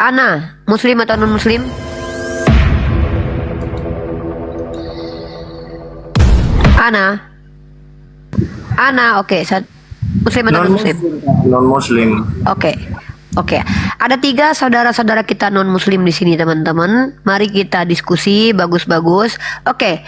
Ana, muslim atau non muslim? Ana. Ana, oke. Muslim atau non muslim? Non muslim. Oke. Oke. Ada 3 saudara-saudara kita non muslim di sini, teman-teman. Mari kita diskusi bagus-bagus. Oke.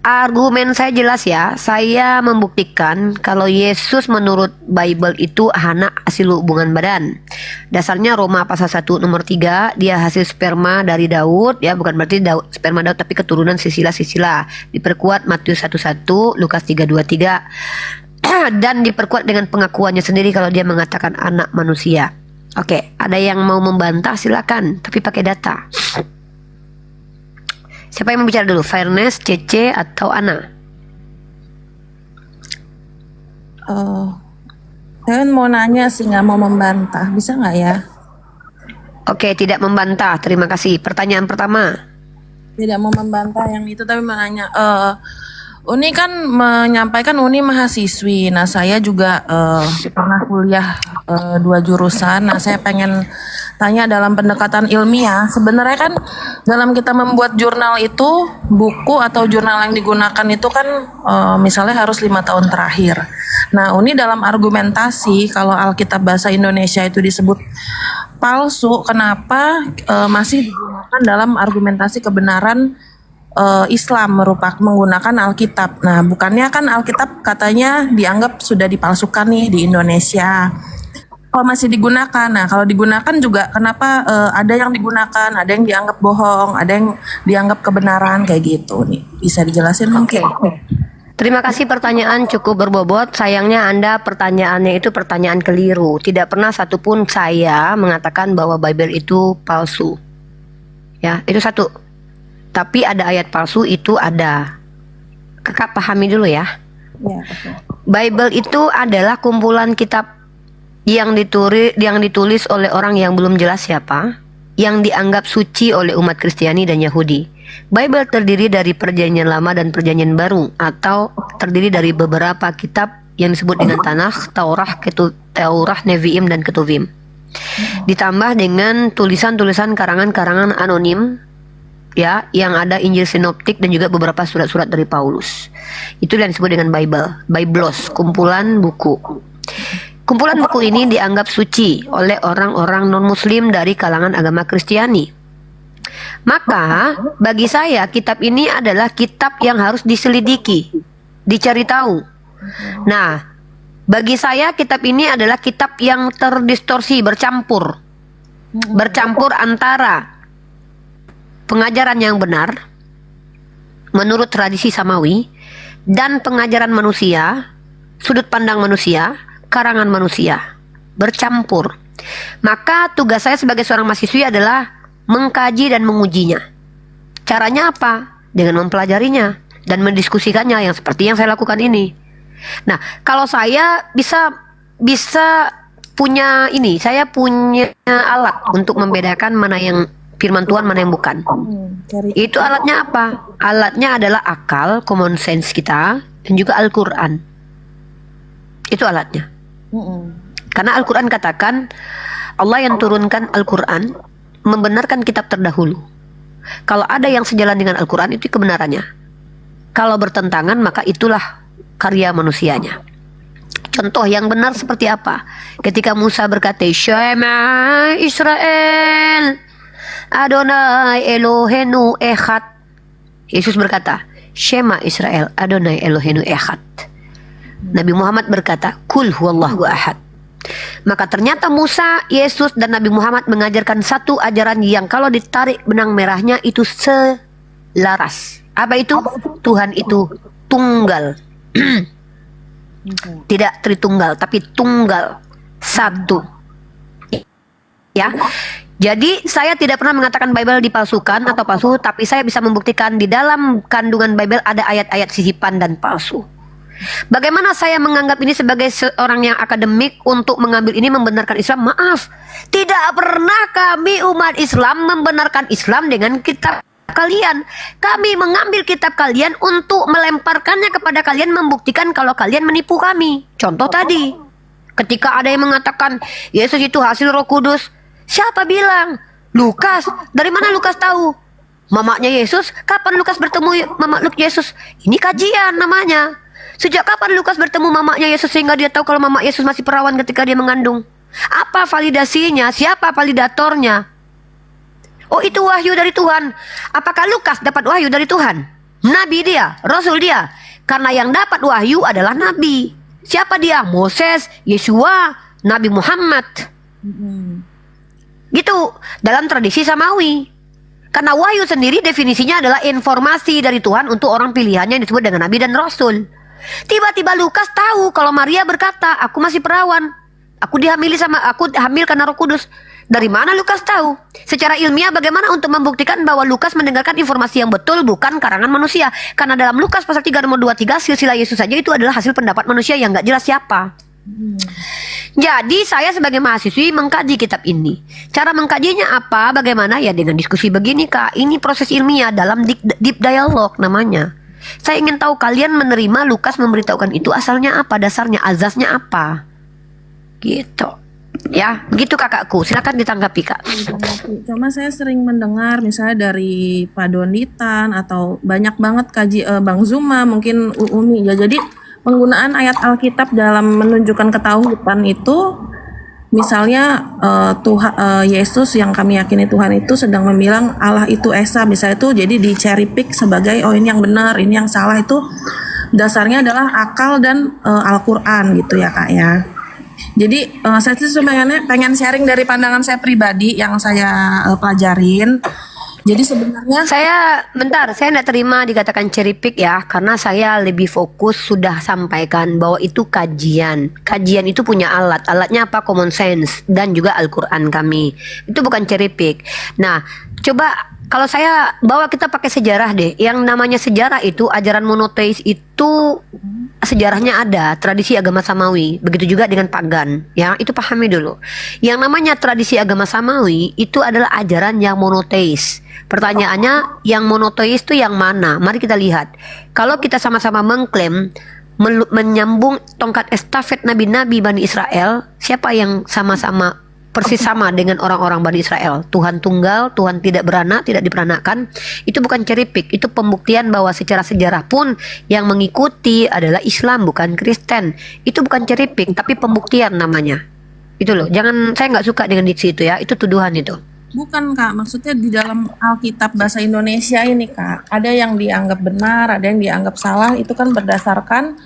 Argumen saya jelas ya. Saya membuktikan kalau Yesus menurut Bible itu anak hasil hubungan badan. Dasarnya Roma pasal 1 nomor 3, dia hasil sperma dari Daud, ya, bukan berarti sperma Daud tapi keturunan Sisila. Diperkuat Matius 1:1, Lukas 3:23. Dan diperkuat dengan pengakuannya sendiri kalau dia mengatakan anak manusia. Oke, ada yang mau membantah silakan, tapi pakai data. Siapa yang mau bicara dulu? Fairness, Cece, atau Ana? Saya mau nanya sih, nggak mau membantah. Bisa nggak ya? Oke, tidak membantah. Terima kasih. Pertanyaan pertama. Tidak mau membantah yang itu, tapi mau nanya. Uni kan menyampaikan Uni mahasiswi. Nah, saya juga pernah kuliah 2 jurusan. Nah, saya pengen tanya dalam pendekatan ilmiah. Sebenarnya kan dalam kita membuat jurnal itu, buku atau jurnal yang digunakan itu kan misalnya harus 5 tahun terakhir. Nah, Uni dalam argumentasi kalau Alkitab bahasa Indonesia itu disebut palsu, kenapa masih digunakan dalam argumentasi kebenaran Islam menggunakan Alkitab. Nah, bukannya kan Alkitab katanya dianggap sudah dipalsukan nih di Indonesia. Kalau masih digunakan, nah kalau digunakan juga kenapa ada yang digunakan, ada yang dianggap bohong, ada yang dianggap kebenaran kayak gitu nih. Bisa dijelasin mungkin? Terima kasih, pertanyaan cukup berbobot. Sayangnya Anda pertanyaannya itu pertanyaan keliru. Tidak pernah satupun saya mengatakan bahwa Bible itu palsu. Ya, itu satu. Tapi ada ayat palsu, itu ada. Kakak pahami dulu ya. Ya, betul. Bible itu adalah kumpulan kitab yang ditulis oleh orang yang belum jelas siapa, yang dianggap suci oleh umat Kristiani dan Yahudi. Bible terdiri dari Perjanjian Lama dan Perjanjian Baru, atau terdiri dari beberapa kitab yang disebut dengan Tanakh, Taurah, Nevi'im, dan Ketuvim. Ditambah dengan tulisan-tulisan karangan-karangan anonim, ya, yang ada Injil Sinoptik dan juga beberapa surat-surat dari Paulus. Itu yang disebut dengan Bible, Biblos, kumpulan buku. Kumpulan buku ini dianggap suci oleh orang-orang non-muslim dari kalangan agama Kristiani. Maka bagi saya kitab ini adalah kitab yang harus diselidiki, dicari tahu. Nah, bagi saya kitab ini adalah kitab yang terdistorsi, bercampur antara pengajaran yang benar menurut tradisi samawi dan pengajaran manusia, sudut pandang manusia, karangan manusia, bercampur. Maka tugas saya sebagai seorang mahasiswi adalah mengkaji dan mengujinya. Caranya apa? Dengan mempelajarinya dan mendiskusikannya, yang seperti yang saya lakukan ini. Nah, kalau saya bisa punya ini, saya punya alat untuk membedakan mana yang firman Tuhan, mana yang bukan. Itu alatnya apa? Alatnya adalah akal, common sense kita, dan juga Al-Quran. Itu alatnya. Karena Al-Quran katakan, Allah yang turunkan Al-Quran membenarkan kitab terdahulu. Kalau ada yang sejalan dengan Al-Quran, itu kebenarannya. Kalau bertentangan, maka itulah karya manusianya. Contoh yang benar seperti apa? Ketika Musa berkata, Shema Israel, Adonai Elohenu Echad. Yesus berkata, Shema Israel, Adonai Elohenu Echad. Nabi Muhammad berkata, Kul huwallahu ahad. Maka ternyata Musa, Yesus, dan Nabi Muhammad mengajarkan satu ajaran yang kalau ditarik benang merahnya itu selaras. Apa itu? Tuhan itu tunggal. Tidak tritunggal, tapi tunggal, satu. Ya. Jadi saya tidak pernah mengatakan Bible dipalsukan atau palsu, tapi saya bisa membuktikan di dalam kandungan Bible ada ayat-ayat sisipan dan palsu. Bagaimana saya menganggap ini sebagai seorang yang akademik untuk mengambil ini membenarkan Islam? Maaf, tidak pernah kami umat Islam membenarkan Islam dengan kitab kalian. Kami mengambil kitab kalian untuk melemparkannya kepada kalian, membuktikan kalau kalian menipu kami. Contoh tadi, ketika ada yang mengatakan Yesus itu hasil Roh Kudus, siapa bilang? Lukas, dari mana Lukas tahu? Mamanya Yesus, kapan Lukas bertemu mama Yesus? Ini kajian namanya. Sejak kapan Lukas bertemu mamanya Yesus sehingga dia tahu kalau mama Yesus masih perawan ketika dia mengandung? Apa validasinya? Siapa validatornya? Oh, itu wahyu dari Tuhan. Apakah Lukas dapat wahyu dari Tuhan? Nabi dia, Rasul dia. Karena yang dapat wahyu adalah Nabi. Siapa dia? Moses, Yesua, Nabi Muhammad. Gitu, dalam tradisi Samawi. Karena wahyu sendiri definisinya adalah informasi dari Tuhan untuk orang pilihannya yang disebut dengan Nabi dan Rasul. Tiba-tiba Lukas tahu kalau Maria berkata, aku masih perawan. Aku hamil karena Roh Kudus. Dari mana Lukas tahu? Secara ilmiah bagaimana untuk membuktikan bahwa Lukas mendengarkan informasi yang betul bukan karangan manusia? Karena dalam Lukas pasal 3 nomor 23 silsilah Yesus saja itu adalah hasil pendapat manusia yang gak jelas siapa. Jadi saya sebagai mahasiswi mengkaji kitab ini. Cara mengkajinya apa? Bagaimana? Ya dengan diskusi begini Kak. Ini proses ilmiah dalam deep dialog namanya. Saya ingin tahu kalian menerima Lukas memberitahukan itu asalnya apa, dasarnya, azasnya apa. Gitu. Ya, begitu kakakku. Silakan ditanggapi Kak. Cuma saya sering mendengar misalnya dari Pak Donitan atau banyak banget Bang Zuma, mungkin Umi ya. Jadi penggunaan ayat Alkitab dalam menunjukkan ketahuan itu, misalnya Yesus yang kami yakini Tuhan itu sedang membilang Allah itu Esa, misalnya itu jadi di cherry pick sebagai ini yang benar, ini yang salah, itu dasarnya adalah akal dan Al-Quran gitu ya Kak ya. Jadi saya sih sebenarnya pengen sharing dari pandangan saya pribadi yang saya pelajarin. Jadi sebenarnya saya tidak terima dikatakan cherry pick ya, karena saya lebih fokus sudah sampaikan bahwa itu kajian. Kajian itu punya alat. Alatnya apa? Common sense dan juga Al-Qur'an kami. Itu bukan cherry pick. Nah, coba kalau saya bawa kita pakai sejarah deh. Yang namanya sejarah itu ajaran monoteis itu sejarahnya ada, tradisi agama Samawi. Begitu juga dengan pagan, ya. Itu pahami dulu. Yang namanya tradisi agama Samawi itu adalah ajaran yang monoteis. Pertanyaannya, yang monoteis itu yang mana? Mari kita lihat. Kalau kita sama-sama mengklaim menyambung tongkat estafet nabi-nabi Bani Israel, siapa yang sama-sama persis sama dengan orang-orang Bani Israel? Tuhan tunggal, Tuhan tidak beranak, tidak diperanakan. Itu bukan cherry pick, itu pembuktian bahwa secara sejarah pun yang mengikuti adalah Islam, bukan Kristen. Itu bukan cherry pick, tapi pembuktian namanya. Itu loh, saya nggak suka dengan diksi itu ya, itu tuduhan itu. bukan Kak, maksudnya di dalam Alkitab bahasa Indonesia ini Kak, ada yang dianggap benar, ada yang dianggap salah, itu kan berdasarkan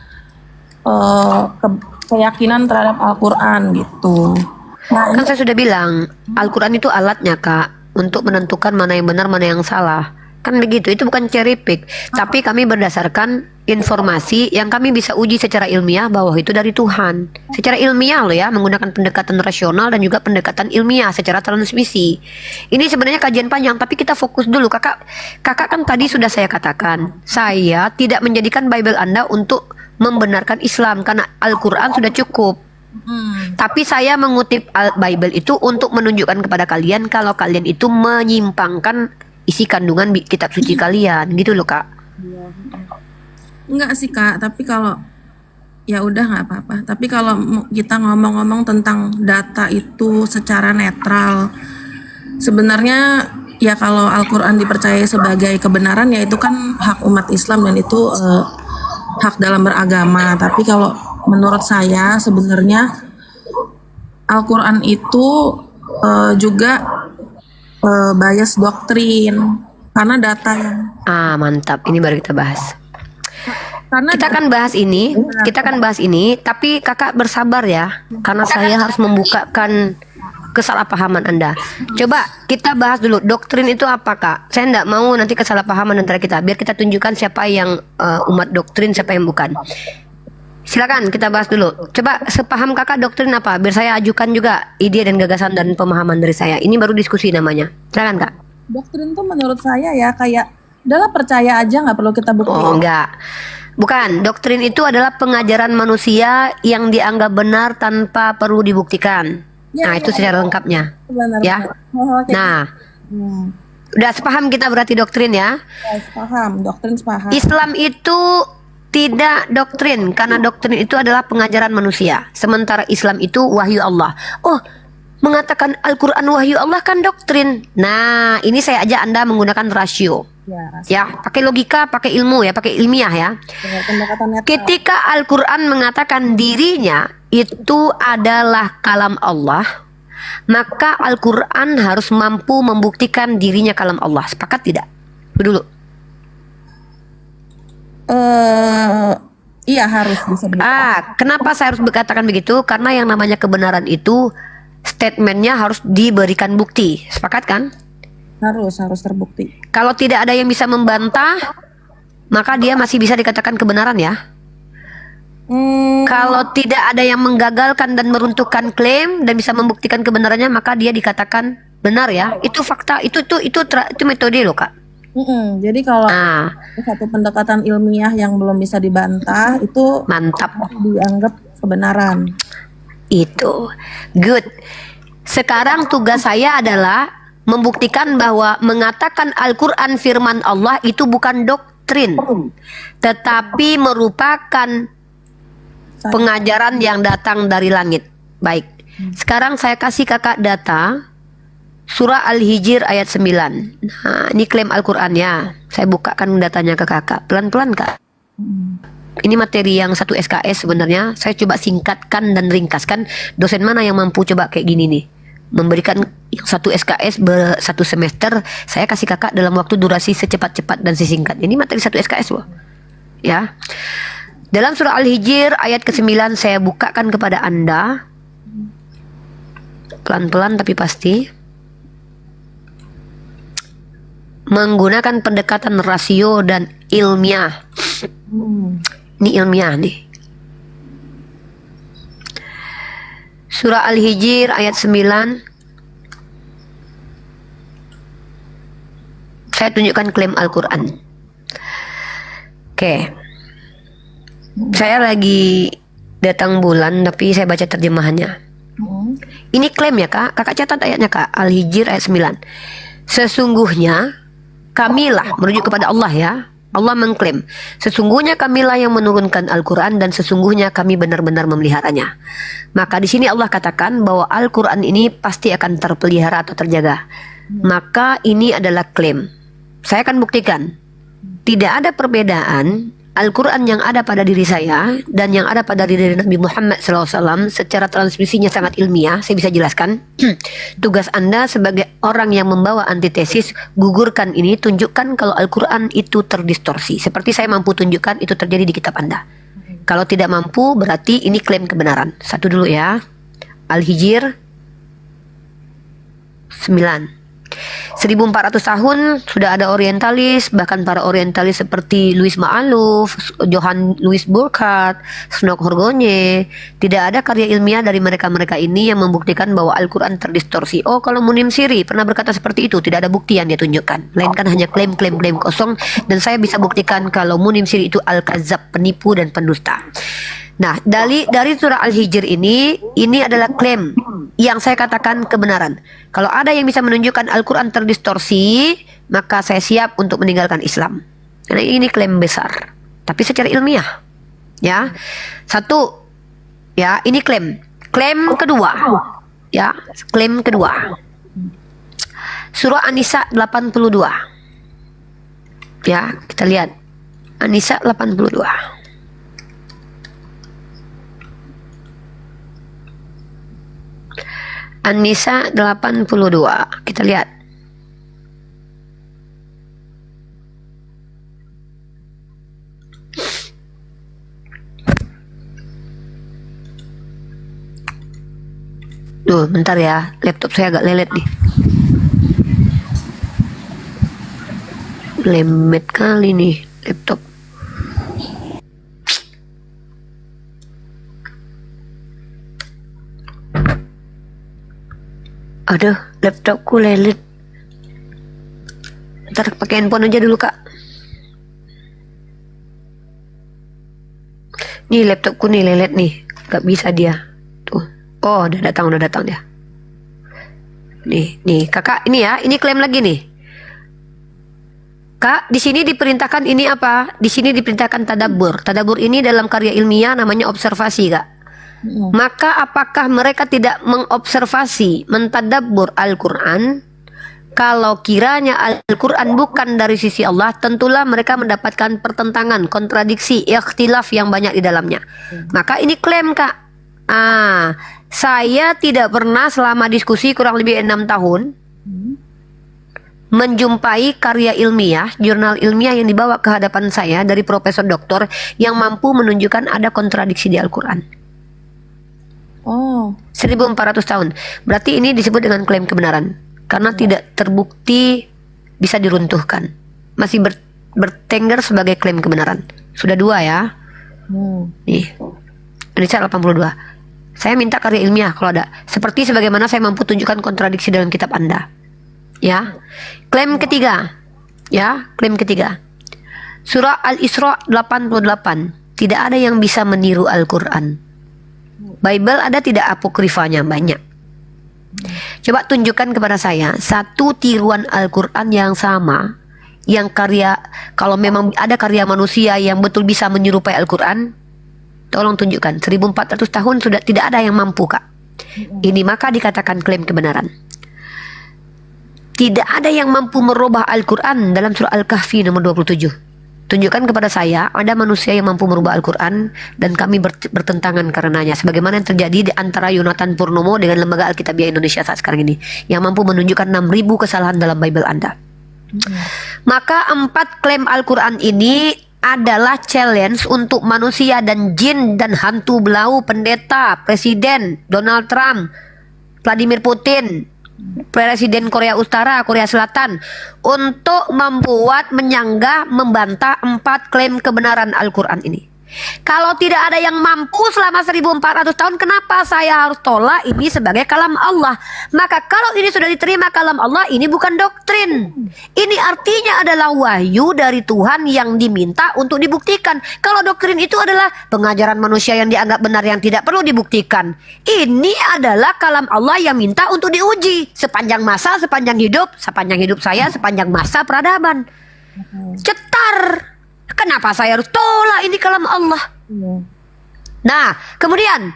keyakinan terhadap Al-Quran gitu. Nah, kan saya sudah bilang, Al-Quran itu alatnya Kak, untuk menentukan mana yang benar, mana yang salah. Kan begitu, itu bukan cherry pick. Tapi kami berdasarkan informasi yang kami bisa uji secara ilmiah bahwa itu dari Tuhan. Secara ilmiah loh ya, menggunakan pendekatan rasional dan juga pendekatan ilmiah secara transmisi. Ini sebenarnya kajian panjang, tapi kita fokus dulu. Kakak kan tadi sudah saya katakan, saya tidak menjadikan Bible Anda untuk membenarkan Islam, karena Al-Quran sudah cukup. Tapi saya mengutip Bible itu untuk menunjukkan kepada kalian kalau kalian itu menyimpangkan isi kandungan kitab suci kalian, gitu loh Kak. Enggak sih Kak, tapi kalau ya udah nggak apa-apa. Tapi kalau kita ngomong-ngomong tentang data itu secara netral, sebenarnya ya kalau Al-Quran dipercaya sebagai kebenaran ya itu kan hak umat Islam dan itu hak dalam beragama. Tapi kalau menurut saya sebenarnya Al-Quran itu juga bias doktrin karena data yang mantap, ini baru kita bahas. Karena kita kan bahas ini, tapi kakak bersabar ya, karena saya harus membukakan kesalahpahaman Anda. Coba kita bahas dulu, doktrin itu apa Kak? Saya tidak mau nanti kesalahpahaman antara kita, biar kita tunjukkan siapa yang umat doktrin, siapa yang bukan. Silakan kita bahas dulu. Coba sepaham kakak doktrin apa, biar saya ajukan juga ide dan gagasan dan pemahaman dari saya. Ini baru diskusi namanya. Silakan Kak. Doktrin tuh menurut saya ya kayak udahlah percaya aja, nggak perlu kita buktiin. Oh enggak, bukan. Doktrin itu adalah pengajaran manusia yang dianggap benar tanpa perlu dibuktikan. Ya, nah itu secara lengkapnya. Benar, ya. Benar. Nah, udah sepaham kita berarti doktrin ya. Sepaham, doktrin sepaham. Islam itu tidak doktrin, karena doktrin itu adalah pengajaran manusia. Sementara Islam itu wahyu Allah. Oh, Mengatakan Al-Quran wahyu Allah kan doktrin. Nah, ini saya ajak Anda menggunakan rasio. Ya, pakai logika, pakai ilmu ya, pakai ilmiah ya. Ketika Al-Quran mengatakan dirinya itu adalah kalam Allah, maka Al-Quran harus mampu membuktikan dirinya kalam Allah. Sepakat tidak? Dulu. Iya, harus bisa begitu. Kenapa saya harus berkatakan begitu? Karena yang namanya kebenaran itu statementnya harus diberikan bukti. Sepakat kan? Harus terbukti. Kalau tidak ada yang bisa membantah, maka dia masih bisa dikatakan kebenaran ya. Kalau tidak ada yang menggagalkan dan meruntuhkan klaim dan bisa membuktikan kebenarannya, maka dia dikatakan benar ya. Itu fakta, itu metode loh Kak. Jadi kalau satu pendekatan ilmiah yang belum bisa dibantah itu mantap, dianggap kebenaran. Itu good. Sekarang tugas saya adalah membuktikan bahwa mengatakan Al-Quran firman Allah itu bukan doktrin, tetapi merupakan pengajaran yang datang dari langit. Baik, sekarang saya kasih kakak data surah Al-Hijr ayat 9. Nah, ini klaim Al-Quran ya. Saya bukakan datanya ke kakak. Pelan-pelan Kak. Ini materi yang 1 SKS sebenarnya. Saya coba singkatkan dan ringkaskan. Dosen mana yang mampu coba kayak gini nih, memberikan yang 1 SKS satu semester. Saya kasih kakak dalam waktu durasi secepat-cepat dan sesingkat. Ini materi 1 SKS loh. Ya. Dalam surah Al-Hijr ayat ke-9 saya bukakan kepada Anda. Pelan-pelan tapi pasti. Menggunakan pendekatan rasio dan ilmiah. Ini ilmiah nih. Surah Al-Hijr ayat 9. Saya tunjukkan klaim Al-Quran. Oke. Saya lagi datang bulan tapi saya baca terjemahannya. Ini klaim ya Kak. Kakak catat ayatnya Kak. Al-Hijr ayat 9. Sesungguhnya kamilah, merujuk kepada Allah ya. Allah mengklaim, sesungguhnya kamilah yang menurunkan Al-Quran dan sesungguhnya kami benar-benar memeliharanya. Maka di sini Allah katakan bahwa Al-Quran ini pasti akan terpelihara atau terjaga. Maka ini adalah klaim. Saya akan buktikan. Tidak ada perbedaan Al-Quran yang ada pada diri saya dan yang ada pada diri Nabi Muhammad SAW secara transmisinya sangat ilmiah. Saya bisa jelaskan. Tugas Anda sebagai orang yang membawa antitesis, gugurkan ini, tunjukkan kalau Al-Quran itu terdistorsi. Seperti saya mampu tunjukkan itu terjadi di kitab Anda. Kalau tidak mampu, berarti ini klaim kebenaran. Satu dulu ya. Al-Hijr 9. 1400 tahun sudah ada orientalis, bahkan para orientalis seperti Louis Maaluf, Johann Louis Burckhardt, Snok Horgonye. Tidak ada karya ilmiah dari mereka-mereka ini yang membuktikan bahwa Al-Quran terdistorsi. Oh, kalau Munim Siri pernah berkata seperti itu, tidak ada bukti yang dia tunjukkan, melainkan hanya klaim-klaim kosong. Dan saya bisa buktikan kalau Munim Siri itu Al-Kazab, penipu dan pendusta. Nah, dari surah Al-Hijr ini adalah klaim yang saya katakan kebenaran. Kalau ada yang bisa menunjukkan Al-Quran terdistorsi, maka saya siap untuk meninggalkan Islam. Karena ini klaim besar, tapi secara ilmiah. Ya, satu, ya ini klaim. Klaim kedua, ya klaim kedua. Surah An-Nisa 82. Ya, kita lihat An-Nisa 82. An-Nisa 82. Kita lihat. Duh, bentar ya. Laptop saya agak lelet nih. Lemet kali nih laptop. Aduh, laptopku lelet. Ntar pakai handphone aja dulu Kak. Nih laptopku nih lelet nih, gak bisa dia. Tuh, oh udah datang dia. Nih kakak ini ya, ini klaim lagi nih. Kak, di sini diperintahkan ini apa? Di sini diperintahkan tadabbur. Tadabbur ini dalam karya ilmiah namanya observasi Kak. Maka apakah mereka tidak mengobservasi, mentadabbur Al-Quran? Kalau kiranya Al-Quran bukan dari sisi Allah, tentulah mereka mendapatkan pertentangan, kontradiksi, ikhtilaf yang banyak di dalamnya. Maka ini klaim, Kak. Saya tidak pernah selama diskusi kurang lebih 6 tahun menjumpai karya ilmiah, jurnal ilmiah yang dibawa ke hadapan saya dari profesor doktor yang mampu menunjukkan ada kontradiksi di Al-Quran. 1400 tahun. Berarti ini disebut dengan klaim kebenaran. Karena tidak terbukti bisa diruntuhkan. Masih bertengger sebagai klaim kebenaran. Sudah 2 ya. Nih. Indonesia 82. Saya minta karya ilmiah kalau ada. Seperti sebagaimana saya mampu tunjukkan kontradiksi dalam kitab Anda. Ya. Klaim ketiga. Ya, klaim ketiga. Surah Al-Isra 88. Tidak ada yang bisa meniru Al-Quran. Bible ada tidak apokrifanya? Banyak. Coba tunjukkan kepada saya satu tiruan Al-Quran yang sama, yang karya, kalau memang ada karya manusia yang betul bisa menyerupai Al-Quran, tolong tunjukkan. 1400 tahun sudah tidak ada yang mampu, Kak. Ini maka dikatakan klaim kebenaran. Tidak ada yang mampu merubah Al-Quran dalam surah Al-Kahfi nomor 27. Tunjukkan kepada saya ada manusia yang mampu merubah Al-Quran dan kami bertentangan karenanya. Sebagaimana yang terjadi di antara Yonatan Purnomo dengan Lembaga Alkitabiah Indonesia saat sekarang ini, yang mampu menunjukkan 6.000 kesalahan dalam Bible Anda. Maka 4 klaim Al-Quran ini adalah challenge untuk manusia dan jin dan hantu belau, pendeta, presiden, Donald Trump, Vladimir Putin, Presiden Korea Utara, Korea Selatan, untuk membuat, menyanggah, membantah 4 klaim kebenaran Al-Quran ini. Kalau tidak ada yang mampu selama 1400 tahun, kenapa saya harus tolak ini sebagai kalam Allah? Maka kalau ini sudah diterima kalam Allah, ini bukan doktrin. Ini artinya adalah wahyu dari Tuhan yang diminta untuk dibuktikan. Kalau doktrin itu adalah pengajaran manusia yang dianggap benar yang tidak perlu dibuktikan. Ini adalah kalam Allah yang minta untuk diuji sepanjang masa, sepanjang hidup saya, sepanjang masa peradaban. Cetar. Kenapa saya harus tolak ini kalam Allah? Nah, kemudian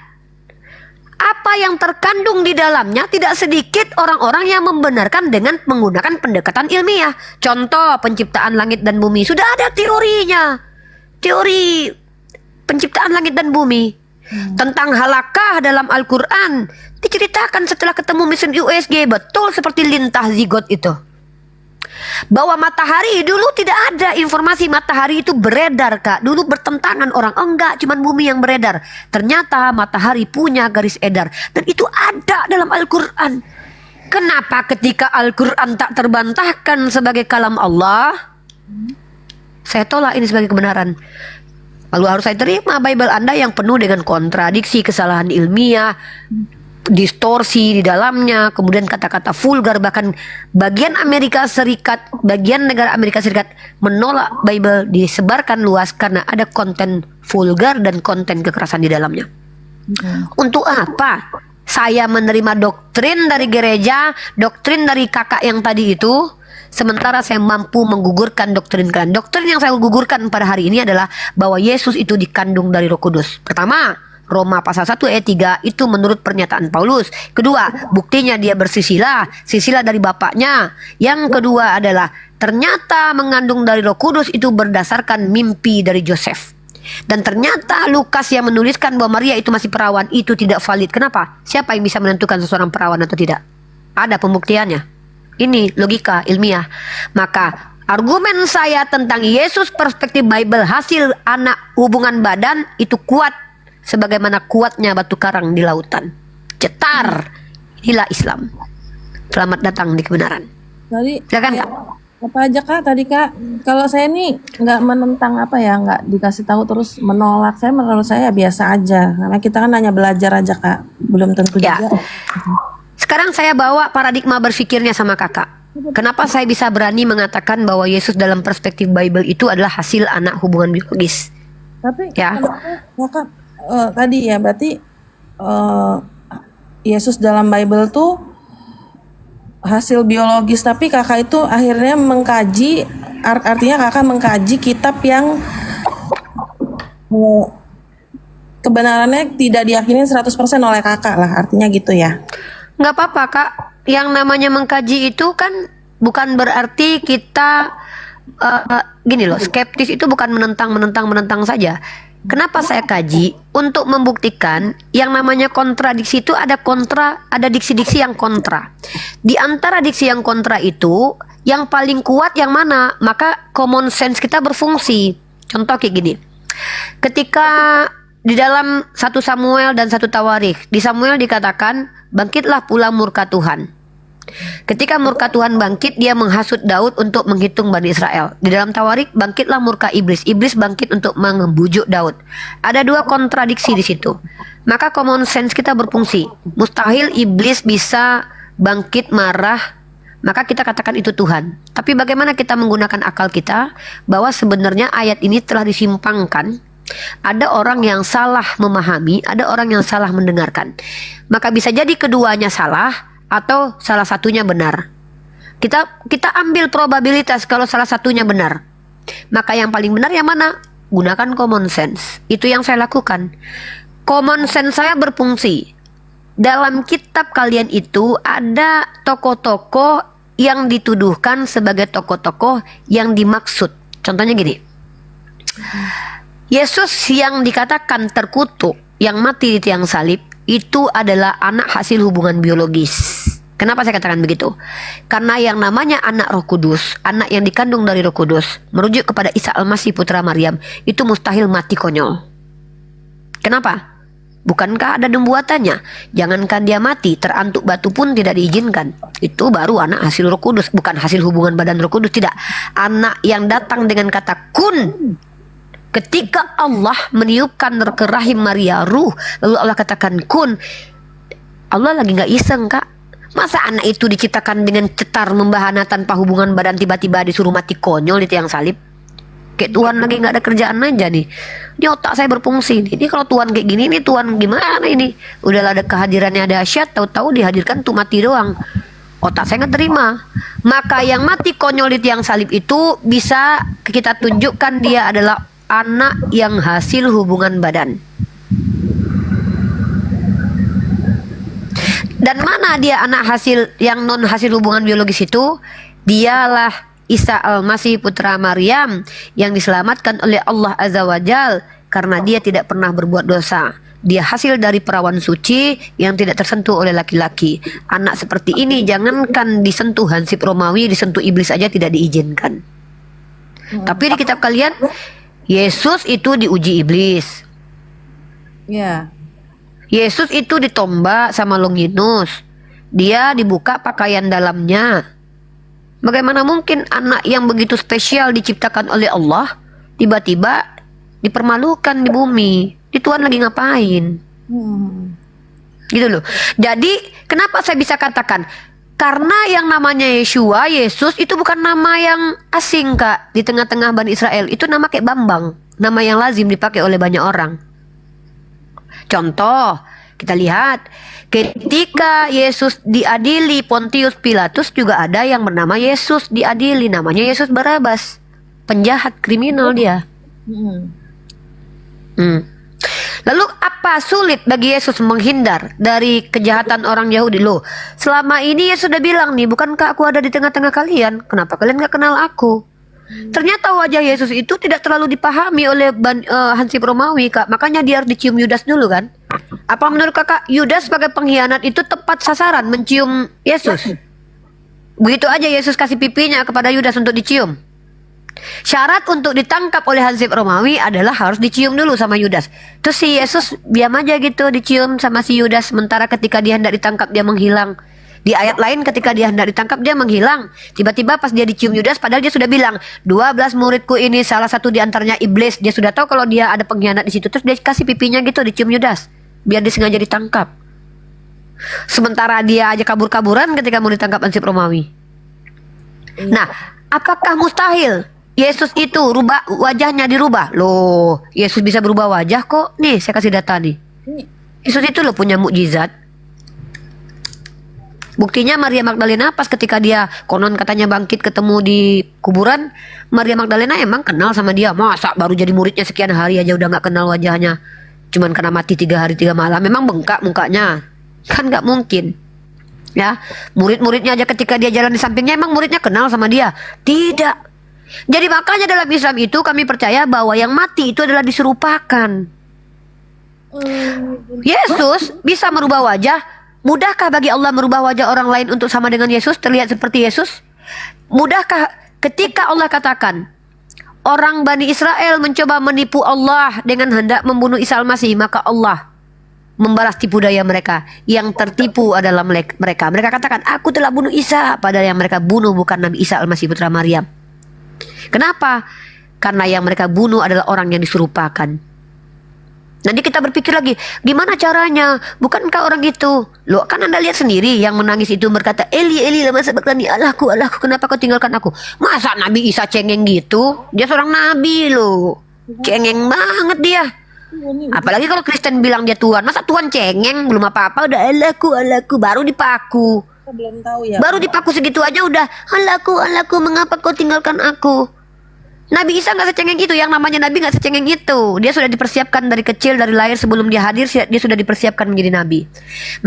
apa yang terkandung di dalamnya tidak sedikit orang-orang yang membenarkan dengan menggunakan pendekatan ilmiah. Contoh penciptaan langit dan bumi, sudah ada teorinya. Teori penciptaan langit dan bumi. Tentang halakah dalam Al-Quran diceritakan setelah ketemu mesin USG, betul seperti lintah zigot itu. Bahwa matahari dulu tidak ada informasi matahari itu beredar, Kak. Dulu bertentangan orang, enggak, cuman bumi yang beredar. Ternyata matahari punya garis edar dan itu ada dalam Al-Quran. Kenapa ketika Al-Quran tak terbantahkan sebagai kalam Allah, saya tolak ini sebagai kebenaran? Lalu harus saya terima Bible Anda yang penuh dengan kontradiksi, kesalahan ilmiah, distorsi di dalamnya, kemudian kata-kata vulgar. Bahkan bagian negara Amerika Serikat menolak Bible disebarkan luas karena ada konten vulgar dan konten kekerasan di dalamnya. Untuk apa saya menerima doktrin dari gereja, doktrin dari kakak yang tadi itu, sementara saya mampu menggugurkan doktrin kalian? Doktrin yang saya gugurkan pada hari ini adalah bahwa Yesus itu dikandung dari Roh Kudus. Pertama, Roma pasal 1 ayat 3 itu menurut pernyataan Paulus. Kedua, buktinya dia bersisilah dari bapaknya. Yang kedua adalah ternyata mengandung dari Roh Kudus itu berdasarkan mimpi dari Yosef. Dan ternyata Lukas yang menuliskan bahwa Maria itu masih perawan itu tidak valid. Kenapa? Siapa yang bisa menentukan seseorang perawan atau tidak? Ada pembuktiannya. Ini logika ilmiah. Maka argumen saya tentang Yesus perspektif Bible hasil anak hubungan badan itu kuat sebagaimana kuatnya batu karang di lautan. Cetar. Inilah Islam. Selamat datang di kebenaran. Tadi silakan, Kak. Apa aja, Kak? Tadi, Kak, kalau saya nih nggak menentang nggak dikasih tahu terus menolak. Menurut saya biasa aja. Karena kita kan hanya belajar aja, Kak. Belum tentu juga. Sekarang saya bawa paradigma berpikirnya sama Kakak. Kenapa saya bisa berani mengatakan bahwa Yesus dalam perspektif Bible itu adalah hasil anak hubungan biologis? Tapi Kakak tadi ya berarti Yesus dalam Bible tuh hasil biologis, tapi Kakak itu akhirnya mengkaji, artinya Kakak mengkaji kitab yang kebenarannya tidak diyakini 100% oleh kakak lah, artinya gitu ya. Nggak apa-apa Kak, yang namanya mengkaji itu kan bukan berarti kita gini loh, skeptis itu bukan menentang saja. Kenapa saya kaji? Untuk membuktikan yang namanya kontradiksi itu ada diksi-diksi yang kontra. Di antara diksi yang kontra itu, yang paling kuat yang mana? Maka common sense kita berfungsi. Contoh kayak gini. Ketika di dalam 1 Samuel dan 1 Tawarikh, di Samuel dikatakan, bangkitlah pula murka Tuhan. Ketika murka Tuhan bangkit, dia menghasut Daud untuk menghitung Bani Israel. Di dalam Tawarikh, bangkitlah murka iblis. Iblis bangkit untuk membujuk Daud. Ada 2 kontradiksi di situ. Maka common sense kita berfungsi. Mustahil iblis bisa bangkit marah, maka kita katakan itu Tuhan. Tapi bagaimana kita menggunakan akal kita bahwa sebenarnya ayat ini telah disimpangkan. Ada orang yang salah memahami, ada orang yang salah mendengarkan. Maka bisa jadi keduanya salah atau salah satunya benar. Kita ambil probabilitas kalau salah satunya benar. Maka yang paling benar yang mana? Gunakan common sense. Itu yang saya lakukan. Common sense saya berfungsi. Dalam kitab kalian itu ada tokoh-tokoh yang dituduhkan sebagai tokoh-tokoh yang dimaksud. Contohnya gini. Yesus yang dikatakan terkutuk, yang mati di tiang salib, itu adalah anak hasil hubungan biologis. Kenapa saya katakan begitu? Karena yang namanya anak Roh Kudus, anak yang dikandung dari Roh Kudus, merujuk kepada Isa Al-Masih putra Maryam, itu mustahil mati konyol. Kenapa? Bukankah ada dembuatannya? Jangankan dia mati, terantuk batu pun tidak diizinkan. Itu baru anak hasil Roh Kudus, bukan hasil hubungan badan Roh Kudus, tidak. Anak yang datang dengan kata kun. Ketika Allah meniupkan ke rahim Maria ruh, lalu Allah katakan kun, Allah lagi nggak iseng Kak. Masa anak itu diciptakan dengan cetar membahana tanpa hubungan badan, tiba-tiba disuruh mati konyol di tiang salib? Kayak Tuhan lagi nggak ada kerjaan aja nih. Di otak saya berfungsi. Ini kalau Tuhan kayak gini, ini Tuhan gimana ini? Udahlah ada kehadirannya dahsyat, tahu-tahu dihadirkan tuh mati doang. Otak saya nggak terima. Maka yang mati konyol di tiang salib itu bisa kita tunjukkan dia adalah anak yang hasil hubungan badan. Dan mana dia anak hasil yang non hasil hubungan biologis itu? Dialah Isa Al-Masih putra Maryam yang diselamatkan oleh Allah Azza wa Jal karena dia tidak pernah berbuat dosa. Dia hasil dari perawan suci yang tidak tersentuh oleh laki-laki. Anak seperti ini jangankan disentuh hansip Romawi, disentuh iblis aja tidak diizinkan. Tapi di kitab kalian Yesus itu diuji iblis. Ya. Yesus itu ditombak sama Longinus. Dia dibuka pakaian dalamnya. Bagaimana mungkin anak yang begitu spesial diciptakan oleh Allah tiba-tiba dipermalukan di bumi? Di Tuhan lagi ngapain? Gitu loh. Jadi kenapa saya bisa katakan? Karena yang namanya Yeshua, Yesus itu bukan nama yang asing Kak. Di tengah-tengah Bani Israel itu nama kayak Bambang. Nama yang lazim dipakai oleh banyak orang. Contoh, kita lihat ketika Yesus diadili Pontius Pilatus juga ada yang bernama Yesus diadili, namanya Yesus Barabas, penjahat kriminal dia. Lalu apa sulit bagi Yesus menghindar dari kejahatan orang Yahudi? Loh, selama ini Yesus sudah bilang nih, bukankah aku ada di tengah-tengah kalian? Kenapa kalian gak kenal aku? Ternyata wajah Yesus itu tidak terlalu dipahami oleh hansip Romawi Kak. Makanya dia harus dicium Yudas dulu kan. Apa menurut kakak Yudas sebagai pengkhianat itu tepat sasaran mencium Yesus? Begitu aja Yesus kasih pipinya kepada Yudas untuk dicium. Syarat untuk ditangkap oleh hansip Romawi adalah harus dicium dulu sama Yudas. Terus si Yesus diam aja gitu dicium sama si Yudas. Sementara ketika dia hendak ditangkap dia menghilang. Di ayat lain ketika dia hendak ditangkap dia menghilang. Tiba-tiba pas dia dicium Yudas, padahal dia sudah bilang 12 muridku ini salah satu di antaranya iblis. Dia sudah tahu kalau dia ada pengkhianat di situ. Terus dia kasih pipinya gitu dicium Yudas biar dia sengaja ditangkap. Sementara dia aja kabur-kaburan ketika mau ditangkap hansip Romawi. Nah, apakah mustahil Yesus itu rubah wajahnya dirubah? Loh, Yesus bisa berubah wajah kok. Nih, saya kasih data nih. Yesus itu loh punya mukjizat. Buktinya Maria Magdalena pas ketika dia konon katanya bangkit ketemu di kuburan, Maria Magdalena emang kenal sama dia. Masa baru jadi muridnya sekian hari aja udah gak kenal wajahnya. cuman karena mati 3 hari 3 malam memang bengkak mukanya? Kan nggak mungkin. Ya, murid-muridnya aja ketika dia jalan di sampingnya emang muridnya kenal sama dia? Tidak. Jadi makanya dalam Islam itu kami percaya bahwa yang mati itu adalah diserupakan. Yesus bisa merubah wajah. Mudahkah bagi Allah merubah wajah orang lain untuk sama dengan Yesus, terlihat seperti Yesus? Mudahkah ketika Allah katakan orang Bani Israel mencoba menipu Allah dengan hendak membunuh Isa Al-Masih, maka Allah membalas tipu daya mereka. Yang tertipu adalah mereka. Mereka katakan, aku telah bunuh Isa, padahal yang mereka bunuh bukan Nabi Isa Al-Masih putra Maryam. Kenapa? Karena yang mereka bunuh adalah orang yang diserupakan. Nanti kita berpikir lagi, gimana caranya? Bukankah orang itu? Loh, kan Anda lihat sendiri yang menangis itu berkata, Eli, Eli, lama sabaqtani, Allahku, Allahku, kenapa kau tinggalkan aku? Masa Nabi Isa cengeng gitu? Dia seorang nabi loh. Cengeng banget dia. Apalagi kalau Kristen bilang dia Tuhan. Masa Tuhan cengeng? Belum apa-apa udah Allahku, Allahku, baru dipaku. Belum tahu ya. Baru dipaku segitu aja udah Allahku, Allahku, mengapa kau tinggalkan aku? Nabi Isa nggak secengeng itu, yang namanya Nabi nggak secengeng itu. Dia sudah dipersiapkan dari kecil, dari lahir, sebelum dia hadir dia sudah dipersiapkan menjadi Nabi.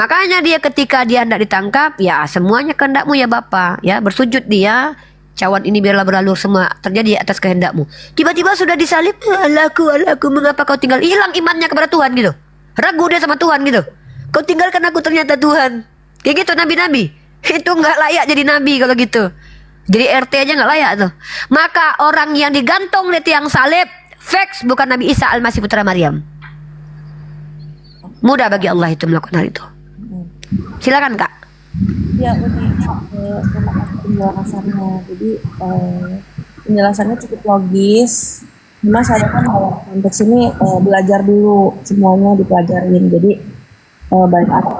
Makanya dia ketika dia hendak ditangkap, ya semuanya kehendakmu ya Bapa, ya bersujud dia, cawan ini biarlah berlalu semua terjadi atas kehendakmu. Tiba-tiba sudah disalib, Allahku, Allahku, mengapa kau tinggal? Hilang imannya kepada Tuhan gitu, ragu dia sama Tuhan gitu. Kau tinggalkan aku ternyata Tuhan. Kayak gitu nabi-nabi. Itu nggak layak jadi nabi kalau gitu. Jadi RT aja nggak layak tuh. Maka orang yang digantung di tiang salib fix bukan Nabi Isa Al-Masih putra Maryam. Mudah bagi Allah itu melakukan hal itu. Silakan Kak. Ya udah, terima kasih penjelasannya. Jadi penjelasannya cukup logis. Cuma saya kan dalam konteks ini belajar dulu, semuanya dipelajarin. Jadi baik aku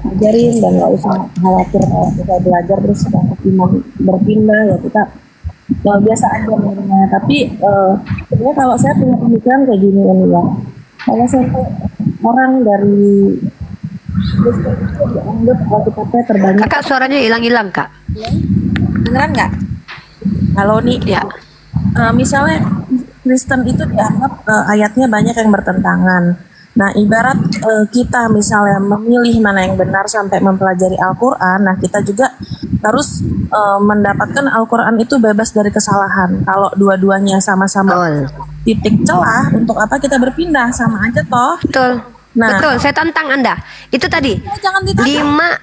ajarin dan nggak usah khawatir kalau kita belajar terus iman berpindah, ya kita biasa aja menurutnya. Tapi sebenarnya kalau saya punya pemikiran kayak gini ini ya, kalau saya orang dari Kristen itu dianggap Alkitabnya terbanyak. Kakak suaranya hilang-hilang Kak. Dengeran nggak? Kalau nih Ya. Misalnya Kristen itu dianggap ayatnya banyak yang bertentangan. Nah, ibarat kita misalnya memilih mana yang benar sampai mempelajari Al-Quran, nah kita juga harus mendapatkan Al-Quran itu bebas dari kesalahan. Kalau dua-duanya sama-sama titik celah, untuk apa kita berpindah? Sama aja toh. Betul. Nah, betul, saya tantang Anda. Itu tadi. Jangan ditanya.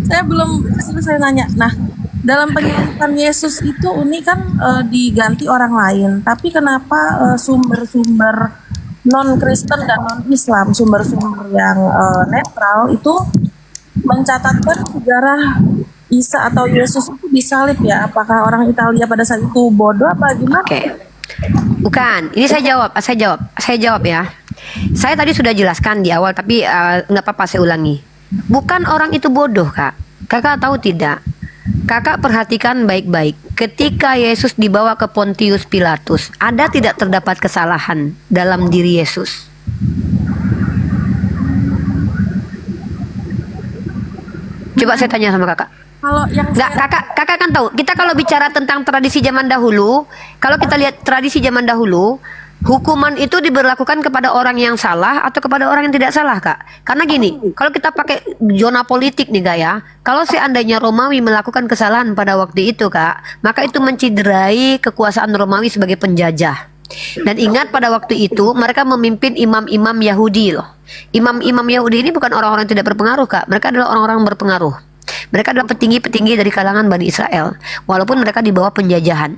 5. Saya belum selesai nanya. Nah, dalam penyaliban Yesus itu Uni kan diganti orang lain. Tapi kenapa sumber-sumber non-Kristen dan non-Islam, sumber-sumber yang netral itu mencatatkan sejarah Isa atau Yesus itu disalib ya? Apakah orang Italia pada saat itu bodoh apa gimana? Oke. Bukan, ini saya jawab ya. Saya tadi sudah jelaskan di awal, tapi nggak apa-apa saya ulangi. Bukan orang itu bodoh Kak. Kakak tahu tidak? Kakak perhatikan baik-baik. Ketika Yesus dibawa ke Pontius Pilatus, ada tidak terdapat kesalahan dalam diri Yesus? Coba saya tanya sama kakak. Kalau yang Nggak, kakak kan tahu. Kita kalau bicara tentang tradisi zaman dahulu, kalau kita lihat tradisi zaman dahulu, hukuman itu diberlakukan kepada orang yang salah atau kepada orang yang tidak salah, Kak. Karena gini, kalau kita pakai zona politik nih, Kak ya, kalau seandainya Romawi melakukan kesalahan pada waktu itu, Kak, maka itu menciderai kekuasaan Romawi sebagai penjajah. Dan ingat pada waktu itu mereka memimpin imam-imam Yahudi loh. Imam-imam Yahudi ini bukan orang-orang yang tidak berpengaruh, Kak. Mereka adalah orang-orang berpengaruh. Mereka adalah petinggi-petinggi dari kalangan Bani Israel, walaupun mereka di bawah penjajahan.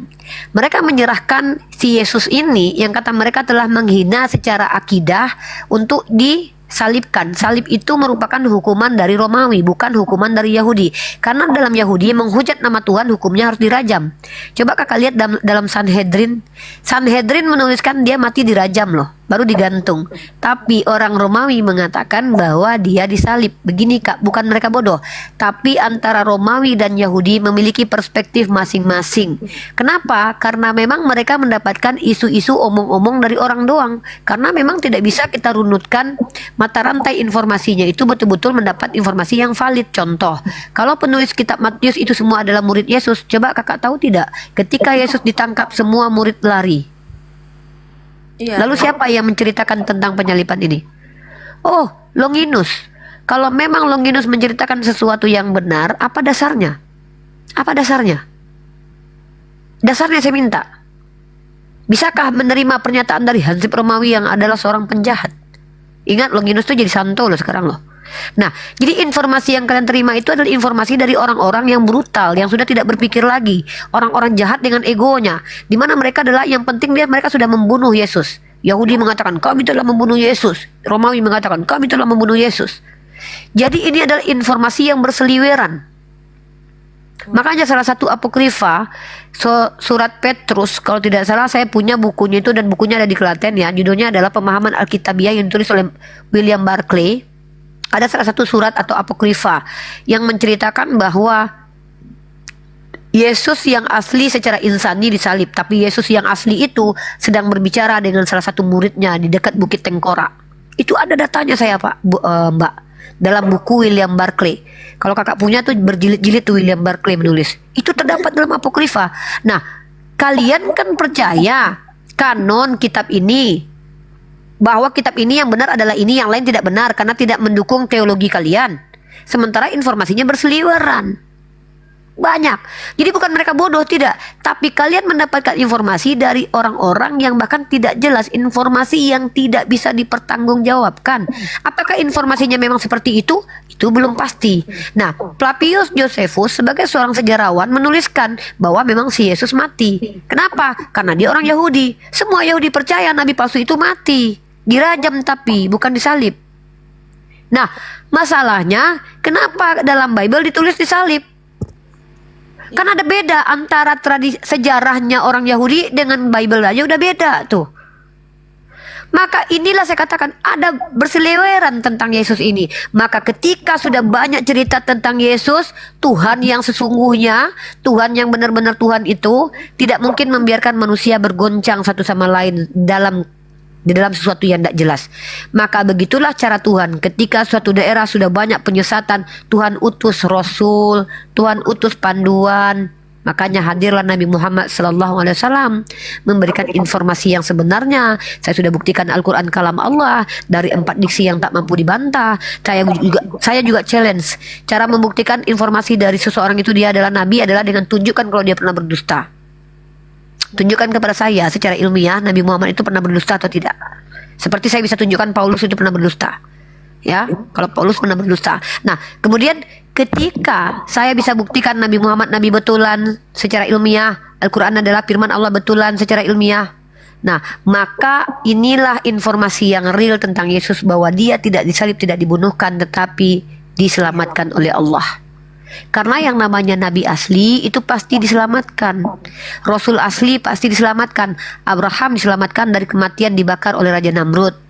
Mereka menyerahkan si Yesus ini yang kata mereka telah menghina secara akidah untuk disalibkan. Salib itu merupakan hukuman dari Romawi, bukan hukuman dari Yahudi. Karena dalam Yahudi menghujat nama Tuhan hukumnya harus dirajam. Coba kakak lihat dalam Sanhedrin. Sanhedrin menuliskan dia mati dirajam loh, baru digantung. Tapi orang Romawi mengatakan bahwa dia disalib. Begini Kak, bukan mereka bodoh, tapi antara Romawi dan Yahudi memiliki perspektif masing-masing. Kenapa? Karena memang mereka mendapatkan isu-isu omong-omong dari orang doang. Karena memang tidak bisa kita runutkan mata rantai informasinya itu betul-betul mendapat informasi yang valid. Contoh, kalau penulis kitab Matius itu semua adalah murid Yesus, coba kakak tahu tidak? Ketika Yesus ditangkap semua murid lari. Iya. Lalu siapa yang menceritakan tentang penyaliban ini? Oh, Longinus. Kalau memang Longinus menceritakan sesuatu yang benar, apa dasarnya? Apa dasarnya? Dasarnya saya minta. Bisakah menerima pernyataan dari Hansip Romawi yang adalah seorang penjahat? Ingat, Longinus itu jadi santo loh sekarang loh. Nah, jadi informasi yang kalian terima itu adalah informasi dari orang-orang yang brutal, yang sudah tidak berpikir lagi. Orang-orang jahat dengan egonya. Dimana mereka adalah, yang penting mereka sudah membunuh Yesus. Yahudi mengatakan, kami telah membunuh Yesus. Romawi mengatakan, kami telah membunuh Yesus. Jadi ini adalah informasi yang berseliweran. Makanya salah satu apokrifa, surat Petrus, kalau tidak salah saya punya bukunya itu, dan bukunya ada di Klaten ya. Judulnya adalah Pemahaman Alkitabiah yang ditulis oleh William Barclay. Ada salah satu surat atau apokrifa yang menceritakan bahwa Yesus yang asli secara insani disalib, tapi Yesus yang asli itu sedang berbicara dengan salah satu muridnya di dekat Bukit Tengkorak. Itu ada datanya saya Pak, Mbak, dalam buku William Barclay. Kalau kakak punya tuh berjilid-jilid tuh William Barclay menulis. Itu terdapat dalam apokrifa. Nah, kalian kan percaya kanon kitab ini, bahwa kitab ini yang benar adalah ini, yang lain tidak benar karena tidak mendukung teologi kalian. Sementara informasinya berseliweran. Banyak. Jadi bukan mereka bodoh, tidak. Tapi kalian mendapatkan informasi dari orang-orang yang bahkan tidak jelas, informasi yang tidak bisa dipertanggungjawabkan. Apakah informasinya memang seperti itu? Itu belum pasti. Nah, Flavius Josephus sebagai seorang sejarawan menuliskan bahwa memang si Yesus mati. Kenapa? Karena dia orang Yahudi. Semua Yahudi percaya nabi palsu itu mati. Dirajam tapi bukan disalib. Nah, masalahnya kenapa dalam Bible ditulis disalib? Kan ada beda antara tradisi sejarahnya orang Yahudi dengan Bible aja udah beda tuh. Maka inilah saya katakan ada berseliweran tentang Yesus ini. Maka ketika sudah banyak cerita tentang Yesus, Tuhan yang sesungguhnya, Tuhan yang benar-benar Tuhan itu tidak mungkin membiarkan manusia bergoncang satu sama lain di dalam sesuatu yang tidak jelas. Maka begitulah cara Tuhan. Ketika suatu daerah sudah banyak penyesatan, Tuhan utus Rasul, Tuhan utus panduan. Makanya hadirlah Nabi Muhammad SAW memberikan informasi yang sebenarnya. Saya sudah buktikan Al-Quran kalam Allah dari 4 diksi yang tak mampu dibantah. Saya juga challenge. Cara membuktikan informasi dari seseorang itu dia adalah Nabi adalah dengan tunjukkan kalau dia pernah berdusta. Tunjukkan kepada saya secara ilmiah Nabi Muhammad itu pernah berdusta atau tidak. Seperti saya bisa tunjukkan Paulus itu pernah berdusta. Ya, kalau Paulus pernah berdusta. Nah, kemudian ketika saya bisa buktikan Nabi Muhammad Nabi betulan secara ilmiah, Al-Quran adalah firman Allah betulan secara ilmiah. Nah, maka inilah informasi yang real tentang Yesus, bahwa dia tidak disalib, tidak dibunuhkan, tetapi diselamatkan oleh Allah. Karena yang namanya Nabi asli itu pasti diselamatkan. Rasul asli pasti diselamatkan. Abraham diselamatkan dari kematian dibakar oleh Raja Namrud.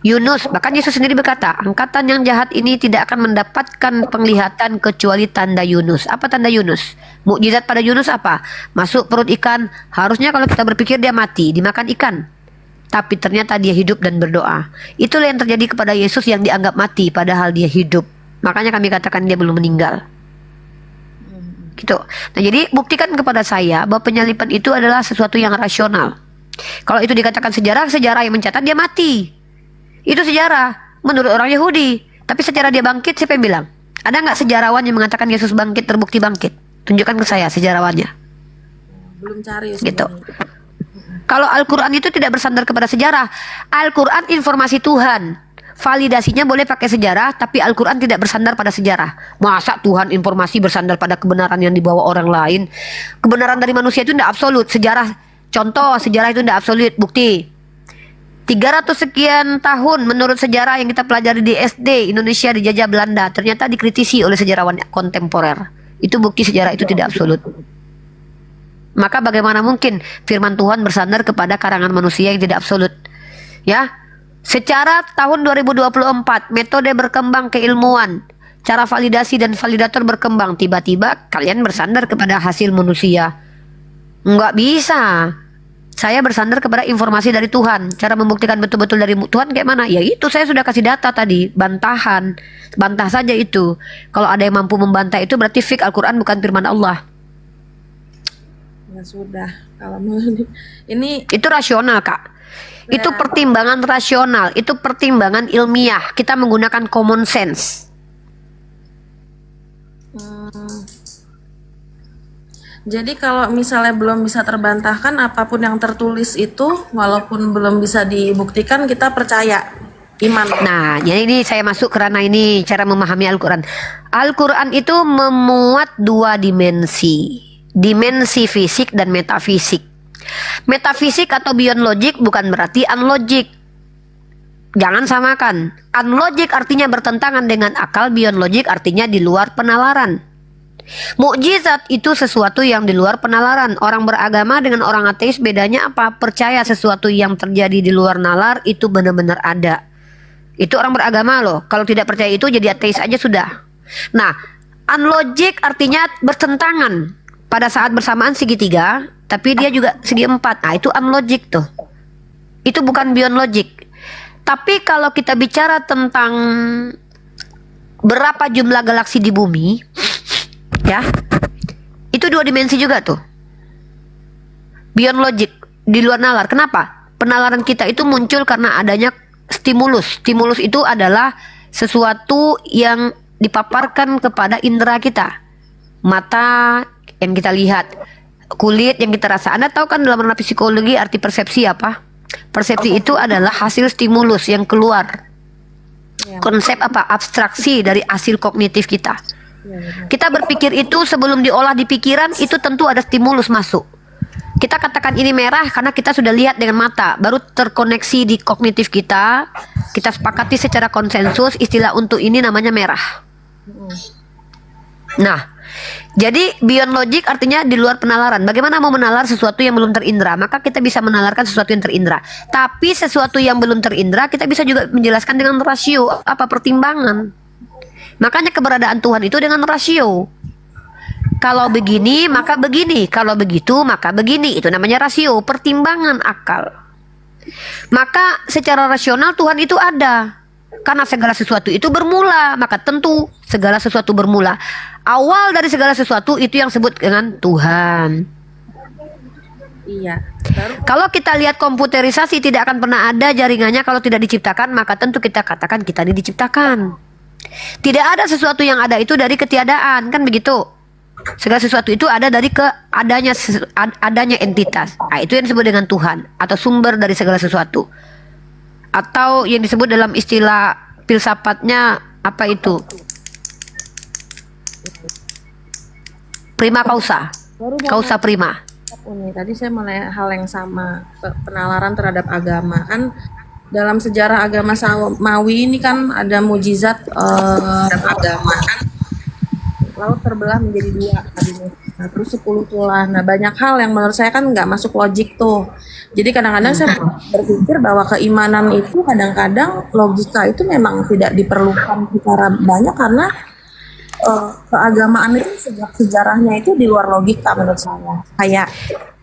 Yunus, bahkan Yesus sendiri berkata, angkatan yang jahat ini tidak akan mendapatkan penglihatan kecuali tanda Yunus. Apa tanda Yunus? Mukjizat pada Yunus apa? Masuk perut ikan. Harusnya kalau kita berpikir dia mati, dimakan ikan. Tapi ternyata dia hidup dan berdoa. Itulah yang terjadi kepada Yesus yang dianggap mati padahal dia hidup. Makanya kami katakan dia belum meninggal. Gitu. Nah, jadi buktikan kepada saya bahwa penyaliban itu adalah sesuatu yang rasional. Kalau itu dikatakan sejarah, sejarah yang mencatat dia mati. Itu sejarah menurut orang Yahudi. Tapi sejarah dia bangkit, siapa yang bilang? Ada nggak sejarawan yang mengatakan Yesus bangkit, terbukti bangkit? Tunjukkan ke saya sejarawannya. Belum cari. Gitu. Kalau Al-Quran itu tidak bersandar kepada sejarah. Al-Quran informasi Tuhan. Validasinya boleh pakai sejarah, tapi Al-Quran tidak bersandar pada sejarah. Masa Tuhan informasi bersandar pada kebenaran yang dibawa orang lain? Kebenaran dari manusia itu tidak absolut. Sejarah, contoh sejarah itu tidak absolut. Bukti 300 sekian tahun menurut sejarah yang kita pelajari di SD, Indonesia dijajah Belanda, ternyata dikritisi oleh sejarawan kontemporer. Itu bukti sejarah itu tidak absolut. Maka bagaimana mungkin firman Tuhan bersandar kepada karangan manusia yang tidak absolut? Ya, secara tahun 2024 metode berkembang keilmuan, cara validasi dan validator berkembang, tiba-tiba kalian bersandar kepada hasil manusia. Nggak bisa. Saya bersandar kepada informasi dari Tuhan. Cara membuktikan betul-betul dari Tuhan kayak mana? Ya itu saya sudah kasih data tadi, bantahan. Bantah saja itu. Kalau ada yang mampu membantah itu berarti fik Al-Quran bukan firman Allah. Ya sudah, kalau ini itu rasional, Kak. Itu pertimbangan rasional, itu pertimbangan ilmiah. Kita menggunakan common sense. Jadi kalau misalnya belum bisa terbantahkan, apapun yang tertulis itu, walaupun belum bisa dibuktikan, kita percaya iman. Nah, jadi ini saya masuk karena ini cara memahami Al-Quran. Al-Quran itu memuat dua dimensi. Dimensi fisik dan metafisik. Metafisik atau beyond logic bukan berarti unlogic. Jangan samakan. Unlogic artinya bertentangan dengan akal, beyond logic artinya di luar penalaran. Mukjizat itu sesuatu yang di luar penalaran. Orang beragama dengan orang ateis bedanya apa? Percaya sesuatu yang terjadi di luar nalar itu benar-benar ada. Itu orang beragama loh. Kalau tidak percaya itu jadi ateis aja sudah. Nah, unlogic artinya bertentangan. Pada saat bersamaan segitiga, tapi dia juga segi empat. Nah, itu unlogic tuh. Itu bukan beyond logic. Tapi kalau kita bicara tentang berapa jumlah galaksi di bumi, ya, itu dua dimensi juga tuh. Beyond logic, di luar nalar. Kenapa? Penalaran kita itu muncul karena adanya stimulus. Stimulus itu adalah sesuatu yang dipaparkan kepada indera kita. Mata yang kita lihat, kulit yang kita rasa. Anda tahu kan dalam ranah psikologi arti persepsi apa? Persepsi itu adalah hasil stimulus yang keluar. Konsep apa? Abstraksi dari hasil kognitif kita. Kita berpikir itu sebelum diolah di pikiran itu tentu ada stimulus masuk. Kita katakan ini merah karena kita sudah lihat dengan mata, baru terkoneksi di kognitif kita. Kita sepakati secara konsensus istilah untuk ini namanya merah. Nah, jadi beyond logic artinya di luar penalaran. Bagaimana mau menalar sesuatu yang belum terindra? Maka kita bisa menalarkan sesuatu yang terindra. Tapi sesuatu yang belum terindra kita bisa juga menjelaskan dengan rasio, apa pertimbangan. Makanya keberadaan Tuhan itu dengan rasio. Kalau begini maka begini, kalau begitu maka begini. Itu namanya rasio, pertimbangan akal. Maka secara rasional Tuhan itu ada. Karena segala sesuatu itu bermula, maka tentu segala sesuatu bermula. Awal dari segala sesuatu itu yang disebut dengan Tuhan. Iya. Kalau kita lihat komputerisasi tidak akan pernah ada jaringannya kalau tidak diciptakan, maka tentu kita katakan kita ini diciptakan. Tidak ada sesuatu yang ada itu dari ketiadaan, kan begitu? Segala sesuatu itu ada dari adanya entitas. Nah, itu yang disebut dengan Tuhan atau sumber dari segala sesuatu. Atau yang disebut dalam istilah filsafatnya apa itu? Prima causa. Causa prima. Tadi saya mulai hal yang sama, penalaran terhadap agama. Kan dalam sejarah agama Samawi ini kan ada mujizat agama kan. Laut terbelah menjadi dua tadinya. Nah, terus 10 tulah. Nah, banyak hal yang menurut saya kan nggak masuk logik tuh. Jadi kadang-kadang saya berpikir bahwa keimanan itu kadang-kadang logika itu memang tidak diperlukan secara banyak karena keagamaan itu sejak sejarahnya itu di luar logika menurut saya. Kayak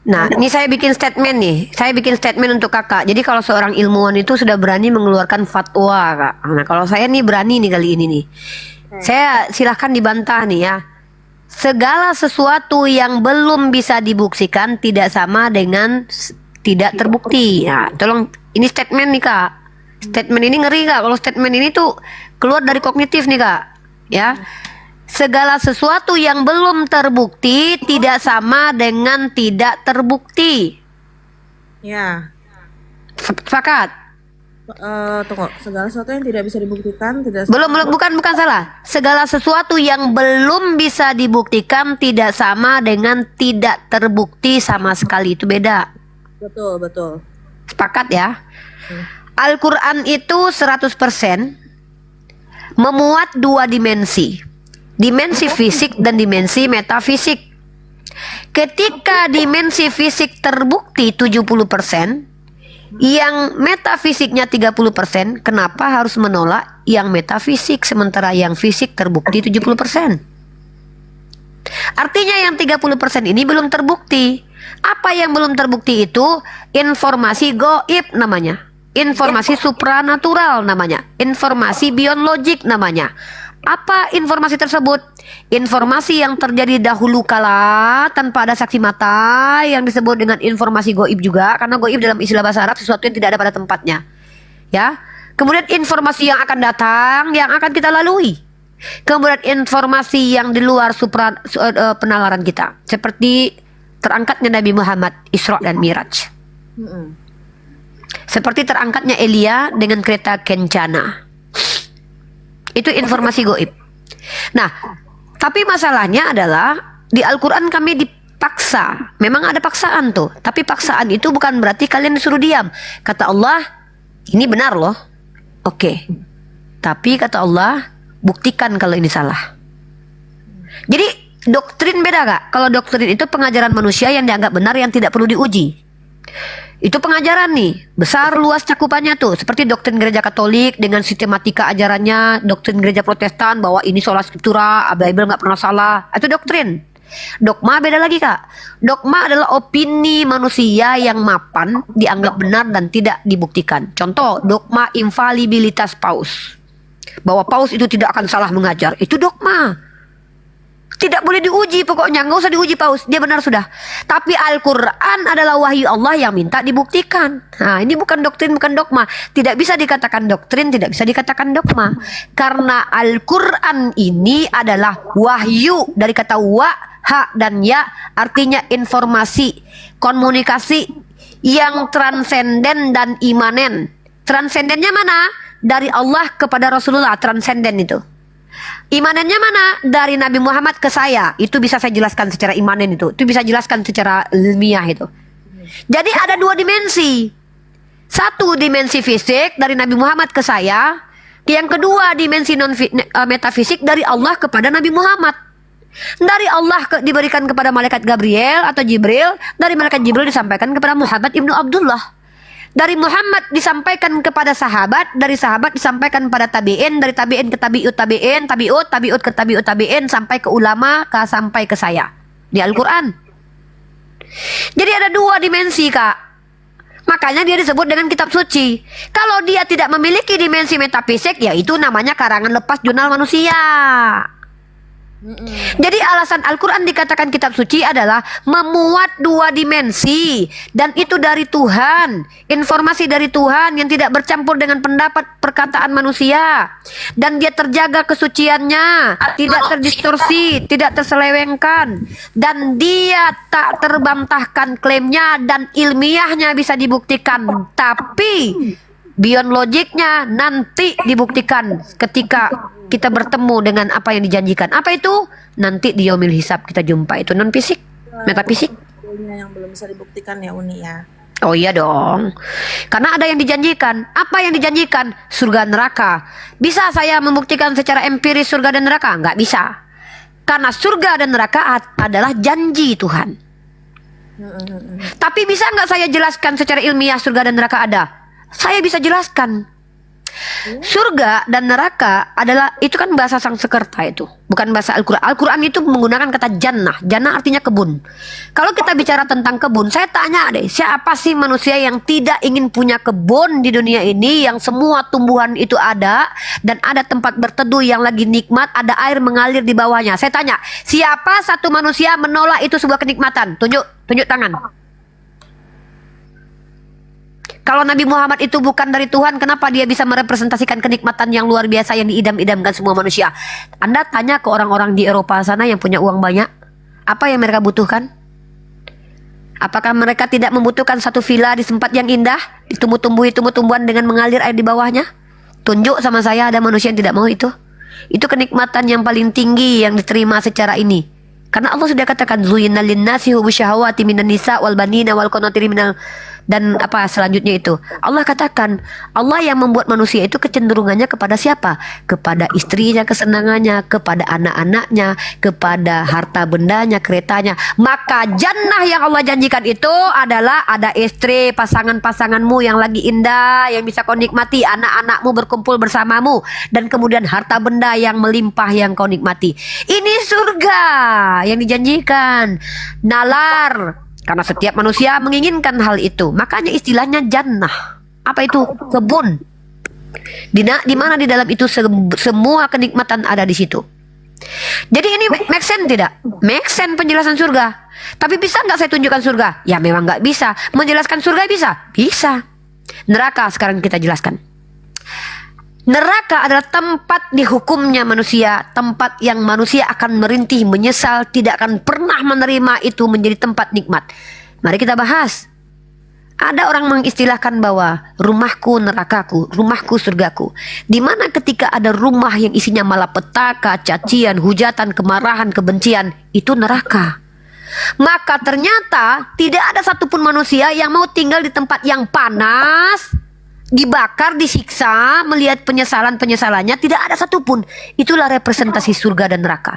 Nah, ini saya bikin statement nih. Saya bikin statement untuk kakak. Jadi kalau seorang ilmuwan itu sudah berani mengeluarkan fatwa, kak. Nah, kalau saya nih berani nih kali ini nih. Saya silahkan dibantah nih ya. Segala sesuatu yang belum bisa dibuktikan tidak sama dengan tidak terbukti. Nah, tolong ini statement nih kak. Statement ini ngeri kak. Kalau statement ini tuh keluar dari kognitif nih kak. Ya. Segala sesuatu yang belum terbukti tidak sama dengan tidak terbukti. ya, Sepakat? tunggu, segala sesuatu yang tidak bisa dibuktikan tidak Bukan salah. Segala sesuatu yang belum bisa dibuktikan tidak sama dengan tidak terbukti sama sekali. Itu beda. betul. Sepakat ya? Al-Quran itu 100% memuat dua dimensi. Dimensi fisik dan dimensi metafisik. Ketika dimensi fisik terbukti 70%, yang metafisiknya 30%, kenapa harus menolak yang metafisik sementara yang fisik terbukti 70%? Artinya yang 30% ini belum terbukti. Apa yang belum terbukti itu? Informasi gaib namanya. Informasi supranatural namanya. Informasi beyond logic namanya. Apa informasi tersebut? Informasi yang terjadi dahulu kala tanpa ada saksi mata, yang disebut dengan informasi goib juga, karena goib dalam istilah bahasa Arab sesuatu yang tidak ada pada tempatnya. Ya. Kemudian informasi yang akan datang, yang akan kita lalui. Kemudian informasi yang di luar penalaran kita, seperti terangkatnya Nabi Muhammad Isra dan Miraj. Seperti terangkatnya Elia dengan kereta kencana. Itu informasi goib. Nah, tapi masalahnya adalah di Al-Quran kami dipaksa. Memang ada paksaan tuh. Tapi paksaan itu bukan berarti kalian disuruh diam. Kata Allah, ini benar loh. Oke. Tapi kata Allah, buktikan kalau ini salah. Jadi doktrin beda gak? Kalau doktrin itu pengajaran manusia yang dianggap benar, yang tidak perlu diuji. Itu pengajaran nih, besar luas cakupannya tuh. Seperti doktrin gereja Katolik dengan sistematika ajarannya, doktrin gereja Protestan bahwa ini sola scriptura, Bible nggak pernah salah. Itu doktrin. Dogma beda lagi kak. Dogma adalah opini manusia yang mapan, dianggap benar dan tidak dibuktikan. Contoh, dogma infalibilitas paus. Bahwa paus itu tidak akan salah mengajar. Itu dogma. Tidak boleh diuji pokoknya, nggak usah diuji paus, dia benar sudah. Tapi Al-Quran adalah wahyu Allah yang minta dibuktikan. Nah, ini bukan doktrin, bukan dogma. Tidak bisa dikatakan doktrin, tidak bisa dikatakan dogma. Karena Al-Quran ini adalah wahyu, dari kata wa, ha, dan ya, artinya informasi, komunikasi yang transenden dan imanen. Transendennya mana? Dari Allah kepada Rasulullah, transenden itu. Imanennya mana? Dari Nabi Muhammad ke saya. Itu bisa saya jelaskan secara imanen itu. Itu bisa jelaskan secara ilmiah itu. Jadi ada dua dimensi. Satu dimensi fisik dari Nabi Muhammad ke saya. Yang kedua dimensi metafisik dari Allah kepada Nabi Muhammad. Dari Allah diberikan kepada malaikat Gabriel atau Jibril. Dari malaikat Jibril disampaikan kepada Muhammad ibnu Abdullah. Dari Muhammad disampaikan kepada sahabat, dari sahabat disampaikan pada tabi'in, dari tabi'in ke tabi'ut tabi'in, tabi'ut ke tabi'ut tabi'in, sampai ke ulama, sampai ke saya. Di Al-Quran. Jadi ada dua dimensi kak. Makanya dia disebut dengan kitab suci. Kalau dia tidak memiliki dimensi metafisik, ya itu namanya karangan lepas jurnal manusia. Jadi alasan Al-Quran dikatakan kitab suci adalah memuat dua dimensi, dan itu dari Tuhan, informasi dari Tuhan yang tidak bercampur dengan pendapat perkataan manusia, dan dia terjaga kesuciannya, tidak terdistorsi, tidak terselewengkan, dan dia tak terbantahkan klaimnya, dan ilmiahnya bisa dibuktikan. Tapi beyond logiknya nanti dibuktikan ketika kita bertemu dengan apa yang dijanjikan. Apa itu? Nanti di yaumil hisab kita jumpa. Itu non fisik, metafisik. Yang belum bisa dibuktikan ya Uni ya. Oh iya dong. Karena ada yang dijanjikan. Apa yang dijanjikan? Surga neraka. Bisa saya membuktikan secara empiris surga dan neraka? Nggak bisa. Karena surga dan neraka adalah janji Tuhan. Tapi bisa nggak saya jelaskan secara ilmiah surga dan neraka ada? Saya bisa jelaskan. Surga dan neraka adalah, itu kan bahasa Sanskerta itu, bukan bahasa Al-Quran. Al-Quran itu menggunakan kata jannah. Jannah artinya kebun. Kalau kita bicara tentang kebun, saya tanya deh, siapa sih manusia yang tidak ingin punya kebun di dunia ini, yang semua tumbuhan itu ada, dan ada tempat berteduh yang lagi nikmat, ada air mengalir di bawahnya. Saya tanya, siapa satu manusia menolak itu sebuah kenikmatan? Tunjuk tangan. Kalau Nabi Muhammad itu bukan dari Tuhan, kenapa dia bisa merepresentasikan kenikmatan yang luar biasa yang diidam-idamkan semua manusia? Anda tanya ke orang-orang di Eropa sana yang punya uang banyak, apa yang mereka butuhkan? Apakah mereka tidak membutuhkan satu villa di tempat yang indah, ditumbuh-tumbuhi tumbuh-tumbuhan dengan mengalir air di bawahnya? Tunjuk sama saya ada manusia yang tidak mau itu. Itu kenikmatan yang paling tinggi yang diterima secara ini. Karena Allah sudah katakan, zuyyina lin-nasi hubbu syahawati minan nisa wal banina wal qanatiri minal, dan apa selanjutnya itu. Allah katakan, Allah yang membuat manusia itu kecenderungannya kepada siapa? Kepada istrinya, kesenangannya, kepada anak-anaknya, kepada harta bendanya, keretanya. Maka jannah yang Allah janjikan itu adalah ada istri, pasangan-pasanganmu yang lagi indah, yang bisa kau nikmati, anak-anakmu berkumpul bersamamu, dan kemudian harta benda yang melimpah yang kau nikmati. Ini surga yang dijanjikan. Nalar. Karena setiap manusia menginginkan hal itu. Makanya istilahnya jannah. Apa itu? Kebun. Di mana di dalam itu semua kenikmatan ada di situ. Jadi ini make sense tidak? Make sense penjelasan surga. Tapi bisa nggak saya tunjukkan surga? Ya memang nggak bisa. Menjelaskan surga bisa? Bisa. Neraka sekarang kita jelaskan. Neraka adalah tempat dihukumnya manusia, tempat yang manusia akan merintih, menyesal, tidak akan pernah menerima itu menjadi tempat nikmat. Mari kita bahas. Ada orang mengistilahkan bahwa rumahku nerakaku, rumahku surgaku. Di mana ketika ada rumah yang isinya malapetaka, cacian, hujatan, kemarahan, kebencian, itu neraka. Maka ternyata tidak ada satupun manusia yang mau tinggal di tempat yang panas, dibakar, disiksa, melihat penyesalannya, tidak ada satupun. Itulah representasi surga dan neraka.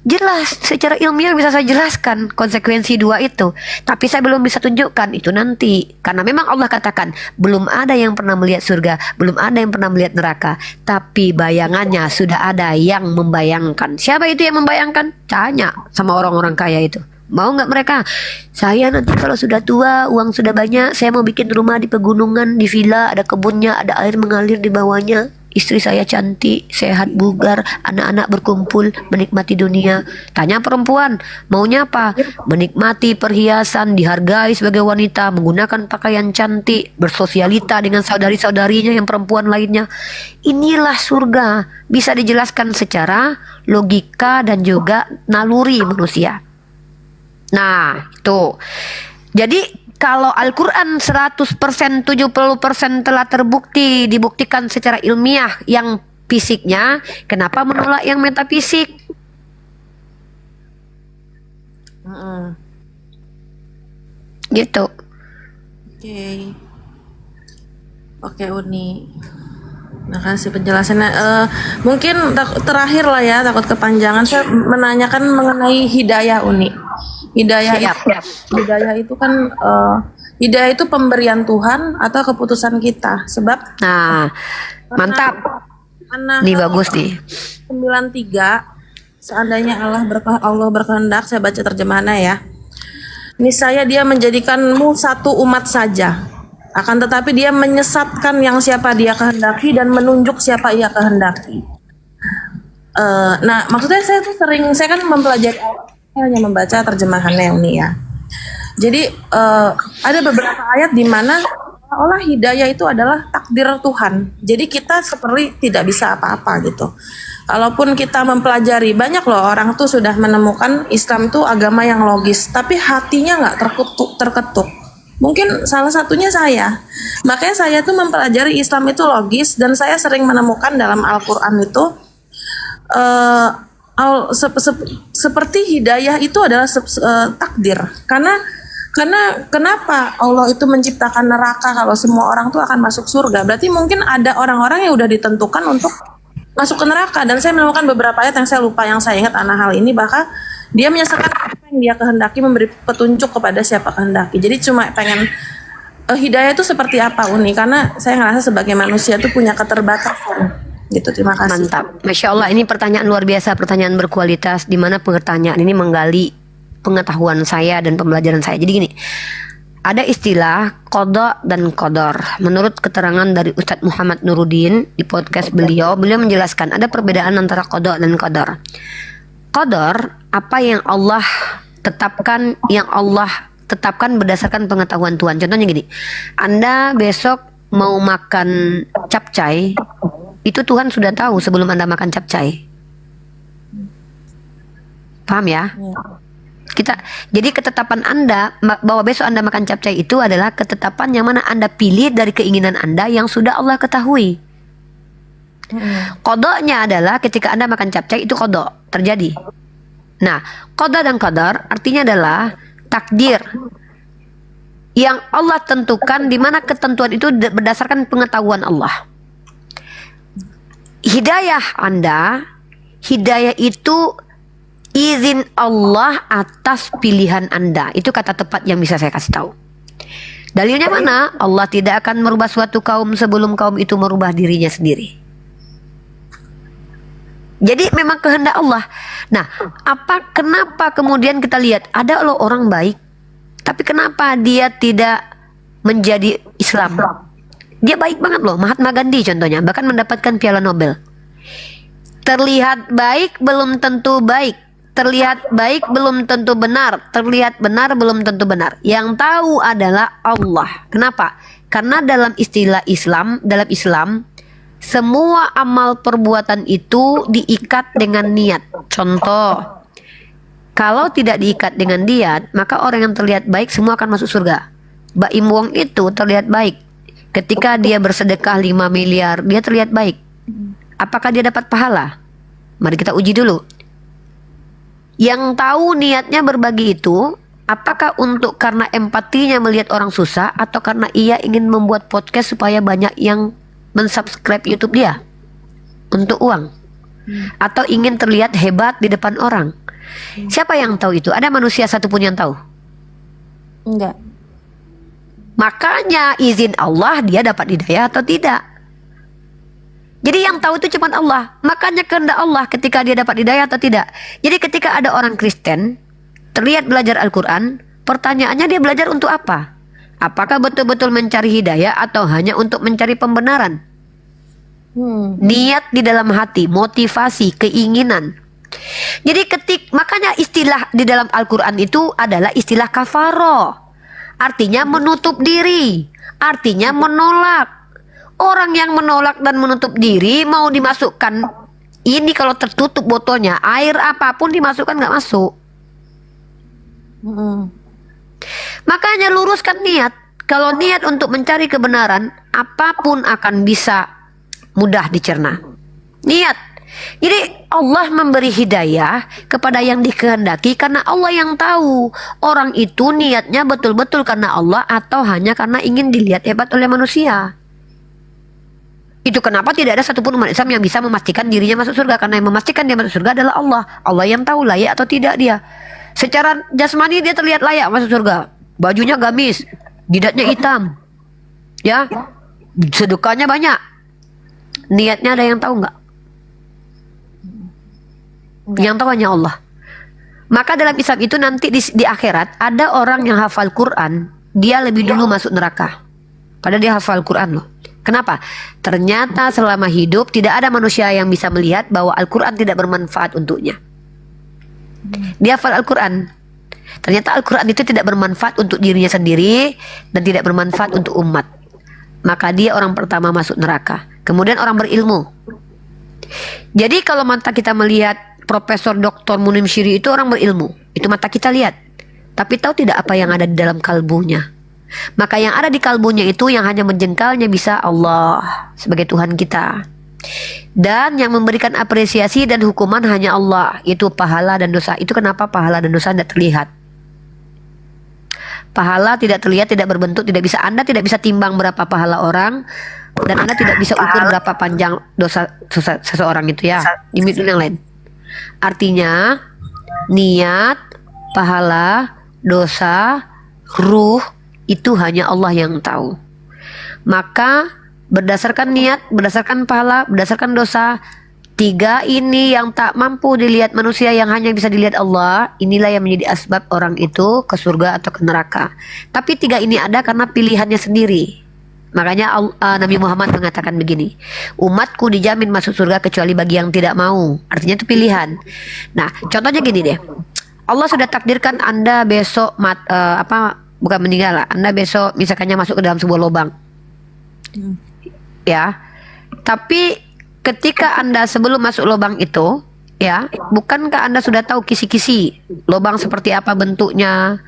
Jelas, secara ilmiah bisa saya jelaskan konsekuensi dua itu. Tapi saya belum bisa tunjukkan itu nanti. Karena memang Allah katakan, belum ada yang pernah melihat surga, belum ada yang pernah melihat neraka. Tapi bayangannya sudah ada yang membayangkan. Siapa itu yang membayangkan? Tanya sama orang-orang kaya itu. Mau nggak mereka? Saya nanti kalau sudah tua, uang sudah banyak, saya mau bikin rumah di pegunungan, di villa, ada kebunnya, ada air mengalir di bawahnya. Istri saya cantik, sehat, bugar, anak-anak berkumpul, menikmati dunia. Tanya perempuan, maunya apa? Menikmati perhiasan, dihargai sebagai wanita, menggunakan pakaian cantik, bersosialita dengan saudari-saudarinya yang perempuan lainnya. Inilah surga. Bisa dijelaskan secara logika dan juga naluri manusia. Nah, itu. Jadi kalau Al-Quran 100%, 70% telah terbukti, dibuktikan secara ilmiah yang fisiknya, kenapa menolak yang metafisik? Gitu. Oke, Uni. Makasih penjelasannya. Mungkin terakhir lah ya, takut kepanjangan. Saya menanyakan mengenai hidayah, Uni. Hidayah itu kan hidayah itu pemberian Tuhan atau keputusan kita. Sebab mantap. Nih bagus nih. 93, seandainya Allah berkehendak, saya baca terjemahannya ya. Niscaya dia menjadikanmu satu umat saja. Akan tetapi dia menyesatkan yang siapa dia kehendaki dan menunjuk siapa ia kehendaki. Nah, maksudnya saya kan mempelajari, saya hanya membaca terjemahannya ini ya. Jadi ada beberapa ayat di mana seolah hidayah itu adalah takdir Tuhan. Jadi kita seperti tidak bisa apa-apa gitu. Kalaupun kita mempelajari, banyak loh orang tuh sudah menemukan Islam tuh agama yang logis, tapi hatinya nggak terketuk. Mungkin salah satunya saya. Makanya saya tuh mempelajari Islam itu logis, dan saya sering menemukan dalam Al-Quran itu seperti hidayah itu adalah takdir. Karena kenapa Allah itu menciptakan neraka kalau semua orang tuh akan masuk surga? Berarti mungkin ada orang-orang yang udah ditentukan untuk masuk ke neraka. Dan saya menemukan beberapa ayat yang saya lupa, yang saya ingat anak hal ini, bahkan dia menyelesaikan apa yang dia kehendaki, memberi petunjuk kepada siapa kehendaki. Jadi cuma pengen hidayah itu seperti apa, Uni? Karena saya ngerasa sebagai manusia itu punya keterbatasan. Gitu, terima kasih. Mantap, Masya Allah, ini pertanyaan luar biasa, pertanyaan berkualitas, di mana pertanyaan ini menggali pengetahuan saya dan pembelajaran saya. Jadi gini, ada istilah qada dan qadar. Menurut keterangan dari Ustadz Muhammad Nuruddin di podcast beliau menjelaskan ada perbedaan antara qada dan qadar. Qadar, apa yang Allah tetapkan, berdasarkan pengetahuan Tuhan. Contohnya gini, Anda besok mau makan capcay, itu Tuhan sudah tahu sebelum Anda makan capcay. Paham ya? Jadi ketetapan Anda bahwa besok Anda makan capcay itu adalah ketetapan yang mana Anda pilih dari keinginan Anda yang sudah Allah ketahui. Qadanya adalah ketika Anda makan capcay itu qada, terjadi. Nah, qada dan qadar artinya adalah takdir yang Allah tentukan, di mana ketentuan itu berdasarkan pengetahuan Allah. Hidayah Anda, hidayah itu izin Allah atas pilihan Anda. Itu kata tepat yang bisa saya kasih tahu. Dalilnya mana? Allah tidak akan merubah suatu kaum sebelum kaum itu merubah dirinya sendiri. Jadi memang kehendak Allah. Nah, kenapa kemudian kita lihat ada loh orang baik, tapi kenapa dia tidak menjadi Islam? Dia baik banget loh, Mahatma Gandhi contohnya, bahkan mendapatkan piala Nobel. Terlihat baik belum tentu baik. Terlihat baik belum tentu benar. Terlihat benar belum tentu benar. Yang tahu adalah Allah. Kenapa? Karena dalam istilah Islam, dalam Islam, semua amal perbuatan itu diikat dengan niat. Contoh, kalau tidak diikat dengan niat, maka orang yang terlihat baik semua akan masuk surga. Baim Wong itu terlihat baik. Ketika dia bersedekah 5 miliar, dia terlihat baik. Apakah dia dapat pahala? Mari kita uji dulu. Yang tahu niatnya berbagi itu, apakah untuk karena empatinya melihat orang susah, atau karena ia ingin membuat podcast supaya banyak yang mensubscribe YouTube dia untuk uang, atau ingin terlihat hebat di depan orang? Siapa yang tahu itu? Ada manusia satupun yang tahu? Enggak. Makanya izin Allah dia dapat hidayah atau tidak. Jadi yang tahu itu cuma Allah. Makanya kehendak Allah ketika dia dapat hidayah atau tidak. Jadi ketika ada orang Kristen terlihat belajar Al-Quran, pertanyaannya dia belajar untuk apa? Apakah betul-betul mencari hidayah atau hanya untuk mencari pembenaran? Niat di dalam hati, motivasi, keinginan. Jadi makanya istilah di dalam Al-Quran itu adalah istilah kafaroh. Artinya menutup diri, artinya menolak. Orang yang menolak dan menutup diri mau dimasukkan, ini kalau tertutup botolnya, air apapun dimasukkan nggak masuk. Makanya luruskan niat. Kalau niat untuk mencari kebenaran, apapun akan bisa mudah dicerna. Niat. Jadi Allah memberi hidayah kepada yang dikehendaki karena Allah yang tahu orang itu niatnya betul-betul karena Allah atau hanya karena ingin dilihat hebat oleh manusia. Itu kenapa tidak ada satupun umat Islam yang bisa memastikan dirinya masuk surga, karena yang memastikan dia masuk surga adalah Allah. Allah yang tahu layak atau tidak dia. Secara jasmani dia terlihat layak masuk surga. Bajunya gamis, jidatnya hitam, ya, sedekahnya banyak. Niatnya ada yang tahu nggak? Yang tahu hanya Allah. Maka dalam Islam itu nanti di akhirat ada orang yang hafal Quran, dia lebih dulu masuk neraka. Padahal dia hafal Quran loh. Kenapa? Ternyata selama hidup tidak ada manusia yang bisa melihat bahwa Al-Quran tidak bermanfaat untuknya. Dia hafal Al-Quran. Ternyata Al-Quran itu tidak bermanfaat untuk dirinya sendiri dan tidak bermanfaat untuk umat. Maka dia orang pertama masuk neraka. Kemudian orang berilmu. Jadi kalau mata kita melihat Profesor Dr. Munim Syiri itu orang berilmu, itu mata kita lihat. Tapi tahu tidak apa yang ada di dalam kalbunya? Maka yang ada di kalbunya itu yang hanya menjengkalnya bisa Allah sebagai Tuhan kita. Dan yang memberikan apresiasi dan hukuman hanya Allah, itu pahala dan dosa. Itu kenapa pahala dan dosa tidak terlihat. Pahala tidak terlihat, tidak berbentuk, Anda tidak bisa timbang berapa pahala orang, dan Anda tidak bisa ukur berapa panjang dosa seseorang itu ya. Demi yang lain. Artinya niat, pahala, dosa, ruh itu hanya Allah yang tahu. Maka berdasarkan niat, berdasarkan pahala, berdasarkan dosa, tiga ini yang tak mampu dilihat manusia, yang hanya bisa dilihat Allah, inilah yang menjadi asbab orang itu ke surga atau ke neraka. Tapi tiga ini ada karena pilihannya sendiri. Makanya Nabi Muhammad mengatakan begini, umatku dijamin masuk surga kecuali bagi yang tidak mau. Artinya itu pilihan. Nah, contohnya gini deh, Allah sudah takdirkan Anda besok bukan meninggal lah, Anda besok misalkannya masuk ke dalam sebuah lubang, ya. Tapi ketika Anda sebelum masuk lubang itu, ya, bukankah Anda sudah tahu kisi-kisi lubang seperti apa bentuknya?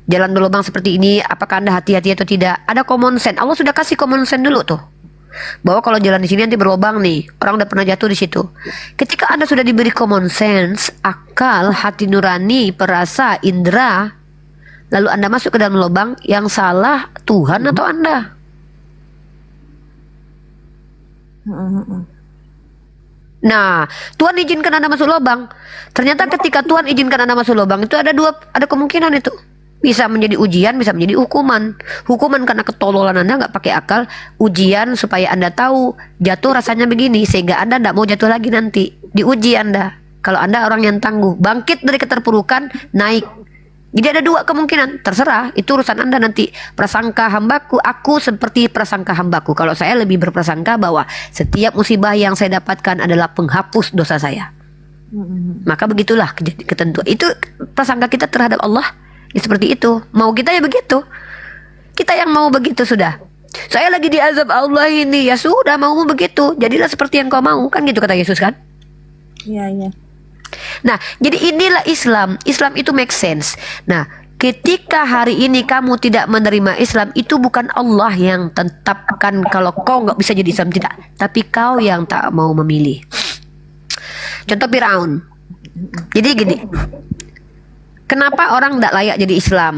Jalan berlubang seperti ini, apakah Anda hati-hati atau tidak? Ada common sense. Allah sudah kasih common sense dulu tuh. Bahwa kalau jalan di sini nanti berlubang nih. Orang udah pernah jatuh di situ. Ketika Anda sudah diberi common sense, akal, hati nurani, perasa, indera, lalu Anda masuk ke dalam lubang, yang salah Tuhan atau Anda? Nah, Tuhan izinkan Anda masuk lubang. Ternyata ketika Tuhan izinkan Anda masuk lubang itu ada kemungkinan itu. Bisa menjadi ujian, bisa menjadi hukuman. Hukuman karena ketololan Anda nggak pakai akal. Ujian supaya Anda tahu jatuh rasanya begini, sehingga Anda tidak mau jatuh lagi nanti. Diuji Anda. Kalau Anda orang yang tangguh, bangkit dari keterpurukan, naik Jadi ada dua kemungkinan, terserah, itu urusan Anda nanti. Prasangka hambaku, aku seperti prasangka hambaku. Kalau saya lebih berprasangka bahwa setiap musibah yang saya dapatkan adalah penghapus dosa saya. Maka begitulah ketentuan. Itu prasangka kita terhadap Allah, ya seperti itu. Mau kita ya begitu. Kita yang mau begitu sudah. Saya lagi diazab Allah ini, ya sudah mau begitu. Jadilah seperti yang kau mau, kan gitu kata Yesus kan? Iya, iya. Nah, jadi inilah Islam. Islam itu make sense. Nah, ketika hari ini kamu tidak menerima Islam, itu bukan Allah yang tetapkan kalau kau nggak bisa jadi Islam, tidak. Tapi kau yang tak mau memilih. Contoh Firaun. Jadi gini, kenapa orang tidak layak jadi Islam?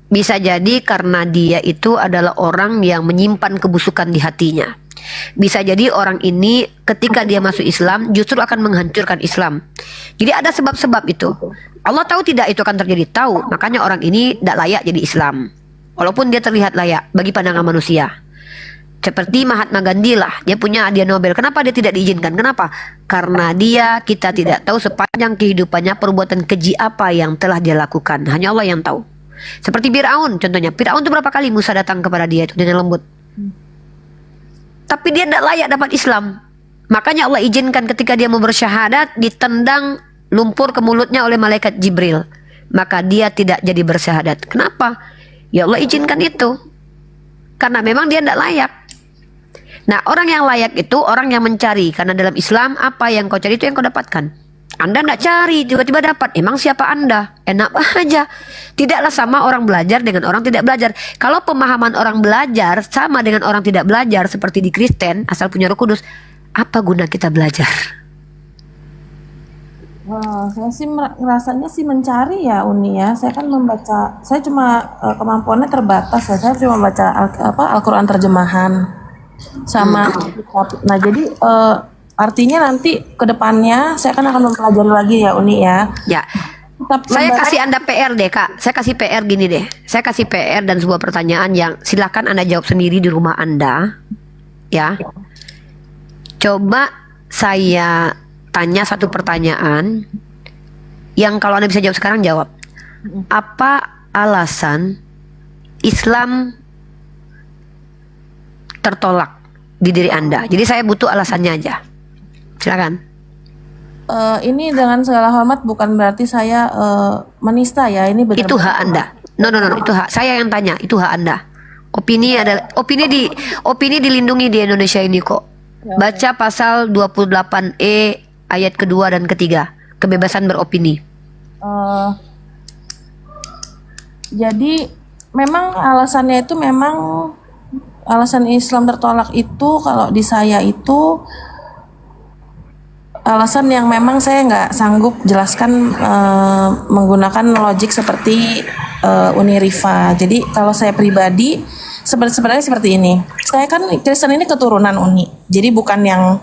Bisa jadi karena dia itu adalah orang yang menyimpan kebusukan di hatinya. Bisa jadi orang ini ketika dia masuk Islam justru akan menghancurkan Islam. Jadi ada sebab-sebab itu. Allah tahu tidak itu akan terjadi, tahu. Makanya orang ini tidak layak jadi Islam. Walaupun dia terlihat layak bagi pandangan manusia. Seperti Mahatma Gandhi lah, dia punya hadiah Nobel. Kenapa dia tidak diizinkan? Kenapa? Karena kita tidak tahu sepanjang kehidupannya perbuatan keji apa yang telah dia lakukan. Hanya Allah yang tahu. Seperti Firaun contohnya. Firaun itu berapa kali Musa datang kepada dia itu dengan lembut. Tapi dia tidak layak dapat Islam. Makanya Allah izinkan ketika dia mau bersyahadat, ditendang lumpur ke mulutnya oleh malaikat Jibril. Maka dia tidak jadi bersyahadat. Kenapa? Ya Allah izinkan itu. Karena memang dia tidak layak. Nah, orang yang layak itu orang yang mencari. Karena dalam Islam apa yang kau cari itu yang kau dapatkan. Anda tidak cari, tiba-tiba dapat. Emang siapa Anda? Enak aja. Tidaklah sama orang belajar dengan orang tidak belajar. Kalau pemahaman orang belajar sama dengan orang tidak belajar, seperti di Kristen, asal punya Roh Kudus, apa guna kita belajar? Wah, saya sih ngerasanya sih mencari ya Uni ya. Saya kan membaca, saya cuma kemampuannya terbatas ya. Saya cuma baca Al-Quran terjemahan sama kitab. Nah jadi artinya nanti ke depannya saya akan mempelajari lagi ya Uni ya. Ya. Saya kasih Anda PR deh Kak. Saya kasih PR gini deh. Saya kasih PR dan sebuah pertanyaan yang silakan Anda jawab sendiri di rumah Anda. Ya. Coba saya tanya satu pertanyaan yang kalau Anda bisa jawab sekarang jawab. Apa alasan Islam tertolak di diri Anda? Jadi saya butuh alasannya aja. Silakan. Ini dengan segala hormat bukan berarti saya menista ya. Ini benar. Itu hak Anda. No, itu hak. Saya yang tanya. Itu hak Anda. Opini dilindungi di Indonesia ini kok. Baca pasal 28E ayat kedua dan ketiga. Kebebasan beropini. Jadi memang alasannya itu memang alasan Islam tertolak itu kalau di saya itu alasan yang memang saya nggak sanggup jelaskan menggunakan logik seperti Uni Rifa. Jadi kalau saya pribadi sebenarnya seperti ini. Saya kan Kristen ini keturunan Uni. Jadi bukan yang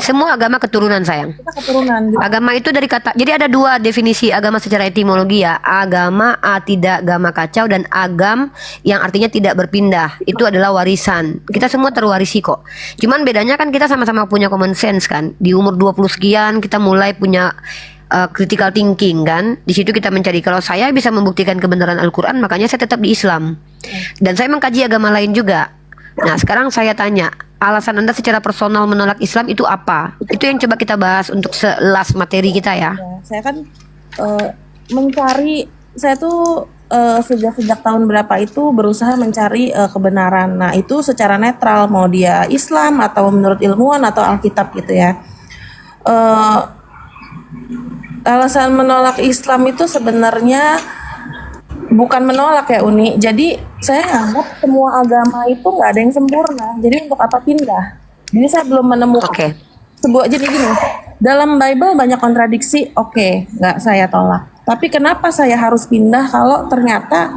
semua agama keturunan sayang. kita keturunan. Agama itu dari kata. Jadi ada dua definisi agama secara etimologi ya. Agama tidak agama kacau dan agam yang artinya tidak berpindah. Itu adalah warisan. Kita semua terwarisi kok. Cuman bedanya kan kita sama-sama punya common sense kan. Di umur 20 sekian kita mulai punya critical thinking kan. Di situ kita mencari. Kalau saya bisa membuktikan kebenaran Al-Quran, makanya saya tetap di Islam. Dan saya mengkaji agama lain juga. Nah sekarang saya tanya, alasan Anda secara personal menolak Islam itu apa? Itu yang coba kita bahas untuk selas materi kita ya. Saya kan mencari, saya tuh sejak tahun berapa itu berusaha mencari kebenaran. Nah itu secara netral, mau dia Islam atau menurut ilmuwan atau Alkitab gitu ya. Alasan menolak Islam itu sebenarnya bukan menolak ya Uni. Jadi saya anggap semua agama itu nggak ada yang sempurna. Jadi untuk apa pindah? Jadi saya belum menemukan sebuah. Jadi gini, dalam Bible banyak kontradiksi. Oke, nggak saya tolak. Tapi kenapa saya harus pindah kalau ternyata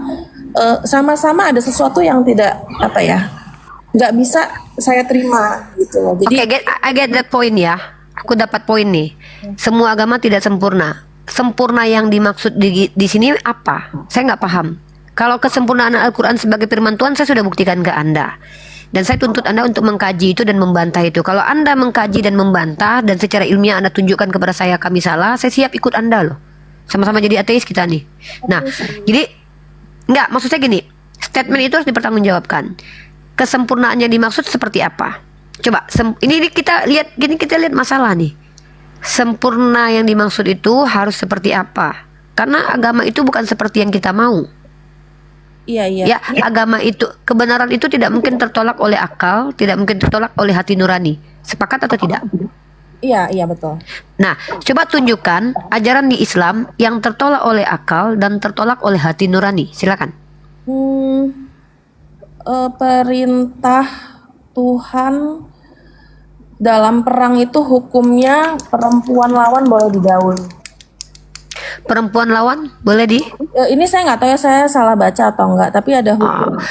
sama-sama ada sesuatu yang tidak nggak bisa saya terima gitu loh. Jadi I get that point ya. Aku dapat poin nih. Semua agama tidak sempurna. Sempurna yang dimaksud di sini apa? Saya nggak paham. Kalau kesempurnaan Al-Quran sebagai firman Tuhan saya sudah buktikan ke Anda. Dan saya tuntut Anda untuk mengkaji itu dan membantah itu. Kalau Anda mengkaji dan membantah dan secara ilmiah Anda tunjukkan kepada saya kami salah, saya siap ikut Anda loh. Sama-sama jadi ateis kita nih. Nah, jadi enggak, maksud saya gini, statement itu harus dipertanggungjawabkan. Kesempurnaan yang dimaksud seperti apa? Coba, ini kita lihat, gini kita lihat masalah nih. Sempurna yang dimaksud itu harus seperti apa? Karena agama itu bukan seperti yang kita mau. Iya, iya. Ya, agama itu, kebenaran itu tidak mungkin tertolak oleh akal, tidak mungkin tertolak oleh hati nurani. Sepakat atau tidak? Iya, iya betul. Nah, coba tunjukkan ajaran di Islam yang tertolak oleh akal dan tertolak oleh hati nurani. Silakan. Perintah Tuhan dalam perang itu hukumnya perempuan lawan boleh digauli. Perempuan lawan boleh di? Ini saya nggak tahu ya, saya salah baca atau enggak, tapi ada hukum.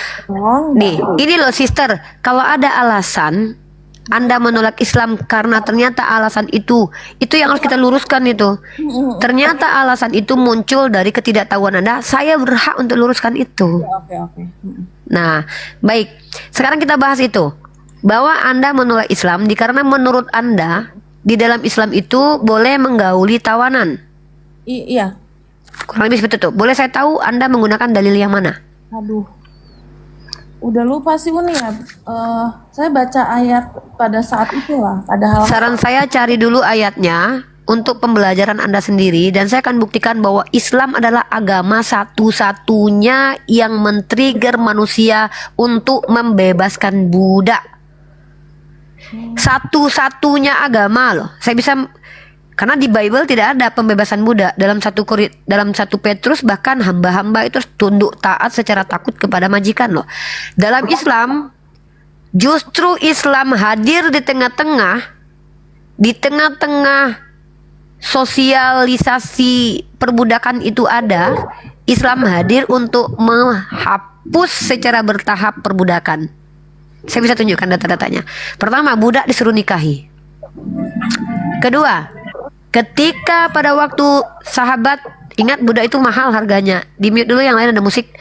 Nih, ini loh sister, kalau ada alasan Anda menolak Islam karena ternyata alasan itu yang harus kita luruskan itu. Ternyata alasan itu muncul dari ketidaktahuan Anda, saya berhak untuk luruskan itu. Oke, oke. Nah, baik. Sekarang kita bahas itu. Bahwa Anda menolak Islam karena menurut Anda di dalam Islam itu boleh menggauli tawanan. Iya. Kurang lebih seperti itu. Boleh saya tahu Anda menggunakan dalil yang mana? Aduh. Udah lupa sih Uni ya. Saya baca ayat pada saat itu lah. Padahal Saran saya cari dulu ayatnya untuk pembelajaran Anda sendiri, dan saya akan buktikan bahwa Islam adalah agama satu-satunya yang men-trigger manusia untuk membebaskan budak. Satu-satunya agama loh. Saya bisa, karena di Bible tidak ada pembebasan budak. Dalam satu Petrus bahkan hamba-hamba itu tunduk taat secara takut kepada majikan loh. Dalam Islam justru Islam hadir di tengah-tengah sosialisasi perbudakan itu ada. Islam hadir untuk menghapus secara bertahap perbudakan. Saya bisa tunjukkan data-datanya. Pertama, budak disuruh nikahi. Kedua, ketika pada waktu sahabat, ingat budak itu mahal harganya. Di mute dulu, yang lain ada musik.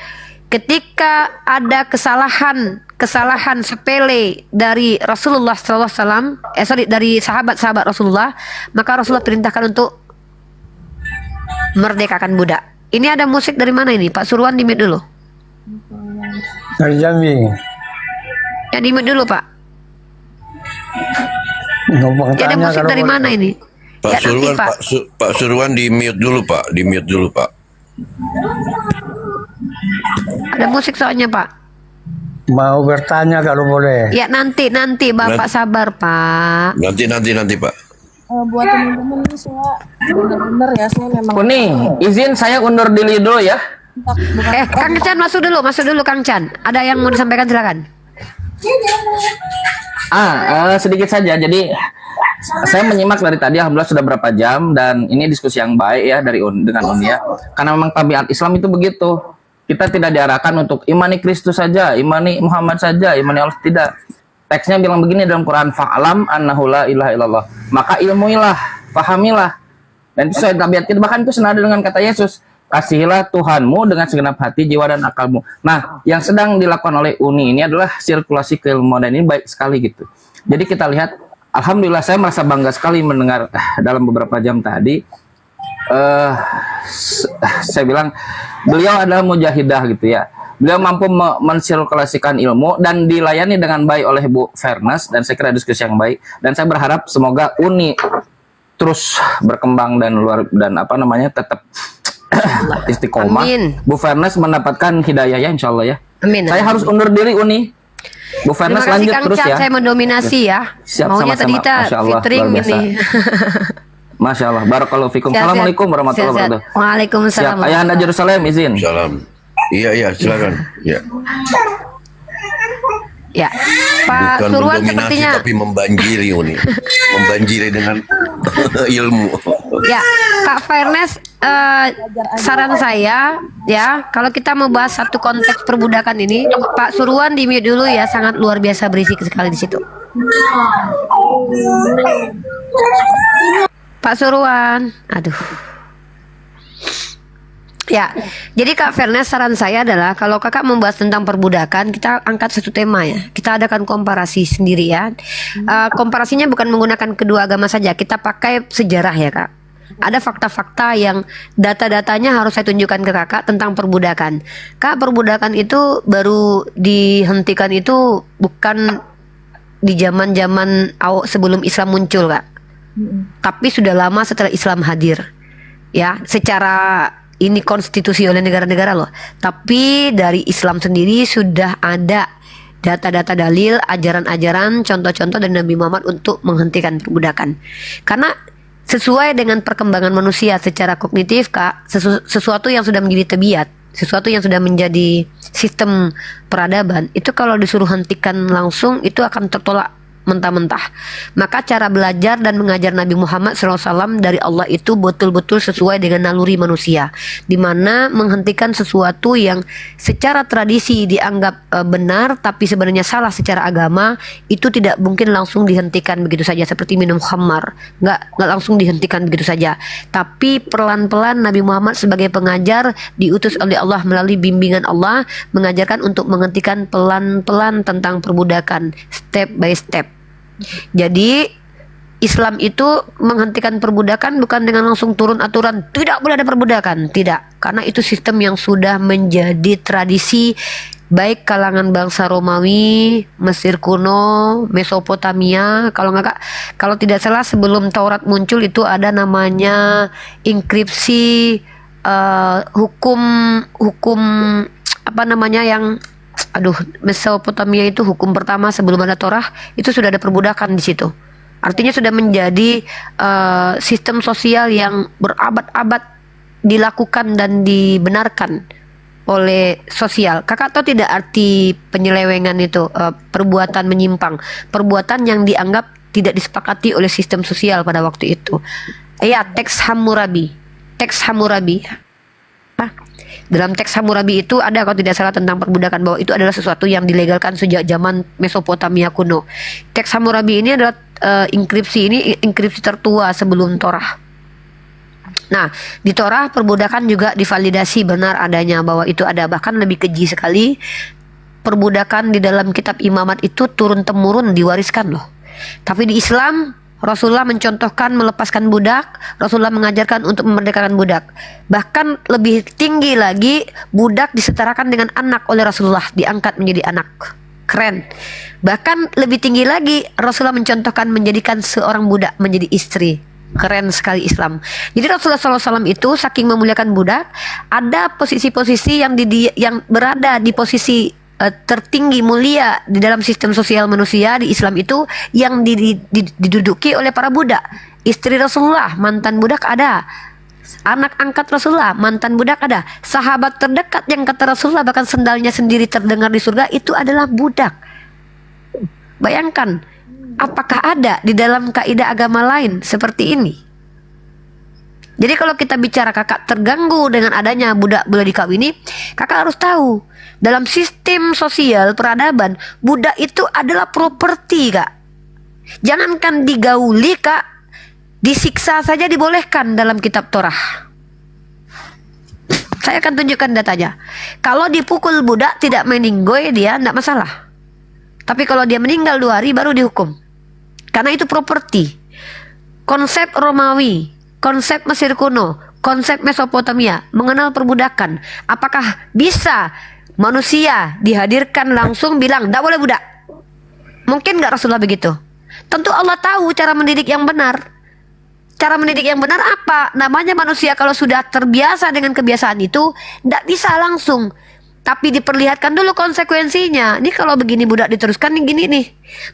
Ketika ada kesalahan sepele dari Rasulullah SAW, dari sahabat-sahabat Rasulullah, maka Rasulullah perintahkan untuk merdekakan budak. Ini ada musik dari mana ini? Pak Surwan di mute dulu. Dari Jambi. Ya di mute dulu Pak. Numpang Ya, ada tanya musik kalau dari boleh. mana ini? Pak Ya, nanti, Surwan, Pak. Pak Surwan di mute dulu Pak, di mute dulu Pak. Ada musik soalnya Pak. Mau bertanya kalau boleh. Ya nanti Bapak sabar Pak. Nanti Pak. buat teman-teman nih, saya benar-benar ya, saya memang Uni, izin saya undur diri dulu ya. bukan Kang Chan masuk dulu Kang Chan. Ada yang mau disampaikan silakan. Sedikit saja. Jadi saya menyimak dari tadi, alhamdulillah sudah berapa jam, dan ini diskusi yang baik ya dengan Uni ya. Karena memang tabiat Islam itu begitu. Kita tidak diarahkan untuk imani Kristus saja, imani Muhammad saja, imani Allah, tidak. Teksnya bilang begini dalam Quran, fa'alam annahu la ilaha illallah. Maka ilmuilah, fahamilah. Dan itu sesuai tabiat kita, bahkan itu senada dengan kata Yesus, kasihilah Tuhanmu dengan segenap hati, jiwa, dan akalmu. Nah, yang sedang dilakukan oleh Uni ini adalah sirkulasi keilmuan, dan ini baik sekali gitu. Jadi kita lihat, alhamdulillah saya merasa bangga sekali mendengar dalam beberapa jam tadi. Saya bilang beliau adalah mujahidah gitu ya. Beliau mampu mensirkulasikan ilmu dan dilayani dengan baik oleh Bu Fairness, dan saya kira diskusi yang baik, dan saya berharap semoga Uni terus berkembang dan tetap istiqomah. Amin. Bu Fairness mendapatkan hidayah ya, insya Allah ya. Amin. Saya harus undur diri Uni. Bu Terima Fairness kasih lanjut Kang terus Chan, ya. saya mendominasi ya. Siap, Maunya sama-sama. tadi kita Masya Allah, featuring luar biasa. ini. Masya Allah, barakallahu fikum. Sehat-sehat. Assalamualaikum warahmatullahi Sehat-sehat. wabarakatuh. Waalaikumsalam. Siap, Ayahanda Jerusalem izin. Salam. Iya, silakan. Ya. Ya, Pak Bukan Surwan mendominasi sepertinya. tapi membanjiri Uni. Membanjiri dengan ilmu. Ya, Kak Fairness, saran saya ya, kalau kita mau bahas satu konteks perbudakan ini, Pak Surwan di mute dulu ya, sangat luar biasa berisik sekali di situ. Pak Surwan, aduh. Ya, jadi Kak Fairness, saran saya adalah kalau kakak membahas tentang perbudakan, kita angkat satu tema ya. Kita adakan komparasi sendiri ya. Komparasinya bukan menggunakan kedua agama saja, kita pakai sejarah ya Kak. Ada fakta-fakta yang data-datanya harus saya tunjukkan ke kakak tentang perbudakan. Kak, perbudakan itu baru dihentikan itu bukan di zaman-zaman sebelum Islam muncul, Kak. Tapi sudah lama setelah Islam hadir. Ya, secara ini konstitusi oleh negara-negara loh. Tapi dari Islam sendiri sudah ada data-data dalil, ajaran-ajaran, contoh-contoh dari Nabi Muhammad untuk menghentikan perbudakan. Karena sesuai dengan perkembangan manusia secara kognitif, Kak, sesuatu yang sudah menjadi tabiat, sesuatu yang sudah menjadi sistem peradaban, itu kalau disuruh hentikan langsung itu akan tertolak mentah-mentah. Maka cara belajar dan mengajar Nabi Muhammad SAW dari Allah itu betul-betul sesuai dengan naluri manusia, di mana menghentikan sesuatu yang secara tradisi dianggap benar tapi sebenarnya salah secara agama, itu tidak mungkin langsung dihentikan begitu saja seperti minum khamar, nggak langsung dihentikan begitu saja. Tapi pelan-pelan Nabi Muhammad sebagai pengajar diutus oleh Allah melalui bimbingan Allah mengajarkan untuk menghentikan pelan-pelan tentang perbudakan, step by step. Jadi Islam itu menghentikan perbudakan bukan dengan langsung turun aturan tidak boleh ada perbudakan, tidak, karena itu sistem yang sudah menjadi tradisi baik kalangan bangsa Romawi, Mesir kuno, Mesopotamia. Kalau tidak salah sebelum Taurat muncul itu ada namanya inskripsi hukum apa namanya yang Mesopotamia itu hukum pertama sebelum ada Torah, itu sudah ada perbudakan di situ. Artinya sudah menjadi sistem sosial yang berabad-abad dilakukan dan dibenarkan oleh sosial. Kakak tahu tidak arti penyelewengan itu? Perbuatan menyimpang, perbuatan yang dianggap tidak disepakati oleh sistem sosial pada waktu itu. Ya, teks Hammurabi. Dalam teks Hammurabi itu ada, kalau tidak salah, tentang perbudakan, bahwa itu adalah sesuatu yang dilegalkan sejak zaman Mesopotamia kuno. Teks Hammurabi ini adalah inskripsi tertua sebelum Torah. Nah, di Torah perbudakan juga divalidasi benar adanya, bahwa itu ada. Bahkan lebih keji sekali, perbudakan di dalam kitab imamat itu turun-temurun diwariskan loh. Tapi di Islam Rasulullah mencontohkan melepaskan budak, Rasulullah mengajarkan untuk memerdekakan budak. Bahkan lebih tinggi lagi, budak disetarakan dengan anak oleh Rasulullah, diangkat menjadi anak. Keren. Bahkan lebih tinggi lagi, Rasulullah mencontohkan menjadikan seorang budak menjadi istri. Keren sekali Islam. Jadi Rasulullah SAW itu saking memuliakan budak, ada posisi-posisi yang berada di posisi tertinggi mulia di dalam sistem sosial manusia di Islam itu yang diduduki oleh para budak. Istri Rasulullah, mantan budak ada. Anak angkat Rasulullah, mantan budak ada. Sahabat terdekat yang kata Rasulullah bahkan sendalnya sendiri terdengar di surga itu adalah budak. Bayangkan, apakah ada di dalam kaidah agama lain seperti ini? Jadi kalau kita bicara kakak terganggu dengan adanya budak boleh dikawini, kakak harus tahu dalam sistem sosial peradaban budak itu adalah properti, Kak. Jangankan digauli, Kak, disiksa saja dibolehkan dalam kitab Torah. Saya akan tunjukkan datanya. Kalau dipukul budak tidak meninggoy dia tidak masalah. Tapi kalau dia meninggal 2 hari baru dihukum. Karena itu properti. Konsep Romawi, konsep Mesir kuno, konsep Mesopotamia mengenal perbudakan. Apakah bisa manusia dihadirkan langsung bilang tidak boleh budak? Mungkin nggak Rasulullah begitu? Tentu Allah tahu cara mendidik yang benar. Cara mendidik yang benar apa? Namanya manusia kalau sudah terbiasa dengan kebiasaan itu tidak bisa langsung. Tapi diperlihatkan dulu konsekuensinya. Ini kalau begini budak diteruskan nih gini nih.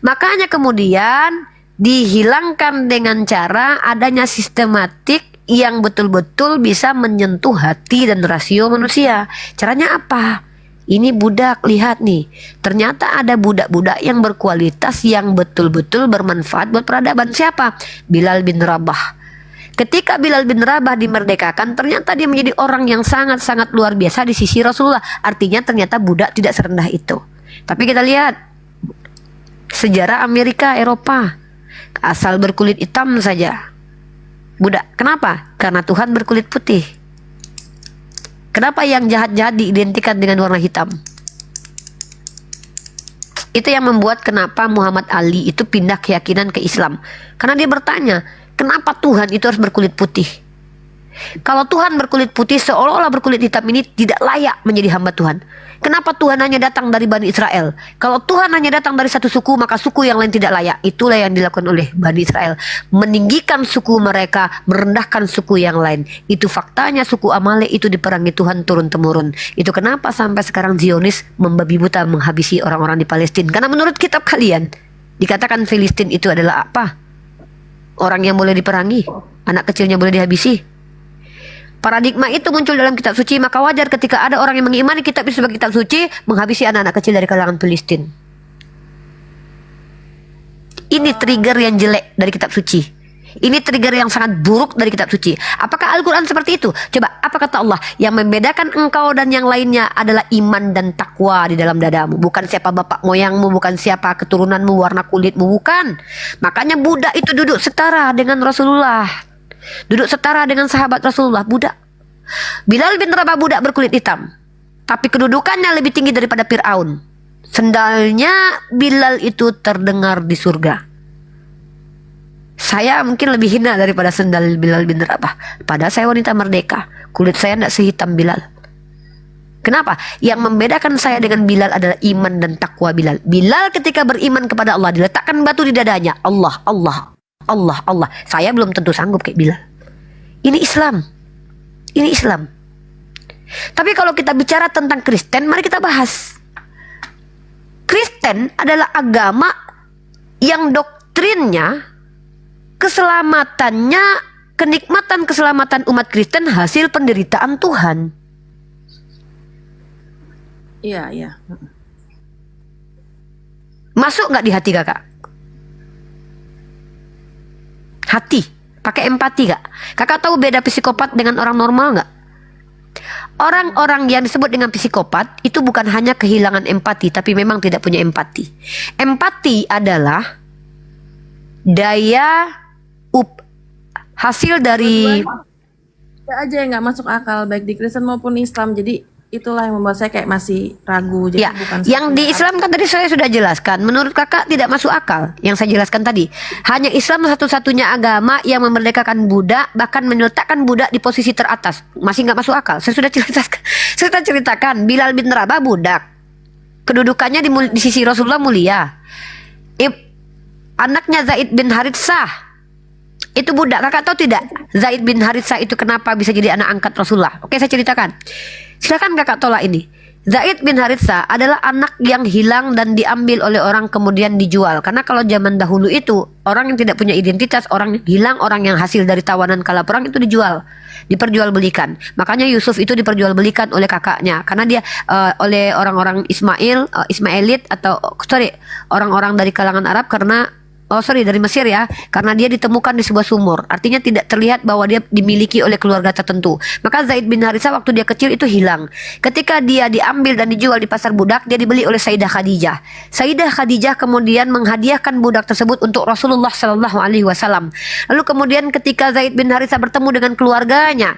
Makanya kemudian dihilangkan dengan cara adanya sistematik yang betul-betul bisa menyentuh hati dan rasio manusia. Caranya apa? Ini budak, lihat nih. Ternyata ada budak-budak yang berkualitas yang betul-betul bermanfaat buat peradaban. Siapa? Bilal bin Rabah. Ketika Bilal bin Rabah dimerdekakan, ternyata dia menjadi orang yang sangat-sangat luar biasa di sisi Rasulullah. Artinya ternyata budak tidak serendah itu. Tapi kita lihat sejarah Amerika, Eropa, asal berkulit hitam saja budak. Kenapa? Karena Tuhan berkulit putih. Kenapa yang jahat-jahat diidentikan dengan warna hitam? Itu yang membuat kenapa Muhammad Ali itu pindah keyakinan ke Islam. Karena dia bertanya, kenapa Tuhan itu harus berkulit putih? Kalau Tuhan berkulit putih, seolah-olah berkulit hitam ini tidak layak menjadi hamba Tuhan. Kenapa Tuhan hanya datang dari Bani Israel? Kalau Tuhan hanya datang dari satu suku, maka suku yang lain tidak layak. Itulah yang dilakukan oleh Bani Israel. Meninggikan suku mereka, merendahkan suku yang lain. Itu faktanya suku Amalek itu diperangi Tuhan turun-temurun. Itu kenapa sampai sekarang Zionis membabi buta menghabisi orang-orang di Palestina. Karena menurut kitab kalian, dikatakan Filistin itu adalah apa? Orang yang boleh diperangi, anak kecilnya boleh dihabisi. Paradigma itu muncul dalam kitab suci, maka wajar ketika ada orang yang mengimani kitab itu sebagai kitab suci, menghabisi anak-anak kecil dari kalangan Filistin. Ini trigger yang jelek dari kitab suci. Ini trigger yang sangat buruk dari kitab suci. Apakah Al-Quran seperti itu? Coba, apa kata Allah? Yang membedakan engkau dan yang lainnya adalah iman dan takwa di dalam dadamu. Bukan siapa bapak moyangmu, bukan siapa keturunanmu, warna kulitmu, bukan. Makanya budak itu duduk setara dengan Rasulullah. Duduk setara dengan sahabat Rasulullah, budak. Bilal bin Rabah budak berkulit hitam, tapi kedudukannya lebih tinggi daripada Fir'aun. Sendalnya Bilal itu terdengar di surga. Saya mungkin lebih hina daripada sendal Bilal bin Rabah. Padahal saya wanita merdeka, kulit saya tidak sehitam Bilal. Kenapa? Yang membedakan saya dengan Bilal adalah iman dan takwa Bilal. Bilal ketika beriman kepada Allah, diletakkan batu di dadanya. Allah, Allah, Allah, Allah. Saya belum tentu sanggup kayak Bilal. Ini Islam. Ini Islam. Tapi kalau kita bicara tentang Kristen, mari kita bahas. Kristen adalah agama yang doktrinnya, keselamatannya, kenikmatan keselamatan umat Kristen hasil penderitaan Tuhan. Iya, iya. Masuk nggak di hati kakak? Hati, pakai empati gak? Kakak tahu beda psikopat dengan orang normal gak? Orang-orang yang disebut dengan psikopat itu bukan hanya kehilangan empati, tapi memang tidak punya empati. Empati adalah daya hasil dari Ada aja yang nggak masuk akal baik di Kristen maupun Islam. Jadi itulah yang membuat saya kayak masih ragu. Jadi ya, bukan yang di Islam kan tadi saya sudah jelaskan. Menurut kakak tidak masuk akal yang saya jelaskan tadi. Hanya Islam satu-satunya agama yang memerdekakan budak, bahkan meletakkan budak di posisi teratas. Masih nggak masuk akal. Saya sudah ceritakan. Saya sudah ceritakan. Bilal bin Rabah budak. Kedudukannya di sisi Rasulullah mulia. Anaknya Zaid bin Haritsah itu budak. Kakak tahu tidak? Zaid bin Haritsah itu kenapa bisa jadi anak angkat Rasulullah? Oke, saya ceritakan. Silakan kakak tolak ini. Zaid bin Haritsah adalah anak yang hilang dan diambil oleh orang kemudian dijual. Karena kalau zaman dahulu itu orang yang tidak punya identitas, orang yang hilang, orang yang hasil dari tawanan kala perang itu dijual, diperjualbelikan. Makanya Yusuf itu diperjualbelikan oleh kakaknya karena dia oleh orang-orang Ismailit atau orang-orang dari kalangan Arab dari Mesir ya, karena dia ditemukan di sebuah sumur. Artinya tidak terlihat bahwa dia dimiliki oleh keluarga tertentu. Maka Zaid bin Haritsah waktu dia kecil itu hilang. Ketika dia diambil dan dijual di pasar budak, dia dibeli oleh Sayyidah Khadijah. Sayyidah Khadijah kemudian menghadiahkan budak tersebut untuk Rasulullah Shallallahu Alaihi Wasallam. Lalu kemudian ketika Zaid bin Haritsah bertemu dengan keluarganya,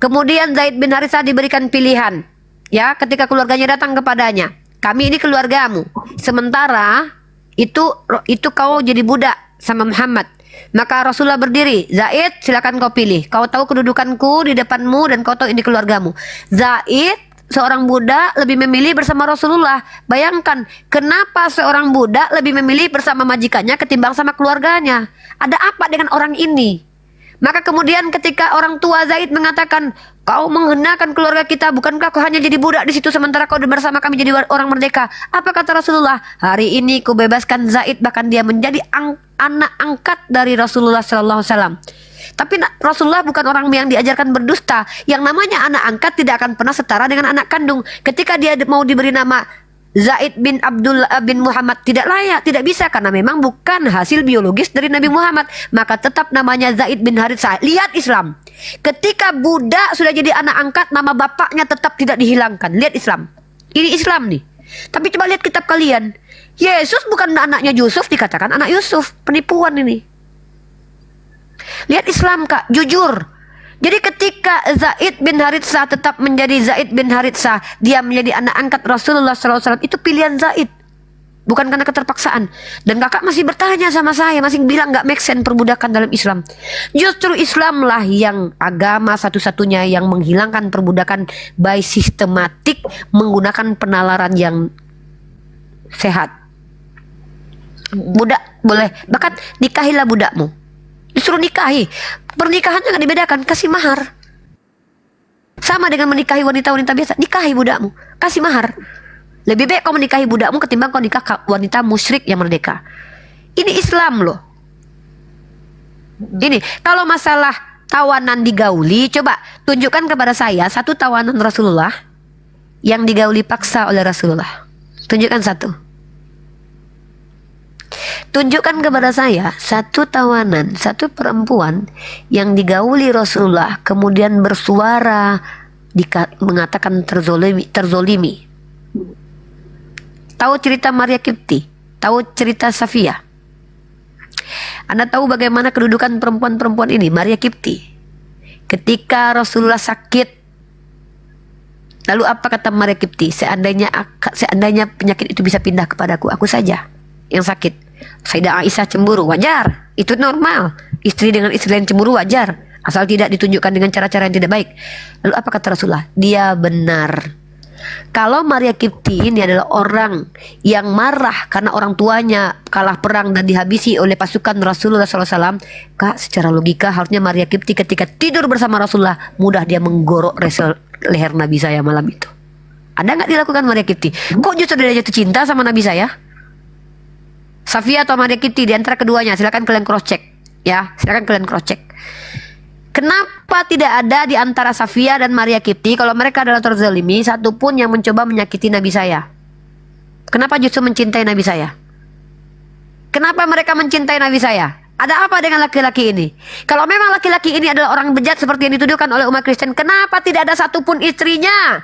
kemudian Zaid bin Haritsah diberikan pilihan. Ya, ketika keluarganya datang kepadanya, kami ini keluargamu. Sementara itu kau jadi budak sama Muhammad. Maka Rasulullah berdiri, Zaid silakan kau pilih. Kau tahu kedudukanku di depanmu dan kau tahu ini keluargamu. Zaid seorang budak lebih memilih bersama Rasulullah. Bayangkan kenapa seorang budak lebih memilih bersama majikannya ketimbang sama keluarganya. Ada apa dengan orang ini? Maka kemudian ketika orang tua Zaid mengatakan, kau menghinakan keluarga kita, bukankah kau hanya jadi budak di situ sementara kau bersama kami jadi orang merdeka? Apa kata Rasulullah? Hari ini ku bebaskan Zaid, bahkan dia menjadi anak angkat dari Rasulullah Sallallahu Alaihi Wasallam. Tapi Rasulullah bukan orang yang diajarkan berdusta. Yang namanya anak angkat tidak akan pernah setara dengan anak kandung. Ketika dia mau diberi nama Zaid bin Abdullah bin Muhammad, tidak layak, tidak bisa, karena memang bukan hasil biologis dari Nabi Muhammad. Maka tetap namanya Zaid bin Haritsah. Lihat Islam, ketika budak sudah jadi anak angkat, nama bapaknya tetap tidak dihilangkan. Lihat Islam, ini Islam nih. Tapi coba lihat kitab kalian, Yesus bukan anaknya Yusuf, dikatakan anak Yusuf. Penipuan ini. Lihat Islam kak, jujur. Jadi ketika Zaid bin Haritsah tetap menjadi Zaid bin Haritsah, dia menjadi anak angkat Rasulullah SAW, itu pilihan Zaid. bukan karena keterpaksaan. Dan kakak masih bertanya sama saya, masih bilang nggak make sense perbudakan dalam Islam. Justru Islamlah yang agama satu-satunya yang menghilangkan perbudakan by sistematik menggunakan penalaran yang sehat. Budak boleh, bahkan nikahilah budakmu, disuruh nikahi. Pernikahannya nggak dibedakan, kasih mahar. Sama dengan menikahi wanita-wanita biasa, nikahi budakmu, kasih mahar. Lebih baik kau menikahi budakmu ketimbang kau nikah wanita musyrik yang merdeka. Ini Islam loh. Ini kalau masalah tawanan digauli, coba tunjukkan kepada saya satu tawanan Rasulullah yang digauli paksa oleh Rasulullah. Tunjukkan satu. Tunjukkan kepada saya satu tawanan, satu perempuan yang digauli Rasulullah kemudian bersuara mengatakan terzolimi. Tahu cerita Maria Kipti? Tahu cerita Safia? Anda tahu bagaimana kedudukan perempuan-perempuan ini, Maria Kipti? Ketika Rasulullah sakit, lalu apa kata Maria Kipti? Seandainya penyakit itu bisa pindah kepadaku, aku saja yang sakit. Sayyidah Aisyah cemburu, wajar, itu normal. Istri dengan istri lain cemburu wajar, asal tidak ditunjukkan dengan cara-cara yang tidak baik. Lalu apa kata Rasulullah? Dia benar. Kalau Maria Kipti ini adalah orang yang marah karena orang tuanya kalah perang dan dihabisi oleh pasukan Rasulullah SAW, Kak, secara logika harusnya Maria Kipti ketika tidur bersama Rasulullah mudah dia menggorok leher Nabi saya malam itu. Ada nggak dilakukan Maria Kipti? Kok justru dia jatuh cinta sama Nabi saya? Safia atau Maria Kipti, di antara keduanya, silakan kalian cross check ya, silakan kalian cross check. Kenapa tidak ada di antara Safia dan Maria Kipti, kalau mereka adalah terzalimi, satupun yang mencoba menyakiti Nabi saya? Kenapa justru mencintai Nabi saya? Kenapa mereka mencintai Nabi saya? Ada apa dengan laki-laki ini? Kalau memang laki-laki ini adalah orang bejat seperti yang dituduhkan oleh umat Kristen, kenapa tidak ada satupun istrinya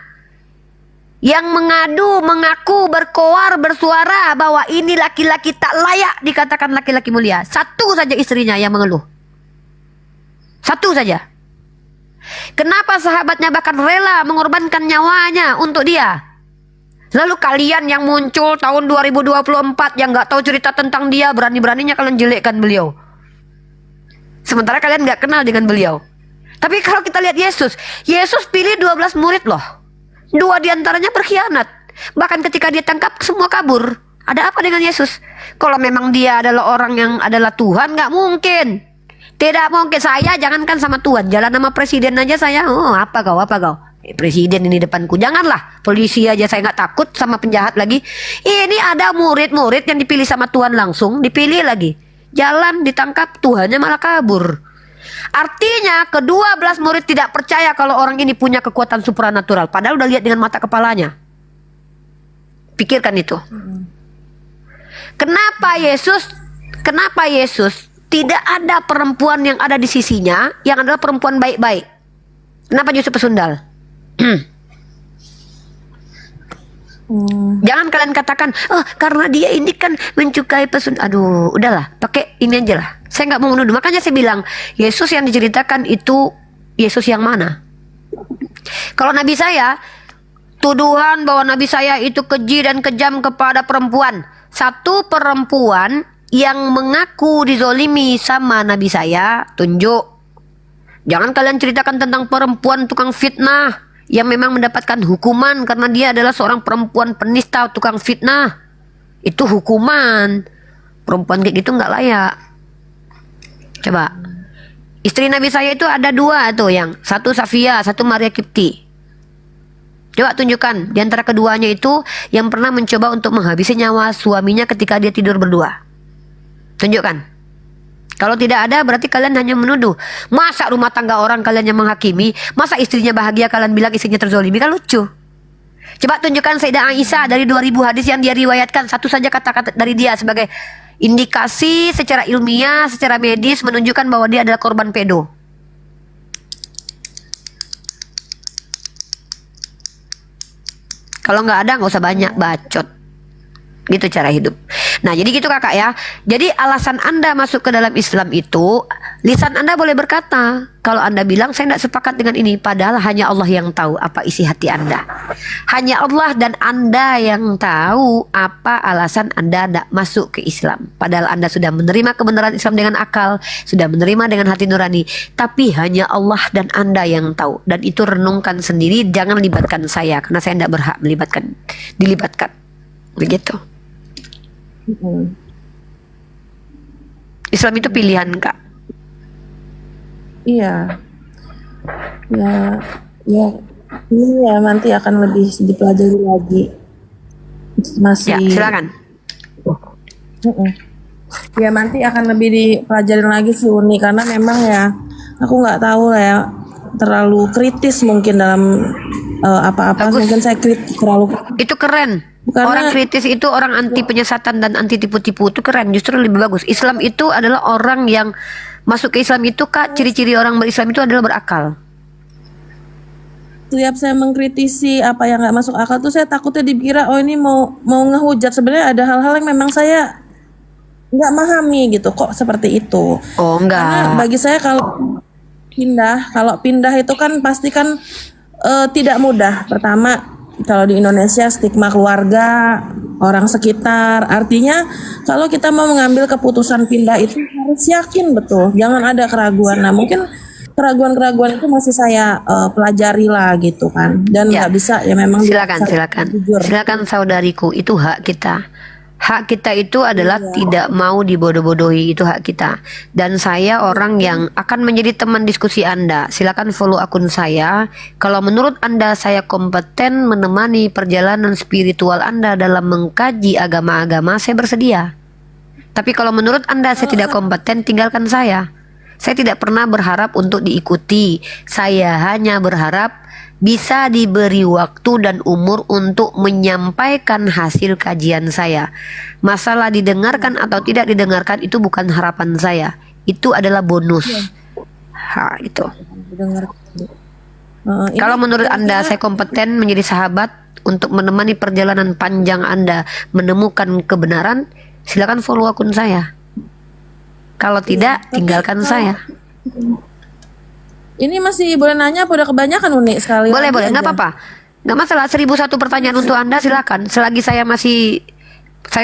yang mengadu, mengaku, berkoar, bersuara bahwa ini laki-laki tak layak dikatakan laki-laki mulia? Satu saja istrinya yang mengeluh. Satu saja. Kenapa sahabatnya bahkan rela mengorbankan nyawanya untuk dia? Lalu kalian yang muncul tahun 2024 yang nggak tahu cerita tentang dia, berani-beraninya kalian jelekkan beliau. Sementara kalian nggak kenal dengan beliau. Tapi kalau kita lihat Yesus, Yesus pilih 12 murid loh. 2 diantaranya berkhianat. Bahkan ketika dia tangkap, semua kabur. Ada apa dengan Yesus? Kalau memang dia adalah orang yang adalah Tuhan, nggak mungkin. Tidak mungkin. Saya jangankan sama Tuhan, jalan sama presiden aja saya, oh apa kau, presiden ini depanku. Janganlah polisi aja saya nggak takut, sama penjahat lagi. Ini ada murid-murid yang dipilih sama Tuhan langsung, dipilih lagi. Jalan ditangkap, Tuhannya malah kabur. Artinya ke-12 murid tidak percaya kalau orang ini punya kekuatan supranatural. Padahal udah lihat dengan mata kepalanya. Pikirkan itu. Kenapa Yesus tidak ada perempuan yang ada di sisinya yang adalah perempuan baik-baik? Kenapa justru pesundal? Jangan kalian katakan, oh karena dia ini kan mencukai pesundal. Aduh, udahlah, pakai ini aja lah. Saya nggak mau menuduh. Makanya saya bilang, Yesus yang diceritakan itu Yesus yang mana? Kalau Nabi saya, tuduhan bahwa Nabi saya itu keji dan kejam kepada perempuan. Satu perempuan yang mengaku dizolimi sama Nabi saya, tunjuk. Jangan kalian ceritakan tentang perempuan tukang fitnah yang memang mendapatkan hukuman karena dia adalah seorang perempuan penista, tukang fitnah. Itu hukuman. Perempuan kayak gitu nggak layak. Coba. Istri Nabi saya itu ada 2 tuh, yang satu Safia, satu Maria Kipti. Coba tunjukkan di antara keduanya itu yang pernah mencoba untuk menghabisi nyawa suaminya ketika dia tidur berdua. Tunjukkan. Kalau tidak ada berarti kalian hanya menuduh. Masa rumah tangga orang kalian yang menghakimi? Masa istrinya bahagia kalian bilang istrinya terzolimi? Kan lucu. Coba tunjukkan Sayyidah Aisyah dari 2000 hadis yang dia riwayatkan, satu saja kata-kata dari dia sebagai indikasi secara ilmiah, secara medis menunjukkan bahwa dia adalah korban pedo. Kalau nggak ada nggak usah banyak bacot. Gitu cara hidup. Nah, jadi gitu kakak ya. Jadi alasan Anda masuk ke dalam Islam itu, lisan Anda boleh berkata, kalau Anda bilang saya tidak sepakat dengan ini, padahal hanya Allah yang tahu apa isi hati Anda. Hanya Allah dan Anda yang tahu apa alasan Anda tidak masuk ke Islam. Padahal Anda sudah menerima kebenaran Islam dengan akal, sudah menerima dengan hati nurani. Tapi hanya Allah dan Anda yang tahu. Dan itu renungkan sendiri, jangan libatkan saya, karena saya tidak berhak dilibatkan. Begitu. Islam itu pilihan kak. Iya. Ya, ini ya nanti akan lebih dipelajari lagi. Masih. Ya silakan. Ya nanti akan lebih dipelajari lagi sih Uni, karena memang ya aku nggak tahu lah ya, terlalu kritis mungkin dalam apa-apa. Bagus. Mungkin saya terlalu. Itu keren. Karena- Orang kritis itu orang anti penyesatan dan anti tipu-tipu, itu keren. Justru lebih bagus. Islam itu adalah orang yang masuk ke Islam itu kak, ciri-ciri orang berislam itu adalah berakal. Setiap saya mengkritisi apa yang nggak masuk akal tuh saya takutnya dikira oh ini mau ngehujat. Sebenarnya ada hal-hal yang memang saya nggak memahami gitu kok seperti itu. Oh Karena enggak. bagi saya kalau pindah itu kan pasti kan tidak mudah. Pertama, kalau di Indonesia stigma keluarga, orang sekitar. Artinya kalau kita mau mengambil keputusan pindah itu harus yakin betul, jangan ada keraguan. Nah mungkin keraguan-keraguan itu masih saya pelajari lah gitu kan, dan Ya. nggak bisa ya memang Silakan. jujur. Silakan saudariku, itu hak kita. Hak kita itu adalah tidak mau dibodoh-bodohi, itu hak kita. Dan saya orang yang akan menjadi teman diskusi Anda. Silakan follow akun saya. Kalau menurut Anda saya kompeten menemani perjalanan spiritual Anda dalam mengkaji agama-agama, saya bersedia. Tapi kalau menurut Anda saya tidak kompeten, tinggalkan saya. Saya tidak pernah berharap untuk diikuti. Saya hanya berharap bisa diberi waktu dan umur untuk menyampaikan hasil kajian saya. Masalah didengarkan atau tidak didengarkan itu bukan harapan saya. Itu adalah bonus. Itu. Dengar. Kalau menurut Anda saya kompeten menjadi sahabat untuk menemani perjalanan panjang Anda menemukan kebenaran, silakan follow akun saya. Kalau tidak, tinggalkan saya. Ini masih boleh nanya apa udah kebanyakan Uni sekali? Boleh, lagi nggak aja? apa-apa. Nggak masalah, 1001 pertanyaan untuk Anda, silakan. Selagi saya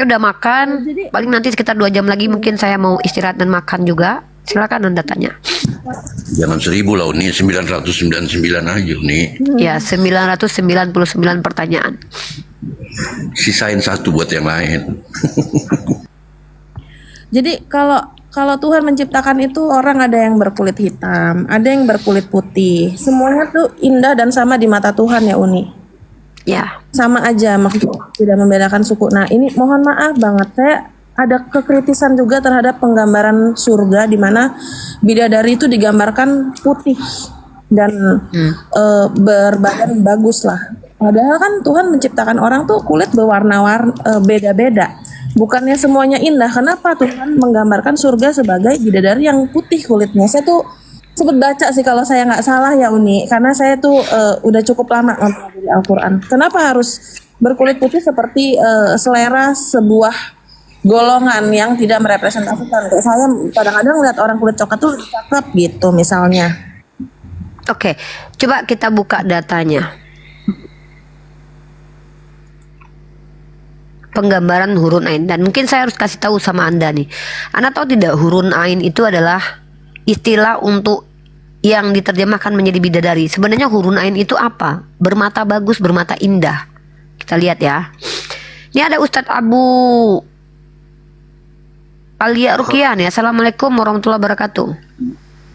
udah makan, paling nanti sekitar 2 jam lagi mungkin saya mau istirahat dan makan juga. Silakan Anda tanya. Jangan 1000 lah Uni, 999 aja Uni. Ya, 999 pertanyaan. Sisain 1 buat yang lain. Jadi kalau Tuhan menciptakan itu orang ada yang berkulit hitam, ada yang berkulit putih. Semuanya tuh indah dan sama di mata Tuhan ya Uni. Ya, Sama aja, maksudnya tidak membedakan suku. Nah ini mohon maaf banget, saya ada kekritisan juga terhadap penggambaran surga di mana bidadari itu digambarkan putih dan berbadan bagus lah. Padahal kan Tuhan menciptakan orang tuh kulit berwarna-warna beda-beda. Bukannya semuanya indah. Kenapa Tuhan menggambarkan surga sebagai bidadari yang putih kulitnya? Saya tuh sempat baca sih kalau saya nggak salah ya Uni, karena saya tuh udah cukup lama mempelajari Al-Quran. Kenapa harus berkulit putih seperti selera sebuah golongan yang tidak merepresentasikan? Kayak saya kadang-kadang lihat orang kulit coklat tuh cakep gitu misalnya. oke. Coba kita buka datanya. Penggambaran hurun ain, dan mungkin saya harus kasih tahu sama Anda nih. Anda tahu tidak, hurun ain itu adalah istilah untuk yang diterjemahkan menjadi bidadari. Sebenarnya hurun ain itu apa? Bermata bagus, bermata indah. Kita lihat ya. Ini ada Ustadz Abu Alia Rukian ya. Assalamualaikum warahmatullahi wabarakatuh.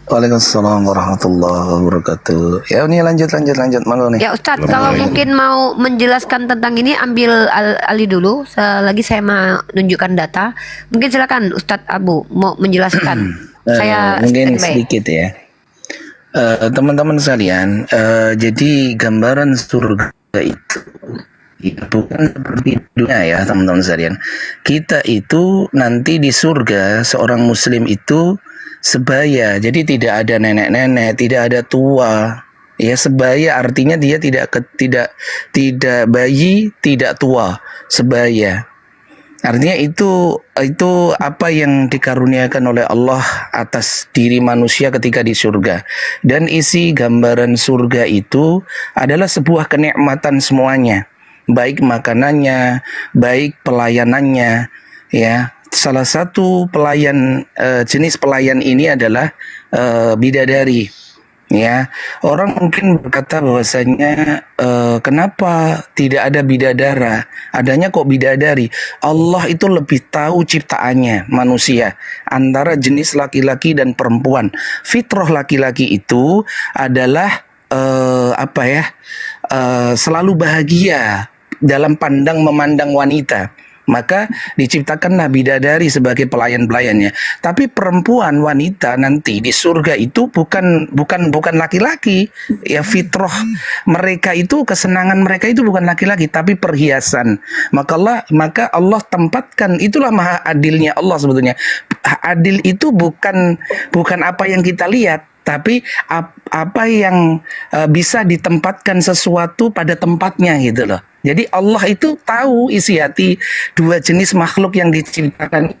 Waalaikumsalam warahmatullahi wabarakatuh. Ya ini lanjut monggo nih. Ya Ustadz, kalau mungkin mau menjelaskan tentang ini, ambil alih dulu. Selagi saya menunjukkan data, mungkin silakan Ustadz Abu mau menjelaskan. Saya mungkin standby. sedikit ya. Teman-teman sekalian, jadi gambaran surga itu bukan seperti dunia ya teman-teman sekalian. Kita itu nanti di surga seorang muslim itu sebaya, jadi tidak ada nenek-nenek, tidak ada tua. Ya, sebaya artinya dia tidak bayi, tidak tua, sebaya. Artinya itu apa yang dikaruniakan oleh Allah atas diri manusia ketika di surga. Dan isi gambaran surga itu adalah sebuah kenikmatan semuanya, baik makanannya, baik pelayanannya, ya. Salah satu jenis pelayan ini adalah bidadari. Ya, orang mungkin berkata bahwasanya kenapa tidak ada bidadara, adanya kok bidadari. Allah itu lebih tahu ciptaannya manusia antara jenis laki-laki dan perempuan. Fitrah laki-laki itu adalah selalu bahagia dalam memandang wanita. Maka diciptakanlah bidadari sebagai pelayan-pelayannya. Tapi perempuan, wanita nanti di surga itu bukan laki-laki. Ya, fitrah mereka itu, kesenangan mereka itu bukan laki-laki tapi perhiasan. Maka Allah tempatkan, itulah maha adilnya Allah sebetulnya. Adil itu bukan apa yang kita lihat, tapi apa yang bisa ditempatkan sesuatu pada tempatnya gitu loh. Jadi Allah itu tahu isi hati dua jenis makhluk yang diciptakan.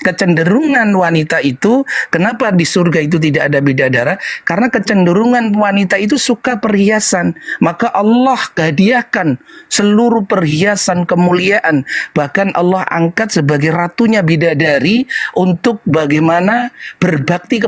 Kecenderungan wanita itu, kenapa di surga itu tidak ada bidadara? Karena kecenderungan wanita itu suka perhiasan. Maka Allah hadiahkan seluruh perhiasan kemuliaan. Bahkan Allah angkat sebagai ratunya bidadari untuk bagaimana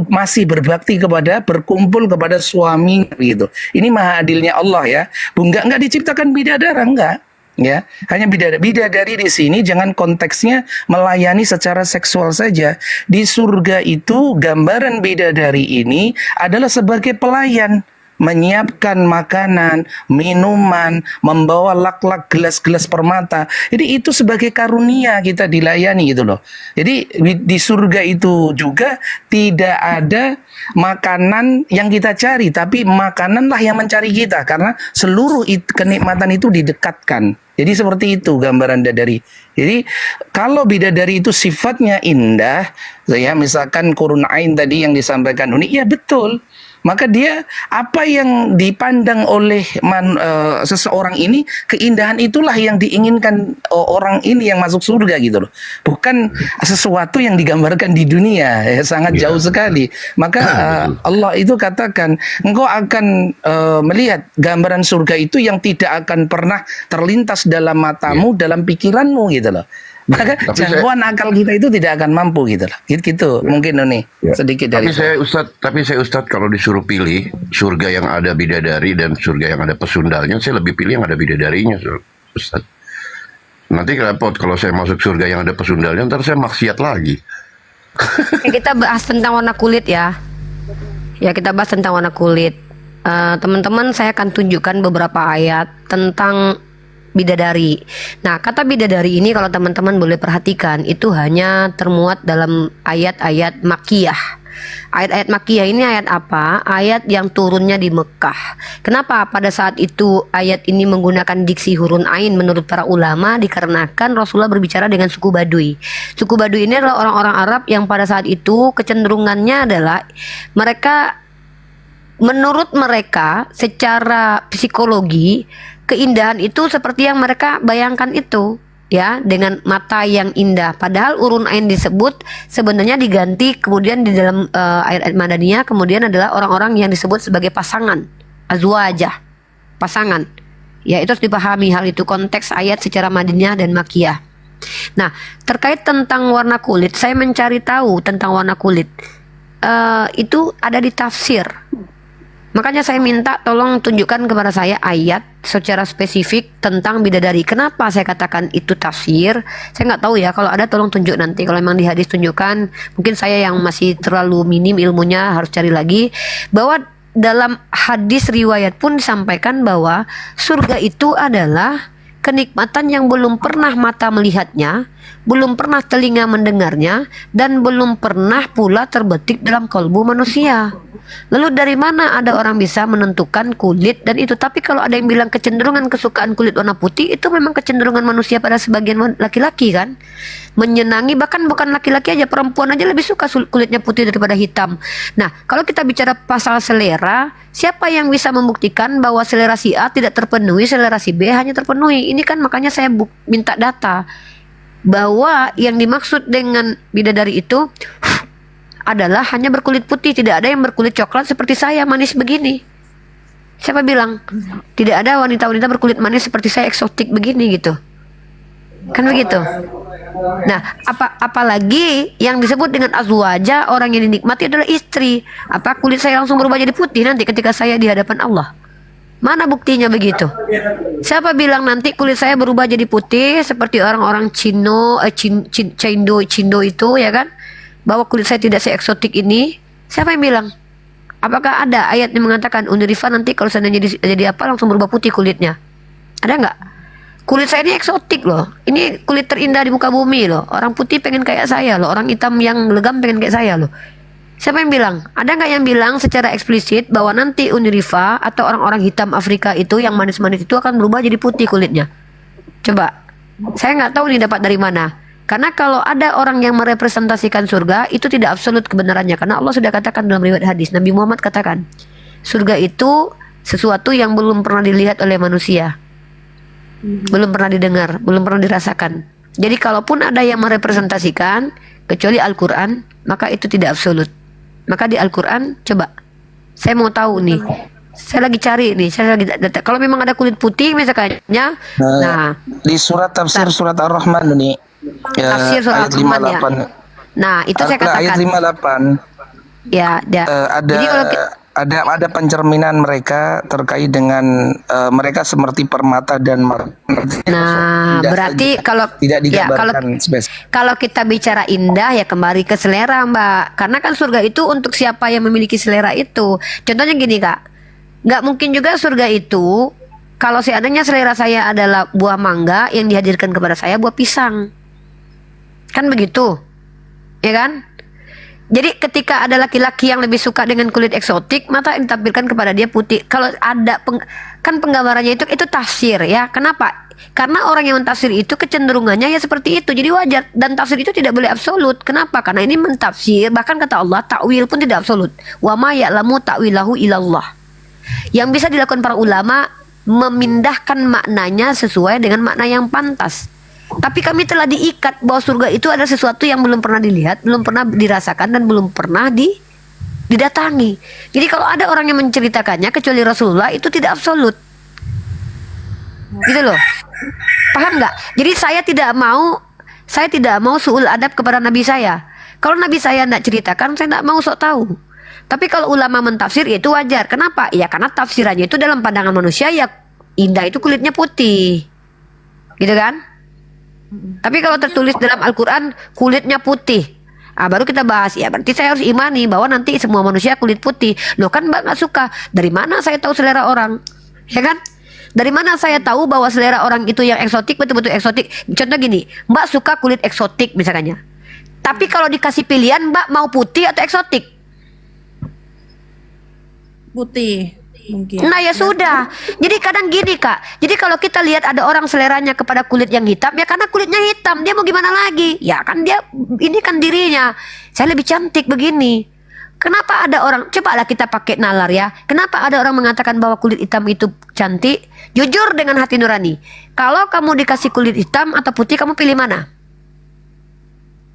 masih berbakti berkumpul kepada suami gitu. Ini maha adilnya Allah ya. Enggak diciptakan bidadara, enggak. Ya, hanya bidadari di sini jangan konteksnya melayani secara seksual saja. Di surga itu gambaran bidadari ini adalah sebagai pelayan, menyiapkan makanan, minuman, membawa lak-lak gelas-gelas permata. Jadi itu sebagai karunia kita dilayani gitu loh. Jadi di surga itu juga tidak ada makanan yang kita cari, tapi makananlah yang mencari kita karena seluruh kenikmatan itu didekatkan. Jadi seperti itu gambaran bidadari. Jadi kalau bidadari itu sifatnya indah, saya misalkan qurun ain tadi yang disampaikan unik, ya betul. Maka dia apa yang dipandang oleh seseorang ini, keindahan itulah yang diinginkan orang ini yang masuk surga gitu loh. Bukan sesuatu yang digambarkan di dunia, ya, sangat jauh sekali. Maka Allah itu katakan, engkau akan melihat gambaran surga itu yang tidak akan pernah terlintas dalam matamu, dalam pikiranmu gitu loh. Maka jangkauan akal kita itu tidak akan mampu gitu loh. Gitu mungkin nih sedikit dari Tapi saya Ustadz kalau disuruh pilih surga yang ada bidadari dan surga yang ada pesundalnya, saya lebih pilih yang ada bidadarinya, Ustadz. Nanti repot kalau saya masuk surga yang ada pesundalnya, ntar saya maksiat lagi. Kita bahas tentang warna kulit ya. Ya, kita bahas tentang warna kulit. Teman-teman, saya akan tunjukkan beberapa ayat tentang bidadari. Nah, kata bidadari ini kalau teman-teman boleh perhatikan itu hanya termuat dalam ayat-ayat Makkiyah. Ayat-ayat Makkiyah ini ayat apa? Ayat yang turunnya di Mekah. Kenapa pada saat itu ayat ini menggunakan diksi hurun ain menurut para ulama? Dikarenakan Rasulullah berbicara dengan suku Baduy. Suku Baduy ini adalah orang-orang Arab yang pada saat itu kecenderungannya adalah menurut mereka secara psikologi keindahan itu seperti yang mereka bayangkan itu, ya, dengan mata yang indah. Padahal urun ain disebut sebenarnya diganti kemudian di dalam ayat-ayat Madaniyah kemudian adalah orang-orang yang disebut sebagai pasangan, azwajah, pasangan. Ya, itu harus dipahami hal itu, konteks ayat secara Madaniyah dan Makkiyah. Nah, terkait tentang warna kulit, saya mencari tahu tentang warna kulit. Itu ada di tafsir. Makanya saya minta tolong tunjukkan kepada saya ayat secara spesifik tentang bidadari. Kenapa saya katakan itu tafsir? Saya nggak tahu ya, kalau ada tolong tunjuk nanti. Kalau memang di hadis tunjukkan, mungkin saya yang masih terlalu minim ilmunya harus cari lagi. Bahwa dalam hadis riwayat pun disampaikan bahwa surga itu adalah kenikmatan yang belum pernah mata melihatnya, belum pernah telinga mendengarnya, dan belum pernah pula terbetik dalam kalbu manusia. Lalu dari mana ada orang bisa menentukan kulit dan itu? Tapi kalau ada yang bilang kecenderungan kesukaan kulit warna putih, itu memang kecenderungan manusia pada sebagian laki-laki kan, menyenangi. Bahkan bukan laki-laki aja, perempuan aja lebih suka kulitnya putih daripada hitam. Nah, kalau kita bicara pasal selera, siapa yang bisa membuktikan bahwa selera si A tidak terpenuhi, selera si B hanya terpenuhi? Ini kan makanya saya minta data. bahwa yang dimaksud dengan bidadari itu adalah hanya berkulit putih, tidak ada yang berkulit coklat seperti saya manis begini. Siapa bilang? Tidak ada wanita-wanita berkulit manis seperti saya eksotik begini gitu. Kan begitu. Nah, apalagi yang disebut dengan azwaja, orang yang dinikmati adalah istri. Apa kulit saya langsung berubah jadi putih nanti ketika saya di hadapan Allah? Mana buktinya begitu? Siapa bilang nanti kulit saya berubah jadi putih seperti orang-orang Cindo itu, ya kan? Bahwa kulit saya tidak se-eksotik ini. Siapa yang bilang? Apakah ada ayat yang mengatakan Unirifa nanti kalau seandainya jadi apa langsung berubah putih kulitnya? Ada nggak? Kulit saya ini eksotik loh. Ini kulit terindah di muka bumi loh. Orang putih pengen kayak saya loh. Orang hitam yang legam pengen kayak saya loh. Siapa yang bilang? Ada nggak yang bilang secara eksplisit bahwa nanti Unirifa atau orang-orang hitam Afrika itu yang manis-manis itu akan berubah jadi putih kulitnya? Coba. Saya nggak tahu nih dapat dari mana. Karena kalau ada orang yang merepresentasikan surga itu tidak absolut kebenarannya. Karena Allah sudah katakan dalam riwayat hadis. Nabi Muhammad katakan surga itu sesuatu yang belum pernah dilihat oleh manusia, belum pernah didengar, belum pernah dirasakan. Jadi kalaupun ada yang merepresentasikan kecuali Al-Quran, maka itu tidak absolut. Maka di Al-Quran, coba saya mau tahu nih, saya lagi cari nih, saya lagi data. Kalau memang ada kulit putih misalnya, nah di surat tafsir surat Ar-Rahman nih, tafsir surat ayat Ar-Rahman ya. 58. Nah itu saya Ayat katakan 58. ya, jadi kalau ada pencerminan mereka terkait dengan mereka seperti permata dan nah berarti kalau tidak ya, digambarkan kalau kita bicara indah ya kembali ke selera Mbak, karena kan surga itu untuk siapa yang memiliki selera itu. Contohnya gini Kak, nggak mungkin juga surga itu kalau seandainya selera saya adalah buah mangga yang dihadirkan kepada saya buah pisang, kan begitu ya kan? Jadi ketika ada laki-laki yang lebih suka dengan kulit eksotik, maka ditampilkan kepada dia putih. Kalau ada kan penggambarannya itu tafsir ya. Kenapa? Karena orang yang mentafsir itu kecenderungannya ya seperti itu. Jadi wajar, dan tafsir itu tidak boleh absolut. Kenapa? Karena ini mentafsir, bahkan kata Allah takwil pun tidak absolut. Wa ma ya'lamu ta'wilahu ilallah. Yang bisa dilakukan para ulama memindahkan maknanya sesuai dengan makna yang pantas. Tapi kami telah diikat bahwa surga itu adalah sesuatu yang belum pernah dilihat, belum pernah dirasakan, dan belum pernah didatangi. Jadi kalau ada orang yang menceritakannya kecuali Rasulullah itu tidak absolut. Gitu loh. Paham nggak? Jadi saya tidak mau suul adab kepada Nabi saya. Kalau Nabi saya tidak ceritakan, saya tidak mau sok tahu. Tapi kalau ulama mentafsir itu wajar. Kenapa? Ya karena tafsirannya itu dalam pandangan manusia ya indah itu kulitnya putih. Gitu kan? Tapi kalau tertulis dalam Al-Quran kulitnya putih, baru kita bahas. Ya berarti saya harus imani bahwa nanti semua manusia kulit putih. Loh kan Mbak nggak suka. Dari mana saya tahu selera orang? Ya kan? Dari mana saya tahu bahwa selera orang itu yang eksotik betul-betul eksotik? Contoh gini, Mbak suka kulit eksotik misalnya. Tapi kalau dikasih pilihan Mbak mau putih atau eksotik? Putih mungkin. Nah ya sudah. Jadi kadang gini Kak. Jadi kalau kita lihat ada orang seleranya kepada kulit yang hitam, ya karena kulitnya hitam. Dia mau gimana lagi? Ya kan dia, ini kan dirinya. Saya lebih cantik begini. Kenapa ada orang, cobalah kita pakai nalar ya. Kenapa ada orang mengatakan bahwa kulit hitam itu cantik? Jujur dengan hati nurani. Kalau kamu dikasih kulit hitam atau putih, kamu pilih mana?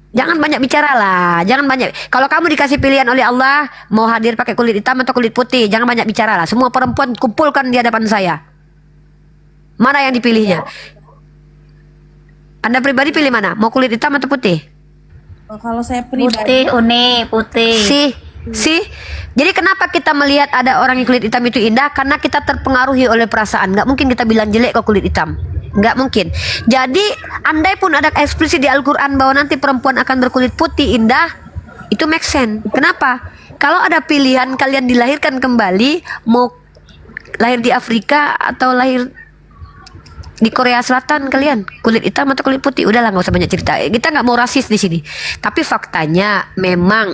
Jangan banyak bicara lah, jangan banyak. Kalau kamu dikasih pilihan oleh Allah, mau hadir pakai kulit hitam atau kulit putih, jangan banyak bicara lah. Semua perempuan kumpulkan di hadapan saya. Mana yang dipilihnya? Anda pribadi pilih mana? Mau kulit hitam atau putih? Kalau saya pribadi Putih, Uni, putih. Si. Jadi kenapa kita melihat ada orang yang kulit hitam itu indah? Karena kita terpengaruhi oleh perasaan. Nggak mungkin kita bilang jelek kok kulit hitam. Nggak mungkin. Jadi andai pun ada eksplisit di Al-Quran bahwa nanti perempuan akan berkulit putih indah, itu make sense. Kenapa? Kalau ada pilihan kalian dilahirkan kembali, mau lahir di Afrika atau lahir di Korea Selatan, kalian kulit hitam atau kulit putih, udahlah nggak usah banyak cerita. Kita nggak mau rasis di sini. Tapi faktanya memang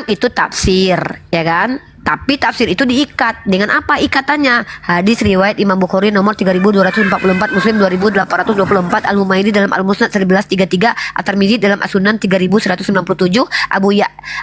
itu tafsir, ya kan? Tapi tafsir itu diikat. Dengan apa ikatannya? Hadis riwayat Imam Bukhari nomor 3244, Muslim 2824, Al-Humaydi dalam Al-Musnad 1133, At-Tirmidzi dalam As-Sunan 3197,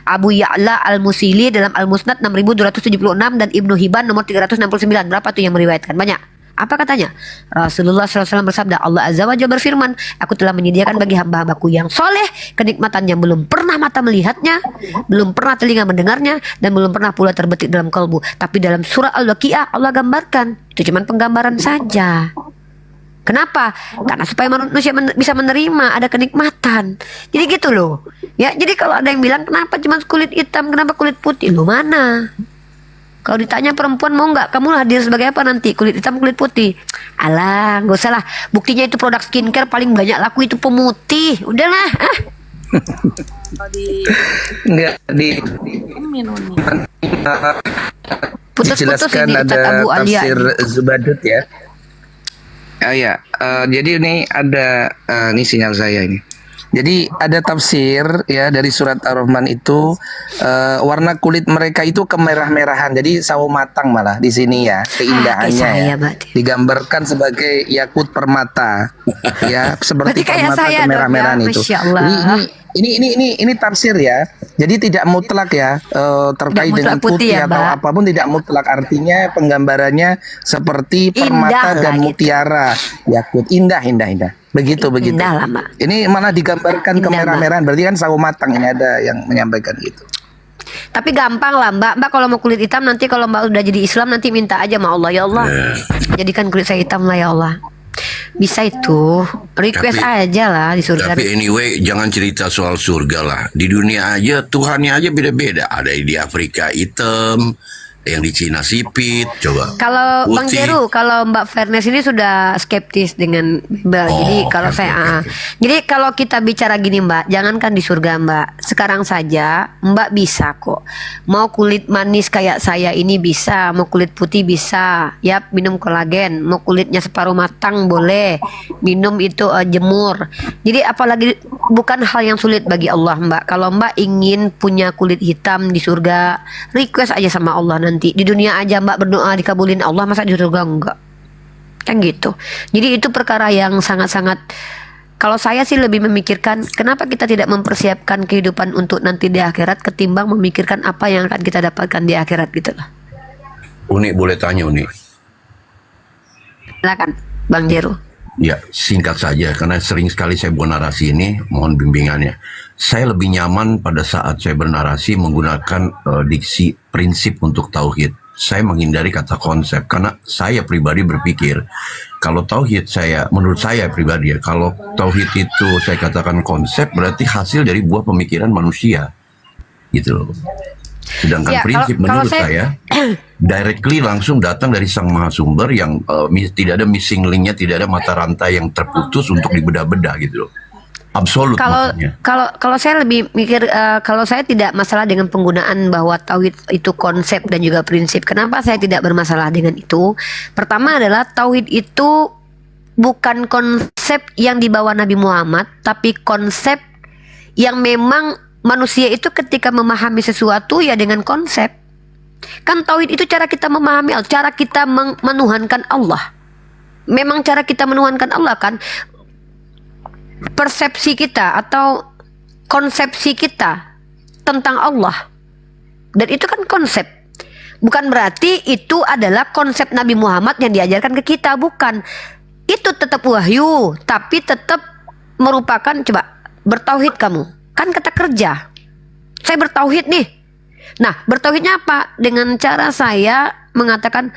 Abu Ya'la Al-Musili dalam Al-Musnad 6276, dan Ibnu Hibban nomor 369. Berapa tuh yang meriwayatkan? Banyak. Apa katanya? Rasulullah SAW bersabda, Allah Azza wa Jalla berfirman, aku telah menyediakan bagi hamba-hambaku yang soleh kenikmatan yang belum pernah mata melihatnya, belum pernah telinga mendengarnya, dan belum pernah pula terbetik dalam kalbu. Tapi dalam surah Al-Waqiah Allah gambarkan. Itu cuma penggambaran saja. Kenapa? Karena supaya manusia bisa menerima ada kenikmatan. Jadi gitu loh. Ya, jadi kalau ada yang bilang kenapa cuma kulit hitam, kenapa kulit putih? Lu mana? Kalau ditanya perempuan mau nggak, kamu hadir sebagai apa nanti? Kulit hitam, kulit putih? Alah, nggak usah lah. Buktinya itu produk skincare paling banyak laku itu pemutih. Udahlah. Kalau di Enggak minum nih. Putus-putus dijelaskan ini Ustadz ada Abu Alia. tafsir Zubadut ya. Ya, jadi ini ada ini sinyal saya ini. Jadi ada tafsir ya dari surat Ar-Rahman itu warna kulit mereka itu kemerah-merahan. Jadi sawo matang malah di sini ya keindahannya kayak saya, ya. Mbak. Digambarkan sebagai yakut permata ya seperti Berarti kayak permata saya kemerah-merahan dong ya, itu. Masya Allah. Ini tafsir ya. Jadi tidak mutlak ya terkait Tidak dengan mutlak putih putih ya, atau Mbak. apapun tidak mutlak, artinya penggambarannya seperti permata Indah lah dan gitu. mutiara yakut, indah. Begitu. Indah lah, Mbak. Ini malah digambarkan Indah, kemerah-merahan, berarti kan sawo matang. Ini ada yang menyampaikan gitu. Tapi gampang lah Mbak. Mbak kalau mau kulit hitam nanti kalau Mbak udah jadi Islam nanti minta aja sama Allah, ya Allah. Jadikan kulit saya hitam lah ya Allah. Bisa itu. Request aja lah di surga. Tapi anyway, jangan cerita soal surga lah. Di dunia aja, Tuhannya aja beda-beda. Ada yang di Afrika hitam, yang di Cina sipit, coba. Kalau Bang Putih. Jeru, kalau Mbak Fairness ini sudah skeptis dengan Bible. Jadi kalau saya, jadi kalau kita bicara gini Mbak, jangankan di surga Mbak. Sekarang saja Mbak bisa kok. Mau kulit manis kayak saya ini bisa, mau kulit putih bisa. Yap, minum kolagen. Mau kulitnya separuh matang boleh. Minum itu jemur. Jadi apalagi bukan hal yang sulit bagi Allah Mbak. Kalau Mbak ingin punya kulit hitam di surga, request aja sama Allah nanti. Di dunia aja Mbak berdoa dikabulin Allah, masa di surga enggak? Kan gitu. Jadi itu perkara yang sangat-sangat, kalau saya sih lebih memikirkan kenapa kita tidak mempersiapkan kehidupan untuk nanti di akhirat ketimbang memikirkan apa yang akan kita dapatkan di akhirat gitu loh. Uni, boleh tanya Uni? Silakan Bang Jeru. Ya, singkat saja, karena sering sekali saya buat narasi ini, mohon bimbingannya. Saya lebih nyaman pada saat saya bernarasi menggunakan diksi prinsip untuk tauhid. Saya menghindari kata konsep, karena saya pribadi berpikir, kalau tauhid menurut saya pribadi ya, kalau tauhid itu saya katakan konsep, berarti hasil dari buah pemikiran manusia. Gitu loh. Sedangkan Ya, prinsip kalau menurut saya- saya directly langsung datang dari sang mahasumber yang tidak ada missing linknya, tidak ada mata rantai yang terputus untuk dibedah-bedah gitu loh. Absolut makanya. Kalau saya lebih mikir, kalau saya tidak masalah dengan penggunaan bahwa tauhid itu konsep dan juga prinsip. Kenapa saya tidak bermasalah dengan itu? Pertama adalah tauhid itu bukan konsep yang dibawa Nabi Muhammad, tapi konsep yang memang manusia itu ketika memahami sesuatu ya dengan konsep. Kan tauhid itu cara kita memahami Allah, cara kita menuhankan Allah. Memang cara kita menuhankan Allah kan, persepsi kita atau konsepsi kita tentang Allah. Dan itu kan konsep. Bukan berarti itu adalah konsep Nabi Muhammad yang diajarkan ke kita, bukan. Itu tetap wahyu, tapi tetap merupakan, coba bertauhid kamu. Kan kata kerja. Saya bertauhid nih. Nah, bertauhidnya apa? Dengan cara saya mengatakan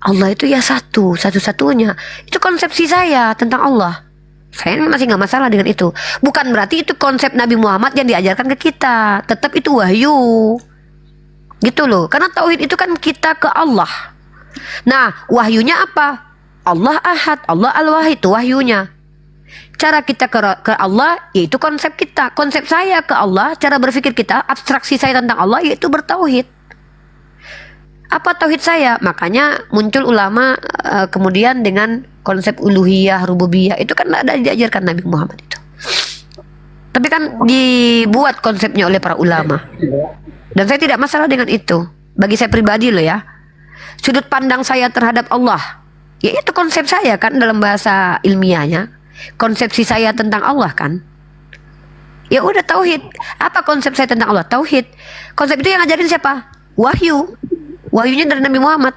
Allah itu ya satu-satunya. Itu konsepsi saya tentang Allah. Saya masih nggak masalah dengan itu. Bukan berarti itu konsep Nabi Muhammad yang diajarkan ke kita. Tetap itu wahyu. Gitu loh. Karena tauhid itu kan kita ke Allah. Nah, wahyunya apa? Allah Ahad, Allah Al-Wahid, itu wahyunya. Cara kita ke Allah yaitu konsep kita. Konsep saya ke Allah, cara berpikir kita, abstraksi saya tentang Allah yaitu bertauhid. Apa tauhid saya? Makanya muncul ulama kemudian dengan konsep uluhiyah, rububiyah. Itu kan ada diajarkan Nabi Muhammad itu. Tapi kan dibuat konsepnya oleh para ulama. Dan saya tidak masalah dengan itu. Bagi saya pribadi loh ya. Sudut pandang saya terhadap Allah, yaitu konsep saya kan dalam bahasa ilmiahnya. Konsepsi saya tentang Allah kan. Ya udah tauhid. Apa konsep saya tentang Allah? Tauhid. Konsep itu yang ngajarin siapa? Wahyu. Wahyunya dari Nabi Muhammad.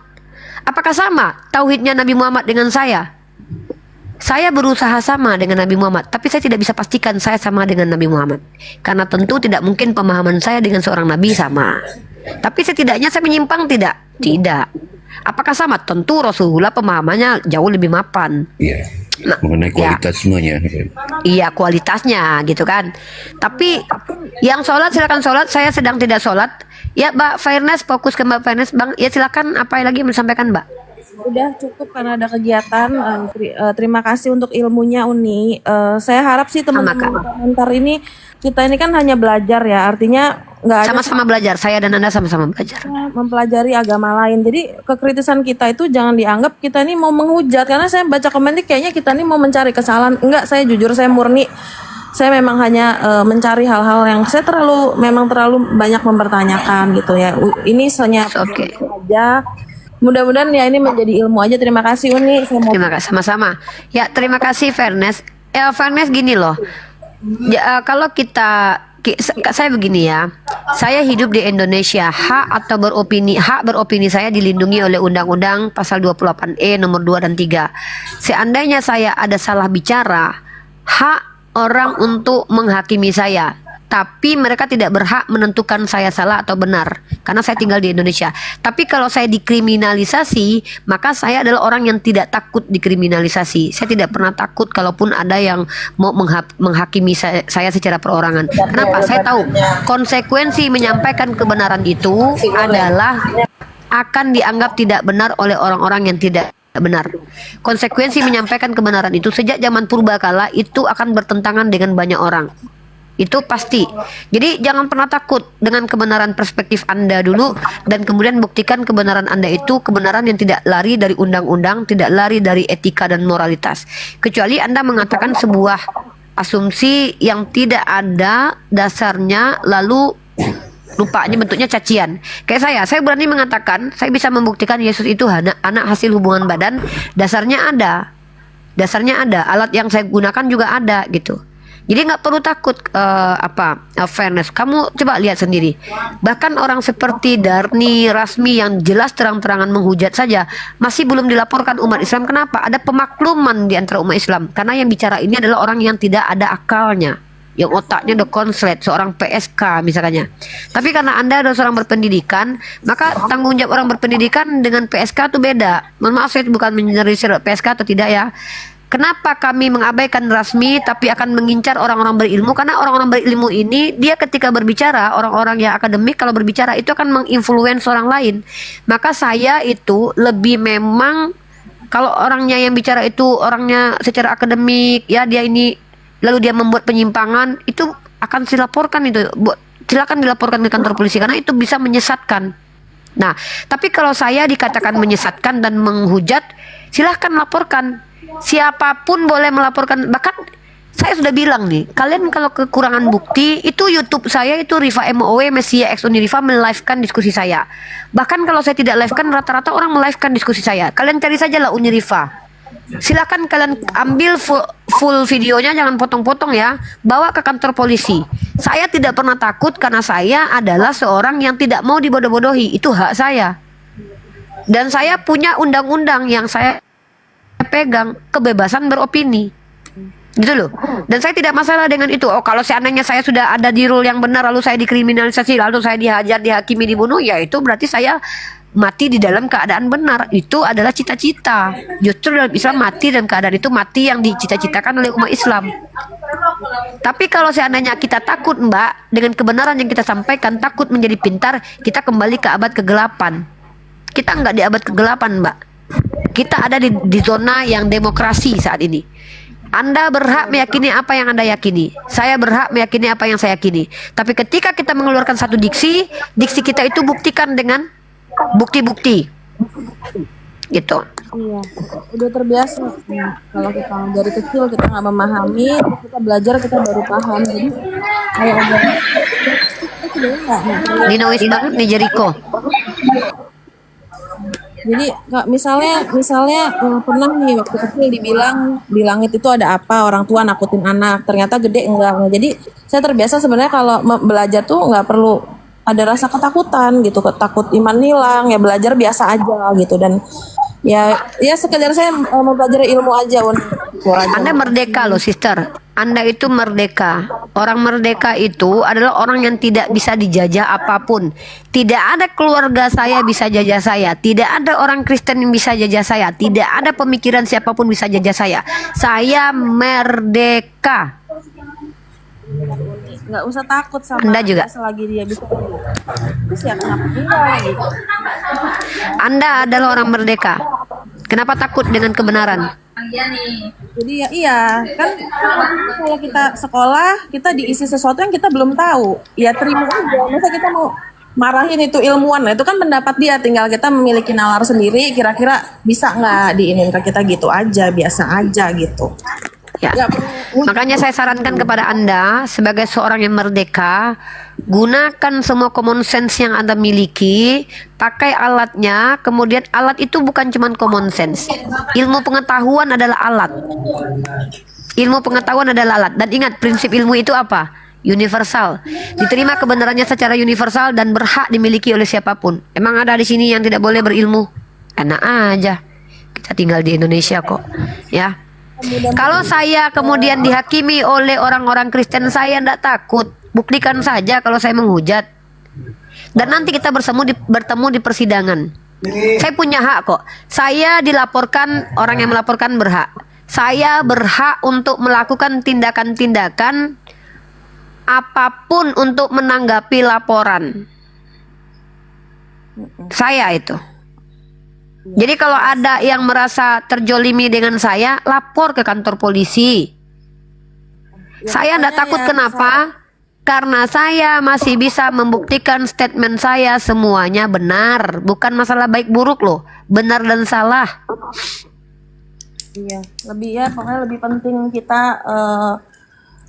Apakah sama tauhidnya Nabi Muhammad dengan saya? Saya berusaha sama dengan Nabi Muhammad, tapi saya tidak bisa pastikan saya sama dengan Nabi Muhammad. Karena tentu tidak mungkin pemahaman saya dengan seorang Nabi sama. Tapi setidaknya saya menyimpang tidak? Tidak. Apakah sama? Tentu Rasulullah pemahamannya jauh lebih mapan. Iya. Nah, Mengenai ya. kualitasnya. Iya, kualitasnya gitu kan. Tapi yang sholat silakan sholat, saya sedang tidak sholat. Ya Mbak Fairness, fokus ke Mbak Fairness. Bang, ya silakan, apa lagi yang mau disampaikan Mbak? Udah cukup karena ada kegiatan. Terima kasih untuk ilmunya Uni. Saya harap sih teman-teman komentar ini, kita ini kan hanya belajar ya. Artinya nggak ada Sama-sama belajar, saya dan Anda sama-sama belajar. mempelajari agama lain. Jadi kekritisan kita itu jangan dianggap kita ini mau menghujat. Karena saya baca komen ini kayaknya kita ini mau mencari kesalahan. Enggak, saya jujur, saya murni. Saya memang hanya mencari hal-hal yang saya memang terlalu banyak mempertanyakan gitu ya. Ini hanya Oke. aja. Mudah-mudahan ya ini menjadi ilmu aja. Terima kasih Uni. Saya mau Terima kasih, sama-sama. Ya, terima kasih Fairness. Fairness gini loh. Ya, kalau saya begini ya. Saya hidup di Indonesia. Hak beropini saya dilindungi oleh Undang-Undang Pasal 28E nomor 2 dan 3. Seandainya saya ada salah bicara, hak orang untuk menghakimi saya. Tapi mereka tidak berhak menentukan saya salah atau benar, karena saya tinggal di Indonesia. Tapi kalau saya dikriminalisasi, maka saya adalah orang yang tidak takut dikriminalisasi. Saya tidak pernah takut kalaupun ada yang mau menghakimi saya secara perorangan. Kenapa? Saya tahu konsekuensi menyampaikan kebenaran itu adalah akan dianggap tidak benar oleh orang-orang yang tidak benar. Konsekuensi menyampaikan kebenaran itu sejak zaman purbakala itu akan bertentangan dengan banyak orang. Itu pasti. Jadi jangan pernah takut dengan kebenaran perspektif Anda dulu, dan kemudian buktikan kebenaran Anda itu kebenaran yang tidak lari dari undang-undang, tidak lari dari etika dan moralitas. Kecuali Anda mengatakan sebuah asumsi yang tidak ada dasarnya, lalu rupanya bentuknya cacian. Kayak saya berani mengatakan, saya bisa membuktikan Yesus itu anak hasil hubungan badan. Dasarnya ada, alat yang saya gunakan juga ada gitu. Jadi nggak perlu takut Fairness. Kamu coba lihat sendiri. Bahkan orang seperti Darni Rasmi yang jelas terang-terangan menghujat saja masih belum dilaporkan umat Islam. Kenapa? Ada pemakluman di antara umat Islam. Karena yang bicara ini adalah orang yang tidak ada akalnya, yang otaknya udah konslet, seorang PSK misalnya. Tapi karena Anda adalah seorang berpendidikan, maka tanggung jawab orang berpendidikan dengan PSK itu beda. Mohon maaf, saya bukan menyerang PSK atau tidak ya. Kenapa kami mengabaikan Rasmi tapi akan mengincar orang-orang berilmu? Karena orang-orang berilmu ini, dia ketika berbicara, orang-orang yang akademik kalau berbicara itu akan menginfluence orang lain. Maka saya itu lebih memang, kalau orangnya yang bicara itu orangnya secara akademik, ya dia ini, lalu dia membuat penyimpangan, itu akan dilaporkan itu. Silakan dilaporkan ke kantor polisi karena itu bisa menyesatkan. Nah, tapi kalau saya dikatakan menyesatkan dan menghujat, silahkan laporkan. Siapapun boleh melaporkan. Bahkan saya sudah bilang nih, kalian kalau kekurangan bukti, itu YouTube saya itu Rifa MOW Mesia X Unirifa melivekan diskusi saya. Bahkan kalau saya tidak livekan, rata-rata orang melivekan diskusi saya. Kalian cari saja lah Unirifa. Silakan kalian ambil full videonya, jangan potong-potong ya. Bawa ke kantor polisi. Saya tidak pernah takut karena saya adalah seorang yang tidak mau dibodoh-bodohi. Itu hak saya. Dan saya punya undang-undang yang saya pegang, kebebasan beropini, gitu loh. Dan saya tidak masalah dengan itu. Oh, kalau seandainya saya sudah ada di rule yang benar, lalu saya dikriminalisasi, lalu saya dihajar, dihakimi, dibunuh, ya itu berarti saya mati di dalam keadaan benar. Itu adalah cita-cita. Justru dalam Islam mati dalam keadaan itu mati yang dicita-citakan oleh umat Islam. Tapi kalau seandainya kita takut, Mbak, dengan kebenaran yang kita sampaikan, takut menjadi pintar, kita kembali ke abad kegelapan. Kita nggak di abad kegelapan, Mbak. Kita ada di zona yang demokrasi saat ini. Anda berhak meyakini apa yang Anda yakini. Saya berhak meyakini apa yang saya yakini. Tapi ketika kita mengeluarkan satu diksi kita itu buktikan dengan bukti-bukti. Gitu. Iya, udah terbiasa. Kalau kita dari kecil kita nggak memahami, terus kita belajar kita baru paham. Jadi kalau udah Linawis banget nih Jericho. Jadi misalnya pernah nih waktu kecil dibilang di langit itu ada apa, orang tua nakutin anak, ternyata gede enggak. Jadi saya terbiasa sebenarnya kalau belajar tuh nggak perlu ada rasa ketakutan gitu, takut iman hilang, ya belajar biasa aja gitu. Dan Ya sekedar saya mempelajari ilmu aja, Un. Anda merdeka loh, sister. Anda itu merdeka. Orang merdeka itu adalah orang yang tidak bisa dijajah apapun. Tidak ada keluarga saya bisa jajah saya. Tidak ada orang Kristen yang bisa jajah saya. Tidak ada pemikiran siapapun bisa jajah saya. Saya merdeka. Nggak usah takut sama Anda juga. selagi dia bisa. Terus ya kenapa enggak gitu. Anda adalah orang merdeka. Kenapa takut dengan kebenaran? Jadi ya iya kan kalau kita sekolah kita diisi sesuatu yang kita belum tahu ya terima aja. Masa kita mau marahin itu ilmuwan, nah, itu kan pendapat dia, tinggal kita memiliki nalar sendiri kira-kira bisa nggak diinin ke kita gitu aja, biasa aja gitu. Ya. Nggak perlu Makanya saya sarankan kepada Anda sebagai seorang yang merdeka, gunakan semua common sense yang Anda miliki, pakai alatnya, kemudian alat itu bukan cuma common sense. Ilmu pengetahuan adalah alat. Ilmu pengetahuan adalah alat. Dan ingat, prinsip ilmu itu apa? Universal. Diterima kebenarannya secara universal dan berhak dimiliki oleh siapapun. Emang ada di sini yang tidak boleh berilmu? Enak aja. Kita tinggal di Indonesia kok. Ya. Kalau saya kemudian dihakimi oleh orang-orang Kristen, saya tidak takut. Buktikan saja kalau saya menghujat. Dan nanti kita bertemu di persidangan. Saya punya hak kok. Saya dilaporkan, orang yang melaporkan berhak. Saya berhak untuk melakukan tindakan-tindakan apapun untuk menanggapi laporan. Saya itu. Jadi kalau ada yang merasa terjolimi dengan saya, lapor ke kantor polisi. Saya tidak takut, kenapa? Karena saya masih bisa membuktikan statement saya semuanya benar. Bukan masalah baik buruk loh, benar dan salah. iya, pokoknya lebih penting kita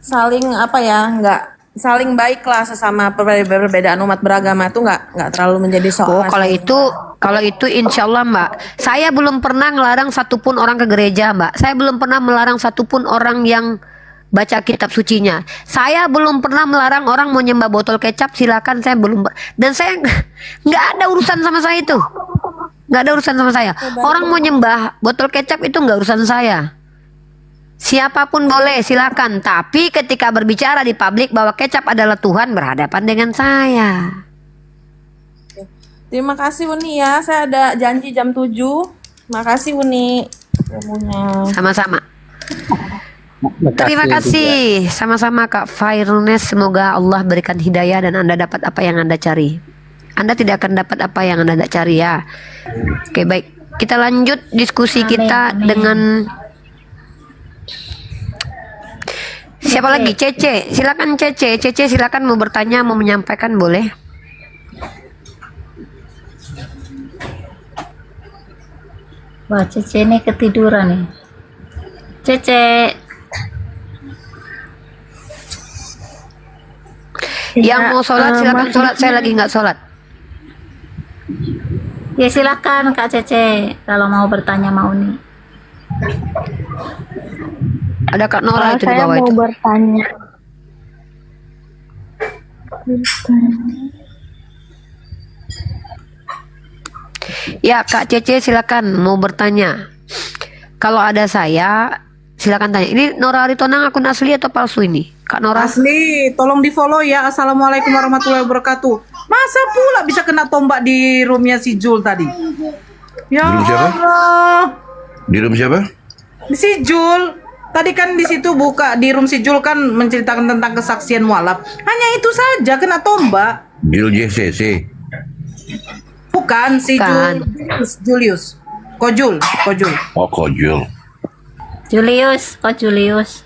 saling apa ya, nggak saling baik lah sesama perbedaan umat beragama itu nggak terlalu menjadi soal. Oh, kalau itu insya Allah Mbak, saya belum pernah melarang satupun orang ke gereja Mbak. Saya belum pernah melarang satupun orang yang baca kitab sucinya. Saya belum pernah melarang orang mau nyembah botol kecap, silakan, saya belum. Dan saya nggak ada urusan sama saya itu. Nggak ada urusan sama saya. Orang mau nyembah botol kecap itu nggak urusan saya. Siapapun boleh, silakan. Tapi ketika berbicara di publik bahwa kecap adalah Tuhan, berhadapan dengan saya. Terima kasih Uni ya, saya ada janji jam 7. Makasih Uni. Ilmunya. Sama-sama. Terima kasih. Sama-sama Kak Fairness. Semoga Allah berikan hidayah dan Anda dapat apa yang Anda cari. Anda tidak akan dapat apa yang Anda tidak cari ya. Oke, baik. Kita lanjut diskusi kita dengan siapa lagi? Cece. Silakan Cece. Cece silakan mau bertanya, mau menyampaikan, boleh? Wah, Cece ini ketiduran nih. Cece. Yang mau sholat silakan sholat. Saya lagi nggak sholat. Ya silakan Kak Cece kalau mau bertanya mau nih. Ada Kak Nora itu di Saya bawah mau itu. bertanya. Ya Kak Cece silakan mau bertanya. Kalau ada saya silakan tanya. Ini Nora Aritonang akun asli atau palsu ini? Kak Nora. Asli, tolong di follow ya. Assalamualaikum warahmatullahi wabarakatuh. Masa pula bisa kena tombak di roomnya si Jul tadi? Ya Di room siapa? Allah. Di room siapa? Si Jul tadi kan di situ buka di room si Jul kan menceritakan tentang kesaksian mualaf. Hanya itu saja kena tombak. Jul JCC. Bukan si Bukan. Julius. Kojul. Oh, Kojul. Julius, kok Julius?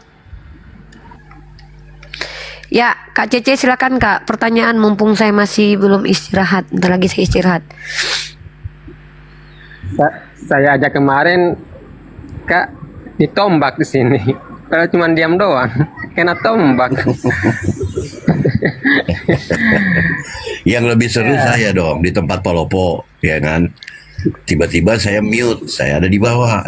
Ya Kak Cece silakan Kak. Pertanyaan mumpung saya masih belum istirahat. Bentar lagi saya istirahat. Saya aja kemarin Kak ditombak di sini. Kalau cuma diam doang, kena tombak. Yang lebih seru saya dong di tempat Palopo, ya kan? Tiba-tiba saya mute, saya ada di bawah,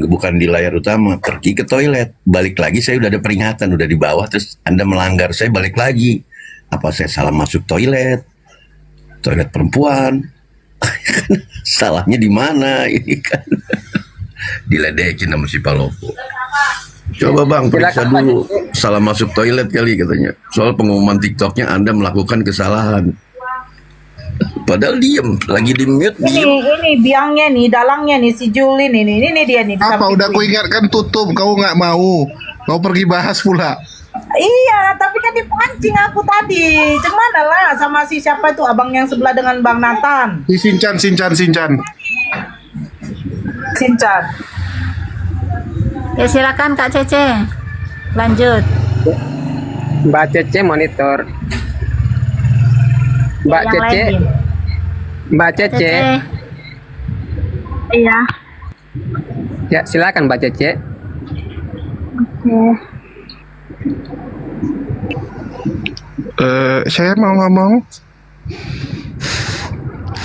bukan di layar utama, pergi ke toilet, balik lagi saya udah ada peringatan, udah di bawah, terus Anda melanggar, saya balik lagi. Apa saya salah masuk toilet perempuan? Salahnya di mana ini kan? Diledekin sama si Palopo. Coba bang, periksa Silakan, Pak dulu. Cece. Salah masuk toilet kali katanya. Soal pengumuman TikToknya Anda melakukan kesalahan. Padahal diem, lagi di mute diem. Ini biangnya nih, dalangnya nih si Jul ini dia nih. di Apa samping udah gue. aku ingatkan tutup, kau nggak mau. Kau pergi bahas pula. Iya, tapi kan dipancing aku tadi. Cuman lah sama si siapa itu abang yang sebelah dengan Bang Nathan. Si Sincan. Sincan. Ya silakan Kak Cece. Lanjut. Mbak Cece monitor. Mbak Yang Cece, lain. Mbak Cece. Iya. Ya silakan Mbak Cece. Saya mau ngomong.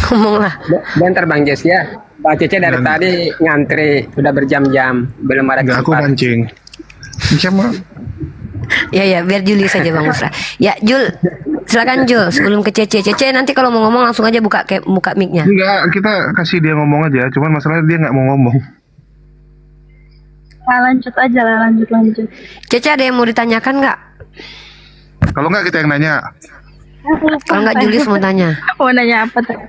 Ngomonglah. Bentar Bang Jess ya. Mbak Cece dari Dan- tadi ngantri, udah berjam-jam, belum ada Nggak, aku kesempatan. mancing. Sama. Ya biar Juli saja Bang Usra. Ya Jul, silakan Jul sebelum ke Cece. Cece nanti kalau mau ngomong langsung aja buka mic-nya. Enggak, kita kasih dia ngomong aja. Cuman masalahnya dia nggak mau ngomong. Lanjut aja lah, lanjut. Cece ada yang mau ditanyakan nggak? Kalau nggak kita yang nanya. Kalau nggak Julius mau tanya. Mau nanya apa tuh?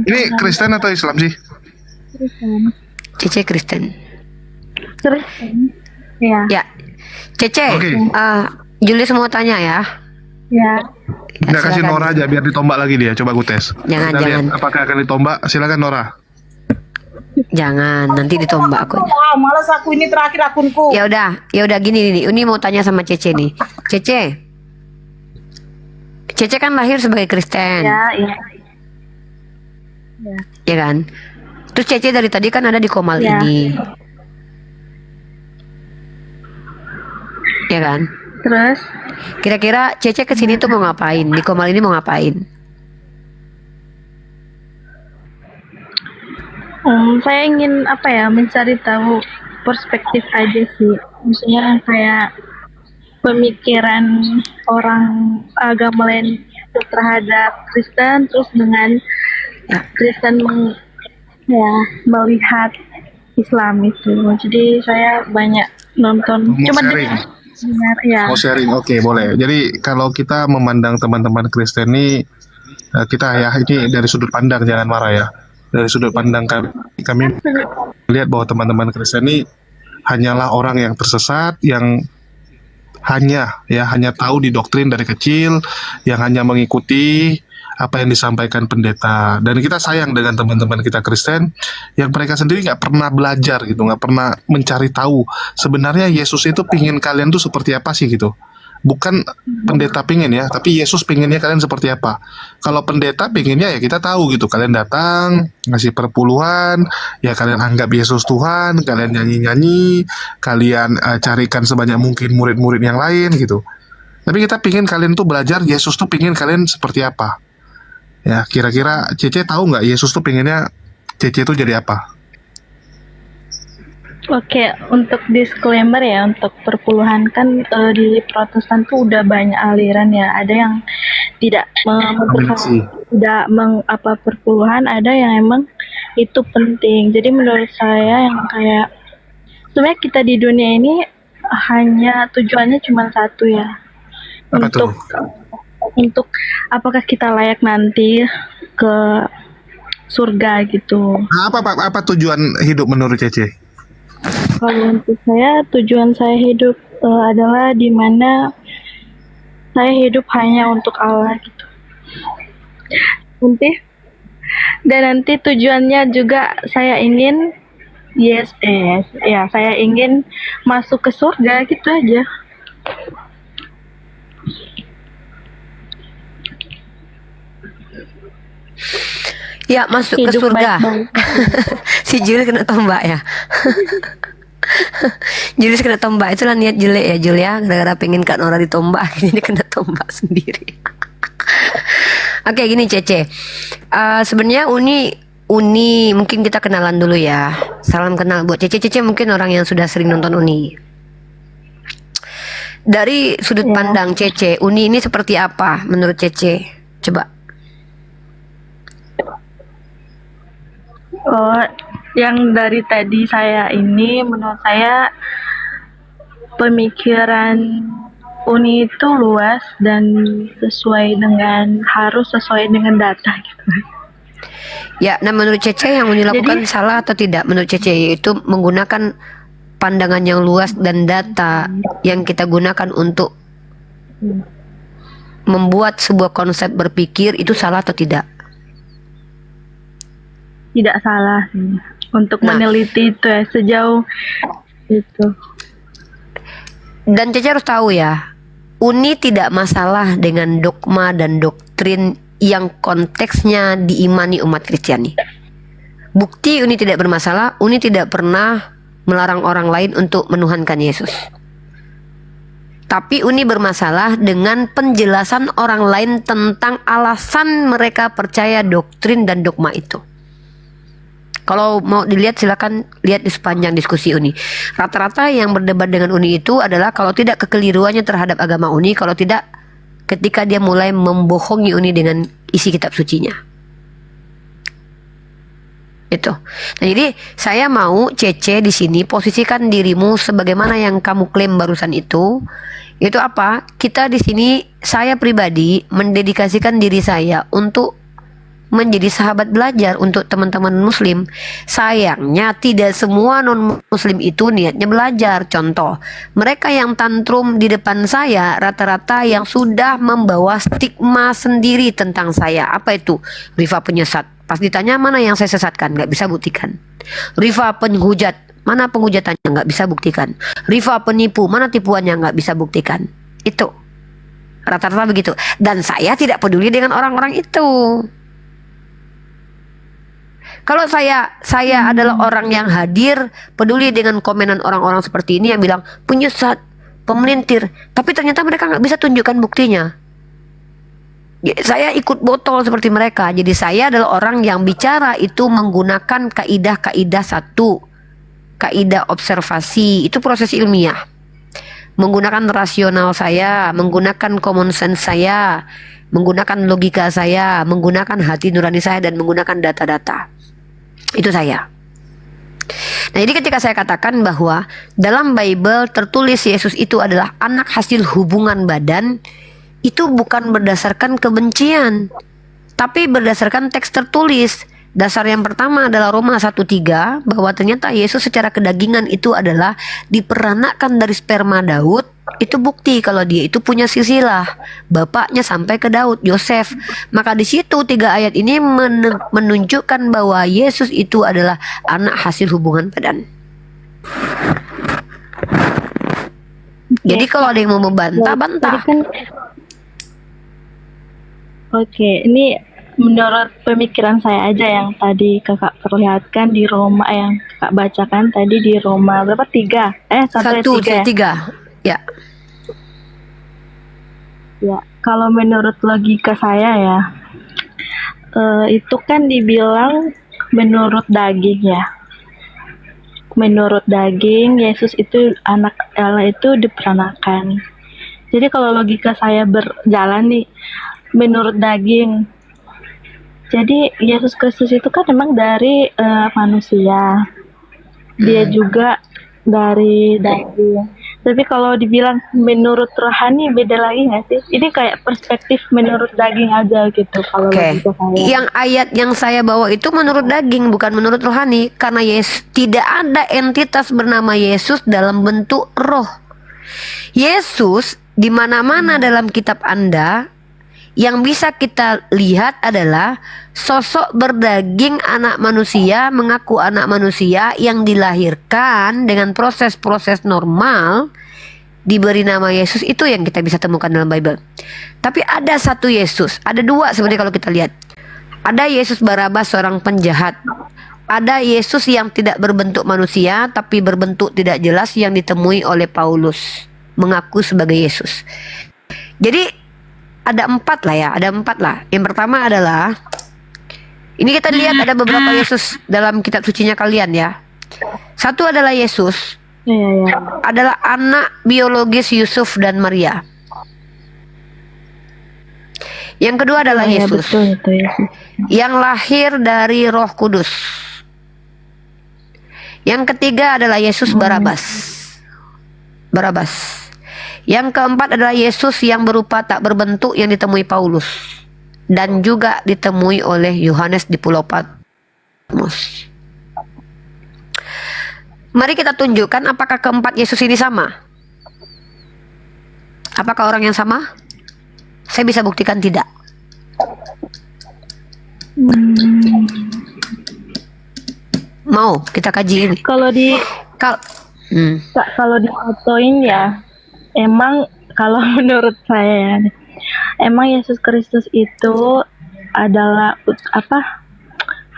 Ini Kristen atau Islam sih? Cece Kristen. Terus? Iya. Ya, Cece. Oke. Julius mau tanya ya. Ya. Nggak kasih Silakan. Nora aja biar ditombak lagi dia. Coba aku tes. Jangan, Kita lihat jangan. apakah akan ditombak. Silakan Nora. Jangan, nanti ditombak akunnya. Malas aku ini terakhir akunku. Ya udah gini nih. Ini mau tanya sama Cece nih. Cece kan lahir sebagai Kristen, Iya. ya kan? Terus Cece dari tadi kan ada di Komal Ya. ini, ya kan? Terus? Kira-kira Cece kesini tuh mau ngapain? Di Komal ini mau ngapain? Saya ingin mencari tahu perspektif aja sih. Maksudnya kayak pemikiran orang agama lain terhadap Kristen, terus dengan Kristen melihat Islam itu. Jadi saya banyak nonton. Mau Cuma sharing? dengar ya. Mau sharing? Oke, boleh. Jadi kalau kita memandang teman-teman Kristen ini, kita ya ini dari sudut pandang, jangan marah ya. Dari sudut pandang kami lihat bahwa teman-teman Kristen ini hanyalah orang yang tersesat, yang hanya tahu di doktrin dari kecil, yang hanya mengikuti apa yang disampaikan pendeta. Dan kita sayang dengan teman-teman kita Kristen yang mereka sendiri nggak pernah belajar gitu, nggak pernah mencari tahu sebenarnya Yesus itu pingin kalian tuh seperti apa sih gitu. Bukan pendeta pingin ya, tapi Yesus pinginnya kalian seperti apa. Kalau pendeta pinginnya ya kita tahu gitu, kalian datang ngasih perpuluhan, ya kalian anggap Yesus Tuhan, kalian nyanyi-nyanyi, kalian carikan sebanyak mungkin murid-murid yang lain gitu. Tapi kita pingin kalian tuh belajar Yesus tuh pingin kalian seperti apa. Ya kira-kira Cece tahu nggak Yesus tuh pinginnya Cece tuh jadi apa? Oke, untuk disclaimer ya, untuk perpuluhan kan di Protestan tuh udah banyak aliran ya. Ada yang tidak perpuluhan, ada yang emang itu penting. Jadi menurut saya yang kayak sebenarnya kita di dunia ini hanya tujuannya cuma satu ya. Apa tuh? Untuk apakah kita layak nanti ke surga gitu. Apa tujuan hidup menurut Cece? Kalau untuk saya, tujuan saya hidup adalah di mana saya hidup hanya untuk Allah gitu. Nanti tujuannya juga saya ingin saya ingin masuk ke surga gitu aja. Ya masuk ke Hidup surga. baik-baik. Si Julius kena tombak ya. Julius kena tombak, itulah niat jelek ya Jul ya. Gara-gara pengen Kak Nora ditombak, ini kena tombak sendiri. Oke gini Cece, sebenarnya Uni mungkin kita kenalan dulu ya. Salam kenal buat Cece. Cece mungkin orang yang sudah sering nonton Uni. Dari sudut pandang Cece, Uni ini seperti apa menurut Cece? Coba. Oh, yang dari tadi saya ini menurut saya pemikiran Uni itu luas dan harus sesuai dengan data gitu. Ya, nah menurut Cece yang Uni lakukan salah atau tidak? Menurut Cece yaitu menggunakan pandangan yang luas dan data yang kita gunakan untuk membuat sebuah konsep berpikir itu salah atau tidak? Tidak salah sih. Untuk meneliti itu ya, sejauh itu. Dan Cece harus tahu ya, Uni tidak masalah dengan dogma dan doktrin yang konteksnya diimani umat Kristiani. Bukti Uni tidak bermasalah, Uni tidak pernah melarang orang lain untuk menuhankan Yesus. Tapi Uni bermasalah dengan penjelasan orang lain tentang alasan mereka percaya doktrin dan dogma itu. Kalau mau dilihat silakan lihat di sepanjang diskusi Uni. Rata-rata yang berdebat dengan Uni itu adalah kalau tidak kekeliruannya terhadap agama Uni, kalau tidak ketika dia mulai membohongi Uni dengan isi kitab sucinya. Itu. Nah, jadi saya mau Cece di sini posisikan dirimu sebagaimana yang kamu klaim barusan itu. Itu apa? Kita di sini, saya pribadi mendedikasikan diri saya untuk menjadi sahabat belajar untuk teman-teman muslim. Sayangnya tidak semua non muslim itu niatnya belajar. Contoh, mereka yang tantrum di depan saya rata-rata yang sudah membawa stigma sendiri tentang saya. Apa itu? Rifa penyesat. Pas ditanya mana yang saya sesatkan, nggak bisa buktikan. Rifa penghujat, mana penghujatannya, nggak bisa buktikan. Rifa penipu, mana tipuannya, nggak bisa buktikan. Itu rata-rata begitu. Dan saya tidak peduli dengan orang-orang itu. Kalau saya adalah orang yang hadir, peduli dengan komenan orang-orang seperti ini yang bilang penyesat, pemelintir, tapi ternyata mereka nggak bisa tunjukkan buktinya. Saya ikut botol seperti mereka. Jadi saya adalah orang yang bicara itu menggunakan kaidah-kaidah satu, kaidah observasi, itu proses ilmiah. Menggunakan rasional saya, menggunakan common sense saya, menggunakan logika saya, menggunakan hati nurani saya, dan menggunakan data-data. Itu saya. Nah, jadi ketika saya katakan bahwa dalam Bible tertulis Yesus itu adalah anak hasil hubungan badan, itu bukan berdasarkan kebencian, tapi berdasarkan teks tertulis. Dasar yang pertama adalah Roma 1:3, bahwa ternyata Yesus secara kedagingan itu adalah diperanakkan dari sperma Daud. Itu bukti kalau dia itu punya silsilah, bapaknya sampai ke Daud, Yosef. Maka di situ 3 ayat ini menunjukkan bahwa Yesus itu adalah anak hasil hubungan badan. Jadi kalau ada yang mau membantah, bantah. Oke, ini menurut pemikiran saya aja yang tadi kakak perlihatkan di Roma, yang kakak bacakan tadi di Roma berapa? 3? 1:3. Ya. Ya, kalau menurut logika saya ya, itu kan dibilang menurut daging ya. Menurut daging, Yesus itu anak Allah itu diperanakan. Jadi kalau logika saya berjalan nih, menurut daging, jadi Yesus Kristus itu kan memang dari manusia, dia juga dari daging. Tapi kalau dibilang menurut rohani beda lagi nggak sih? Ini kayak perspektif menurut daging aja gitu. Kalau logika saya. Yang ayat yang saya bawa itu menurut daging, bukan menurut rohani, karena tidak ada entitas bernama Yesus dalam bentuk roh. Yesus di mana-mana dalam kitab Anda yang bisa kita lihat adalah sosok berdaging anak manusia, mengaku anak manusia yang dilahirkan dengan proses-proses normal, diberi nama Yesus. Itu yang kita bisa temukan dalam Bible. Tapi ada satu Yesus, ada 2 sebenarnya kalau kita lihat. Ada Yesus Barabas, seorang penjahat. Ada Yesus yang tidak berbentuk manusia tapi berbentuk tidak jelas yang ditemui oleh Paulus, mengaku sebagai Yesus. Jadi ada 4 lah ya, ada 4 lah. Yang pertama adalah, ini kita lihat ada beberapa Yesus dalam kitab sucinya kalian ya. Satu adalah Yesus, adalah anak biologis Yusuf dan Maria. Yang kedua adalah Yesus, yang lahir dari Roh Kudus. Yang ketiga adalah Yesus Barabas. Barabas. Yang keempat adalah Yesus yang berupa tak berbentuk yang ditemui Paulus dan juga ditemui oleh Yohanes di Pulau Patmos. Mari kita tunjukkan apakah keempat Yesus ini sama. Apakah orang yang sama? Saya bisa buktikan tidak. Mau kita kaji ini? Kalau kalau difotoin ya, emang kalau menurut saya ya, emang Yesus Kristus itu adalah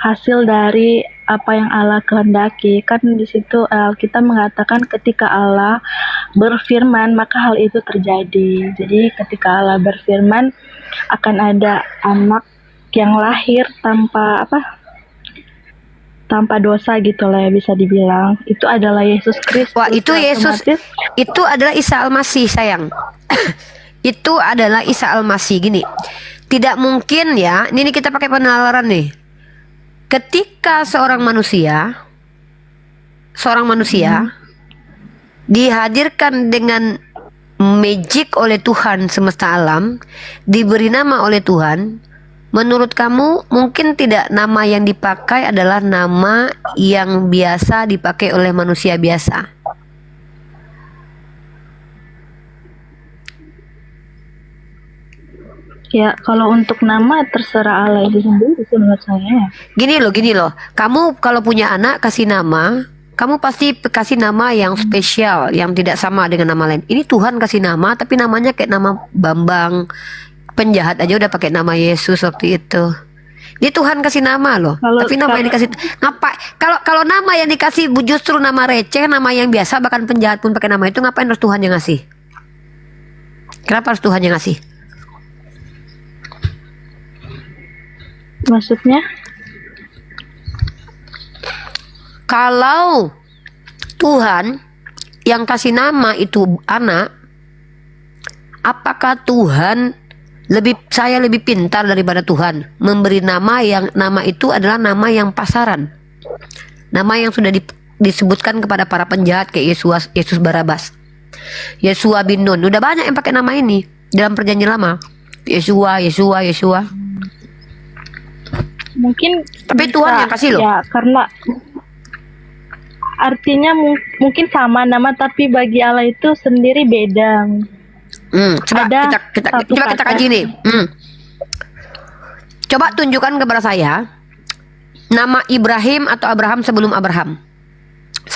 hasil dari apa yang Allah kehendaki. Kan di situ kita mengatakan ketika Allah berfirman maka hal itu terjadi. Jadi ketika Allah berfirman akan ada anak yang lahir tanpa dosa gitu lah ya, bisa dibilang. Itu adalah Yesus Kristus. Wah, itu Yesus. Itu adalah Isa Al-Masih, sayang. Itu adalah Isa Al-Masih. Gini, tidak mungkin ya, ini kita pakai penalaran nih. Ketika seorang manusia dihadirkan dengan magic oleh Tuhan semesta alam, diberi nama oleh Tuhan, menurut kamu mungkin tidak nama yang dipakai adalah nama yang biasa dipakai oleh manusia biasa? Ya, kalau untuk nama terserah Allah itu sendiri sih menurut saya. Gini loh, kamu kalau punya anak kasih nama, kamu pasti kasih nama yang spesial, yang tidak sama dengan nama lain. Ini Tuhan kasih nama, tapi namanya kayak nama Bambang. Penjahat aja udah pakai nama Yesus waktu itu. Ini Tuhan kasih nama loh. Tapi nama yang dikasih kalau nama yang dikasih justru nama receh, nama yang biasa, bahkan penjahat pun pakai nama itu, ngapain harus Tuhan yang ngasih? Kenapa harus Tuhan yang ngasih? Maksudnya? Kalau Tuhan yang kasih nama itu anak, apakah saya lebih pintar daripada Tuhan memberi nama yang nama itu adalah nama yang pasaran, nama yang sudah disebutkan kepada para penjahat kayak Yesus Barabas, Yesua bin Nun. Udah banyak yang pakai nama ini dalam perjanjian lama. Yesua. Mungkin tapi bisa, Tuhan yang kasih loh. Ya, karena artinya mungkin sama nama, tapi bagi Allah itu sendiri beda. Coba kita kaji nih. Coba tunjukkan kepada saya nama Ibrahim atau Abraham sebelum Abraham. 1.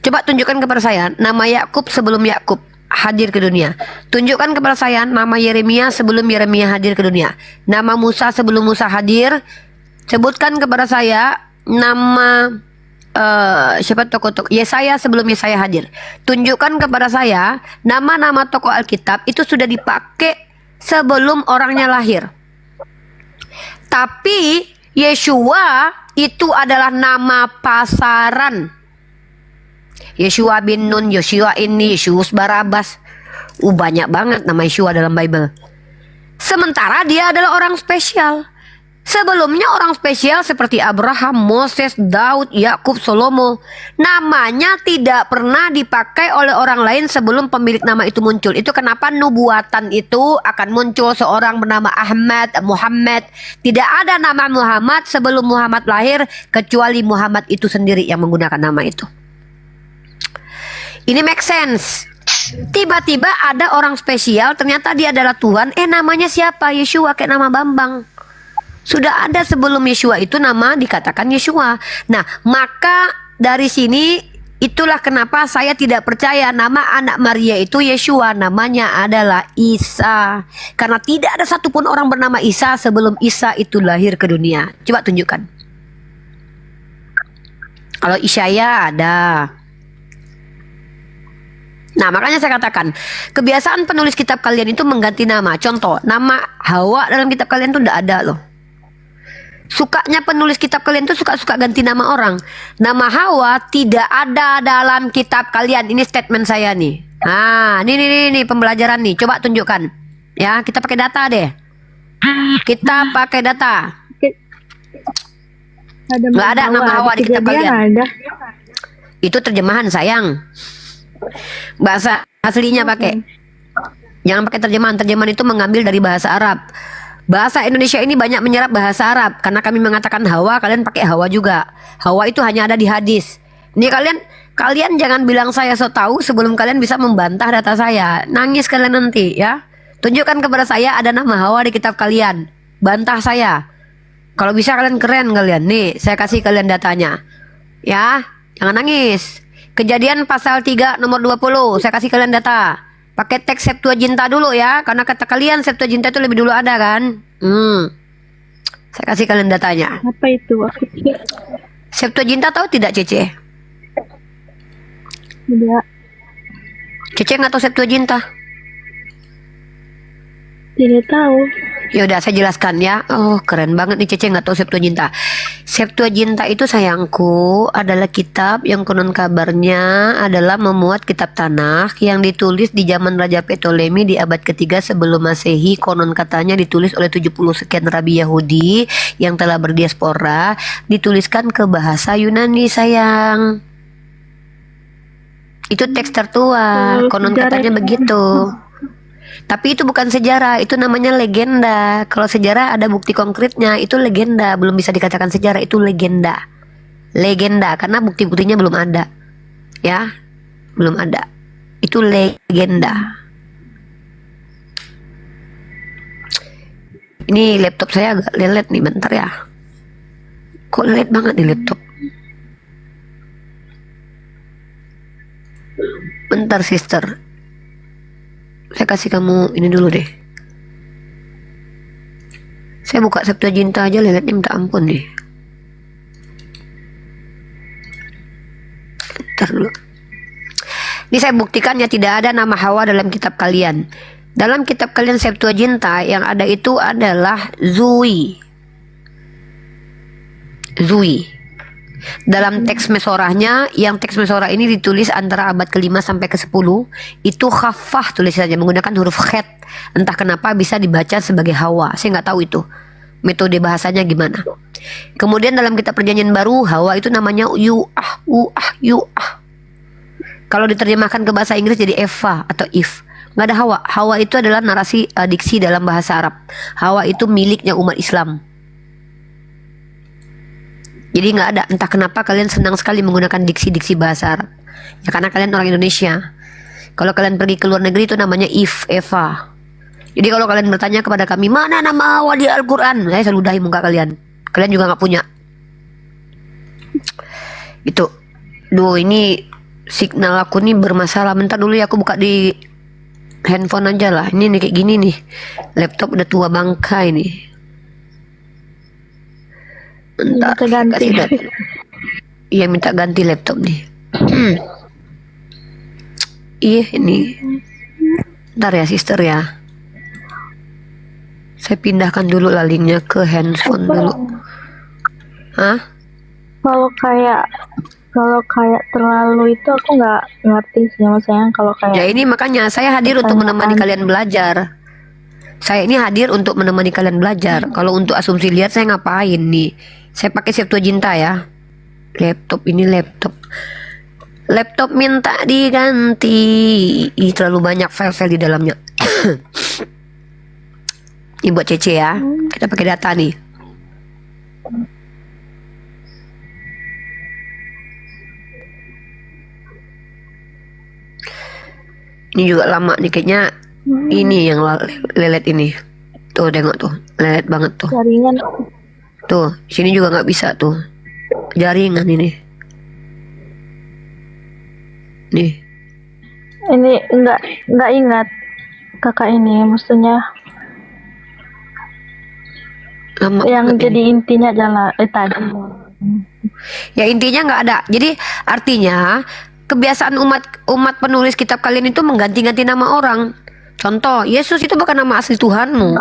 Coba tunjukkan kepada saya nama Yakub sebelum Yakub hadir ke dunia. Tunjukkan kepada saya nama Yeremia sebelum Yeremia hadir ke dunia. Nama Musa sebelum Musa hadir. Sebutkan kepada saya nama siapa tokoh Yesaya sebelum Yesaya hadir. Tunjukkan kepada saya nama-nama tokoh Alkitab itu sudah dipakai sebelum orangnya lahir. Tapi Yeshua itu adalah nama pasaran. Yeshua bin Nun, Yeshua ini, Yesus Barabas. Banyak banget nama Yeshua dalam Bible. Sementara dia adalah orang spesial. Sebelumnya orang spesial seperti Abraham, Moses, Daud, Yakub, Salomo, namanya tidak pernah dipakai oleh orang lain sebelum pemilik nama itu muncul. Itu kenapa nubuatan itu akan muncul seorang bernama Ahmad, Muhammad. Tidak ada nama Muhammad sebelum Muhammad lahir, kecuali Muhammad itu sendiri yang menggunakan nama itu. Ini make sense. Tiba-tiba ada orang spesial, ternyata dia adalah Tuhan. Namanya siapa? Yeshua, kayak nama Bambang. Sudah ada sebelum Yeshua itu nama dikatakan Yeshua. Nah, maka dari sini itulah kenapa saya tidak percaya nama anak Maria itu Yeshua. Namanya adalah Isa. Karena tidak ada satupun orang bernama Isa sebelum Isa itu lahir ke dunia. Coba tunjukkan. Kalau Isyaya ada. Nah, makanya saya katakan, kebiasaan penulis kitab kalian itu mengganti nama. Contoh, nama Hawa dalam kitab kalian itu tidak ada loh. Sukanya penulis kitab kalian itu suka-suka ganti nama orang. Nama Hawa tidak ada dalam kitab kalian. Ini statement saya nih. Nah, ini pembelajaran nih. Coba tunjukkan. Ya, kita pakai data deh. Kita pakai data. Ada Nggak ada nama Hawa di kitab kejadian kalian. ada. Itu terjemahan sayang. Bahasa aslinya pakai. Jangan pakai terjemahan. Terjemahan itu mengambil dari bahasa Arab. Bahasa Indonesia ini banyak menyerap bahasa Arab. Karena kami mengatakan Hawa, kalian pakai Hawa juga. Hawa itu hanya ada di hadis. Ini kalian jangan bilang saya so tahu sebelum kalian bisa membantah data saya. Nangis kalian nanti ya. Tunjukkan kepada saya ada nama Hawa di kitab kalian. Bantah saya. Kalau bisa kalian keren kalian. Nih, saya kasih kalian datanya. Ya, jangan nangis. Kejadian pasal 3 nomor 20. Saya kasih kalian data. Pakai teks Septuaginta dulu ya. Karena kata kalian Septuaginta itu lebih dulu ada kan. Saya kasih kalian datanya. Apa itu? Aku pikir Septuaginta tahu tidak Cece? tidak. Cece nggak tahu Septuaginta? Tidak tahu. Yaudah saya jelaskan ya. Oh keren banget nih Cece nggak tahu Septuaginta. Septuaginta itu sayangku adalah kitab yang konon kabarnya adalah memuat kitab Tanakh yang ditulis di zaman Raja Ptolemy di abad ketiga sebelum Masehi. Konon katanya ditulis oleh 70 sekian rabi Yahudi yang telah berdiaspora, dituliskan ke bahasa Yunani sayang. Itu teks tertua, konon katanya begitu. Tapi itu bukan sejarah, itu namanya legenda. Kalau sejarah ada bukti konkretnya, itu legenda. Belum bisa dikatakan sejarah, itu legenda. Legenda, karena bukti-buktinya belum ada. Ya, belum ada. Itu legenda. Ini laptop saya agak lelet nih, bentar ya. Kok lelet banget nih laptop? Bentar sister. Saya kasih kamu ini dulu deh. Saya buka Septuaginta aja leletnya minta ampun nih. Bentar dulu. Ini saya buktikan ya tidak ada nama Hawa dalam kitab kalian. Dalam kitab kalian Septuaginta yang ada itu adalah Zui. Zui. Dalam teks Mesorahnya, yang teks Mesorah ini ditulis antara abad ke-5 sampai ke-10, itu khafah tulisannya menggunakan huruf khet. Entah kenapa bisa dibaca sebagai Hawa. Saya nggak tahu itu metode bahasanya gimana. Kemudian dalam kitab Perjanjian Baru, Hawa itu namanya Yu'ah. Kalau diterjemahkan ke bahasa Inggris jadi Eva atau If. Nggak ada Hawa. Hawa itu adalah narasi diksi dalam bahasa Arab. Hawa itu miliknya umat Islam. Jadi nggak ada. Entah kenapa kalian senang sekali menggunakan diksi-diksi bahasa Arab. Ya karena kalian orang Indonesia. Kalau kalian pergi ke luar negeri itu namanya If, Eva. Jadi kalau kalian bertanya kepada kami, mana nama Hawa di Al-Quran? Saya selalu dahi muka kalian. Kalian juga nggak punya. Itu. Duh ini signal aku nih bermasalah. Bentar dulu ya aku buka di handphone aja lah. Ini nih kayak gini nih. Laptop udah tua bangka ini. Bentar, Minta ganti. Iya minta ganti laptop nih. Iya ini. Bentar ya sister ya. Saya pindahkan dulu lah linknya ke handphone dulu. Hah? Kalau kayak terlalu itu aku nggak ngerti sih maksudnya kalau kayak. Ya ini makanya saya hadir untuk menemani kalian belajar. Saya ini hadir untuk menemani kalian belajar. Kalau untuk asumsi liar saya ngapain nih? Saya pakai Septuaginta ya. Laptop ini laptop. Laptop minta diganti. Ih, terlalu banyak file-file di dalamnya. Ini buat Cece ya. Kita pakai data nih. Ini juga lama nih kayaknya. Ini yang lelet ini. Tuh tengok tuh. Lelet banget tuh. Jaringan. Tuh, sini juga nggak bisa tuh. Jaringan ini. Nih. Ini nggak ingat kakak ini maksudnya Lama yang banget jadi ini. intinya jalan tadi. Ya intinya nggak ada. Jadi artinya kebiasaan umat penulis kitab kalian itu mengganti-ganti nama orang. Contoh, Yesus itu bukan nama asli Tuhanmu.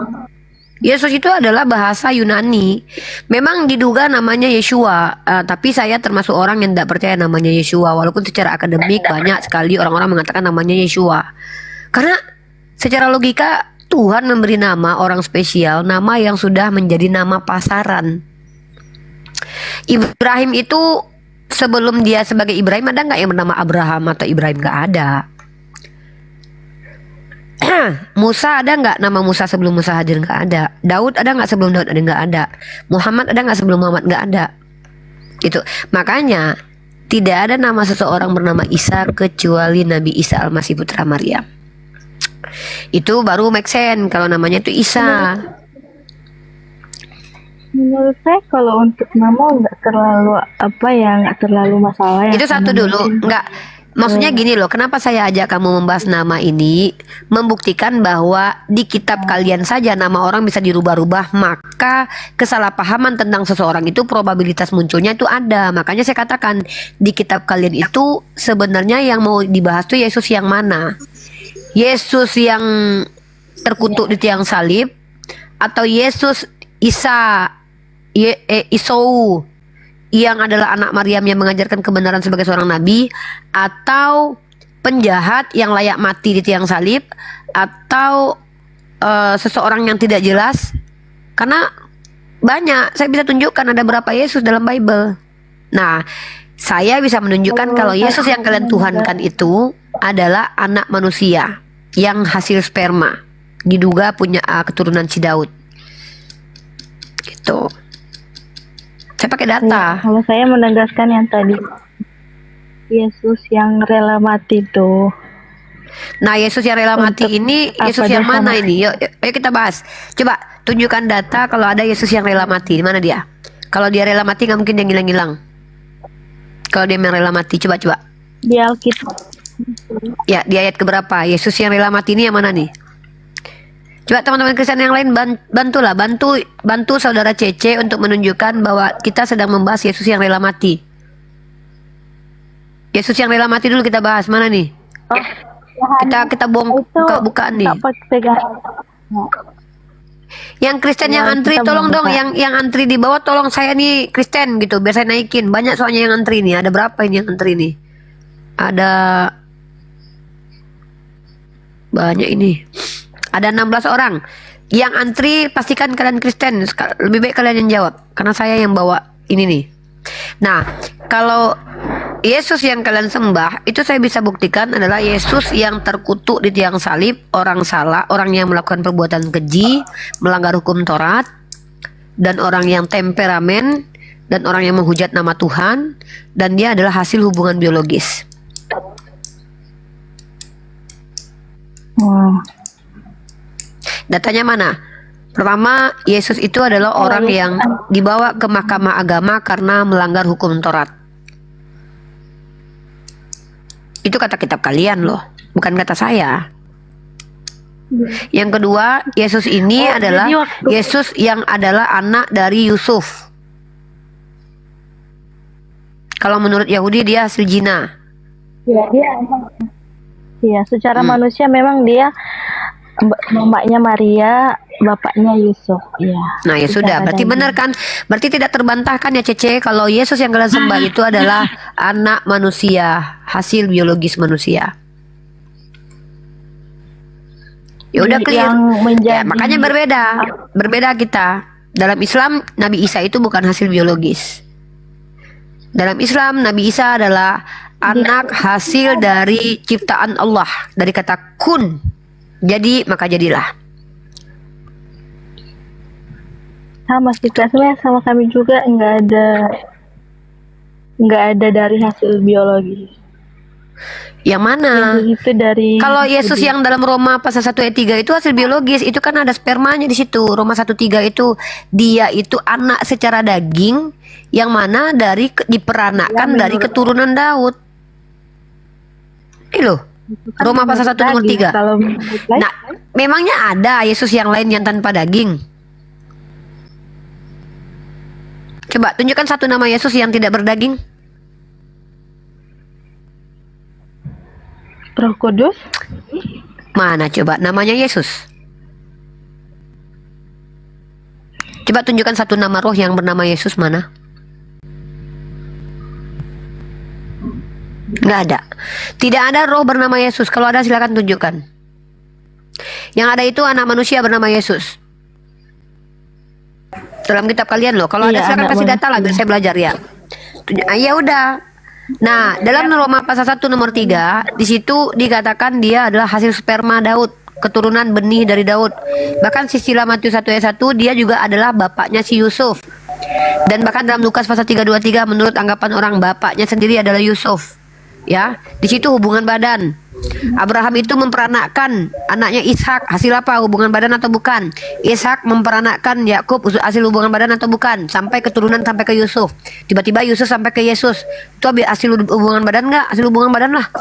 Yesus itu adalah bahasa Yunani. Memang diduga namanya Yeshua, tapi saya termasuk orang yang tidak percaya namanya Yeshua. Walaupun secara akademik banyak sekali orang-orang mengatakan namanya Yeshua. Karena secara logika Tuhan memberi nama orang spesial, nama yang sudah menjadi nama pasaran. Ibrahim itu sebelum dia sebagai Ibrahim ada nggak yang bernama Abraham atau Ibrahim? Nggak ada. Musa ada nggak nama Musa sebelum Musa hadir? Nggak ada. Daud ada nggak sebelum Daud? Ada nggak ada. Muhammad ada nggak sebelum Muhammad? Nggak ada. Itu makanya tidak ada nama seseorang bernama Isa kecuali Nabi Isa Al-Masih putra Maryam. Itu baru make sense kalau namanya itu Isa. Menurut saya kalau untuk nama nggak terlalu nggak terlalu masalah ya. Itu satu karena dulu, mungkin nggak. Maksudnya gini loh, kenapa saya ajak kamu membahas nama ini? Membuktikan bahwa di kitab kalian saja nama orang bisa dirubah-rubah, maka kesalahpahaman tentang seseorang itu probabilitas munculnya itu ada. Makanya saya katakan di kitab kalian itu sebenarnya yang mau dibahas tuh Yesus yang mana? Yesus yang terkutuk di tiang salib atau Yesus Isa Isou yang adalah anak Maryam yang mengajarkan kebenaran sebagai seorang nabi, atau penjahat yang layak mati di tiang salib, atau seseorang yang tidak jelas? Karena banyak, saya bisa tunjukkan ada berapa Yesus dalam Bible. Nah, saya bisa menunjukkan kalau Yesus yang kalian tuhankan itu adalah anak manusia yang hasil sperma, diduga punya keturunan si Daud. Gitu. Saya pakai data. Ya, kalau saya menegaskan yang tadi Yesus yang rela mati tuh. Nah, Yesus yang rela mati ini Yesus yang mana ini? Yuk kita bahas. Coba tunjukkan data kalau ada Yesus yang rela mati. Di mana dia? Kalau dia rela mati nggak mungkin dia ngilang-ngilang. Kalau dia yang rela mati, coba. Di Alkitab. Ya, di ayat keberapa? Yesus yang rela mati ini yang mana nih? Coba teman-teman Kristen yang lain bantu saudara Cece untuk menunjukkan bahwa kita sedang membahas Yesus yang rela mati. Yesus yang rela mati dulu kita bahas, mana nih? Kita bukaan nih. Yang Kristen yang antri tolong dong, yang antri di bawah tolong saya nih Kristen gitu, biar saya naikin. Banyak soalnya yang antri nih. Ada berapa ini yang antri nih? Ada banyak ini. Ada 16 orang yang antri, pastikan kalian Kristen. Lebih baik kalian yang jawab, karena saya yang bawa ini nih. Nah, kalau Yesus yang kalian sembah, itu saya bisa buktikan adalah Yesus yang terkutuk di tiang salib, orang salah, orang yang melakukan perbuatan keji, melanggar hukum Taurat, dan orang yang temperamen, dan orang yang menghujat nama Tuhan, dan dia adalah hasil hubungan biologis. Datanya mana? Pertama, Yesus itu adalah orang yang dibawa ke mahkamah agama karena melanggar hukum Taurat. Itu kata kitab kalian loh, bukan kata saya. Yang kedua, Yesus ini adalah Yesus yang adalah anak dari Yusuf. Kalau menurut Yahudi dia hasil zina. Iya, secara manusia memang dia mamanya Maria, bapaknya Yusuf. Iya. Nah, ya sudah, berarti benar kan? Berarti tidak terbantahkan ya Cece kalau Yesus yang kalian sembah itu adalah anak manusia, hasil biologis manusia. Ya udah clear. Ya, makanya berbeda kita. Dalam Islam Nabi Isa itu bukan hasil biologis. Dalam Islam Nabi Isa adalah anak hasil dari ciptaan Allah, dari kata kun. Jadi maka jadilah. Sama sih, sebenarnya sama kami juga nggak ada dari hasil biologi. Yang mana? Itu dari. Kalau Yesus yang dalam Roma pasal 1 ayat 3 itu hasil biologis, itu kan ada spermanya di situ. Roma 1:3 itu dia itu anak secara daging yang mana diperanakan dari keturunan Daud. Ini loh. Roma pasal 1 nomor 3. Nah, memangnya ada Yesus yang lain yang tanpa daging? Coba tunjukkan satu nama Yesus yang tidak berdaging. Roh Kudus. Mana coba namanya Yesus? Coba tunjukkan satu nama roh yang bernama Yesus, mana? Nggak ada. Tidak ada roh bernama Yesus. Kalau ada silakan tunjukkan. Yang ada itu anak manusia bernama Yesus. dalam kitab kalian loh. Kalau ada Iya, silakan ada kasih banget. data lah biar saya belajar ya. Ya udah. Nah, dalam Roma pasal 1 nomor 3, di situ dikatakan dia adalah hasil sperma Daud, keturunan benih dari Daud. Bahkan sisilah Matius 1 ayat 1, dia juga adalah bapaknya si Yusuf. Dan bahkan dalam Lukas pasal 3:23, menurut anggapan orang, bapaknya sendiri adalah Yusuf. Ya, di situ hubungan badan. Abraham itu memperanakkan anaknya Ishak, hasil apa? Hubungan badan atau bukan? Ishak memperanakkan Yakub, hasil hubungan badan atau bukan? Sampai keturunan sampai ke Yusuf. Tiba-tiba Yusuf sampai ke Yesus. Itu hasil hubungan badan nggak? Hasil hubungan badan lah.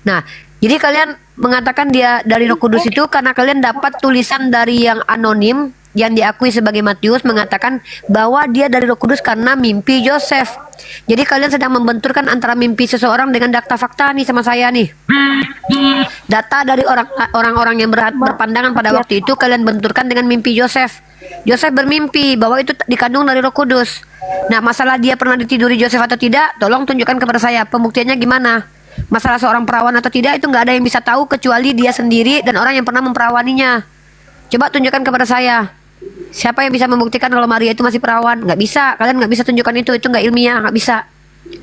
Nah, jadi kalian mengatakan dia dari Roh Kudus itu karena kalian dapat tulisan dari yang anonim yang diakui sebagai Matius mengatakan bahwa dia dari Roh Kudus karena mimpi Yosef. Jadi kalian sedang membenturkan antara mimpi seseorang dengan data fakta nih sama saya nih. Data dari orang-orang yang berpandangan pada waktu itu kalian benturkan dengan mimpi Yosef. Yosef bermimpi bahwa itu dikandung dari Roh Kudus. Nah, masalah dia pernah ditiduri Yosef atau tidak, tolong tunjukkan kepada saya pembuktiannya gimana. Masalah seorang perawan atau tidak itu nggak ada yang bisa tahu kecuali dia sendiri dan orang yang pernah memperawaninya. Coba tunjukkan kepada saya. Siapa yang bisa membuktikan kalau Maria itu masih perawan? Nggak bisa. Kalian nggak bisa tunjukkan itu nggak ilmiah, nggak bisa.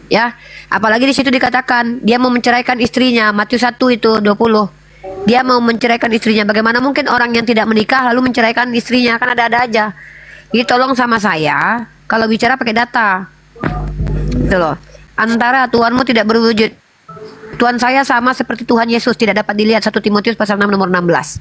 Ya, apalagi di situ dikatakan dia mau menceraikan istrinya. Matius 1 itu 20. Dia mau menceraikan istrinya. Bagaimana mungkin orang yang tidak menikah lalu menceraikan istrinya? Kan ada-ada aja. Jadi tolong sama saya kalau bicara pakai data. Gitu loh. Antara Tuhanmu tidak berwujud. Tuhan saya sama seperti Tuhan Yesus, tidak dapat dilihat. 1 Timotius pasal 6 nomor 16.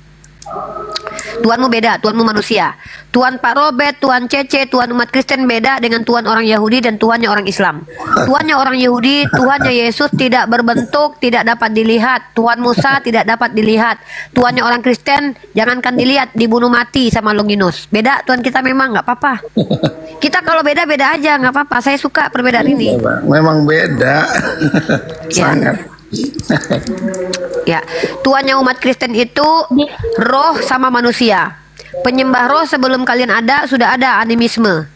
Tuhanmu beda, Tuhanmu manusia. Tuhan Pak Robert, Tuhan Cece, Tuhan umat Kristen beda dengan Tuhan orang Yahudi dan Tuhannya orang Islam. Tuhannya orang Yahudi, Tuhannya Yesus tidak berbentuk, tidak dapat dilihat. Tuhan Musa tidak dapat dilihat. Tuhannya orang Kristen, jangankan dilihat, dibunuh mati sama Longinus. Beda Tuhan kita memang, nggak apa-apa. Kita kalau beda-beda aja, nggak apa-apa. Saya suka perbedaan ini. Memang beda. Sangat. Ya, Tuhannya umat Kristen itu roh sama manusia. Penyembah roh sebelum kalian ada sudah ada animisme.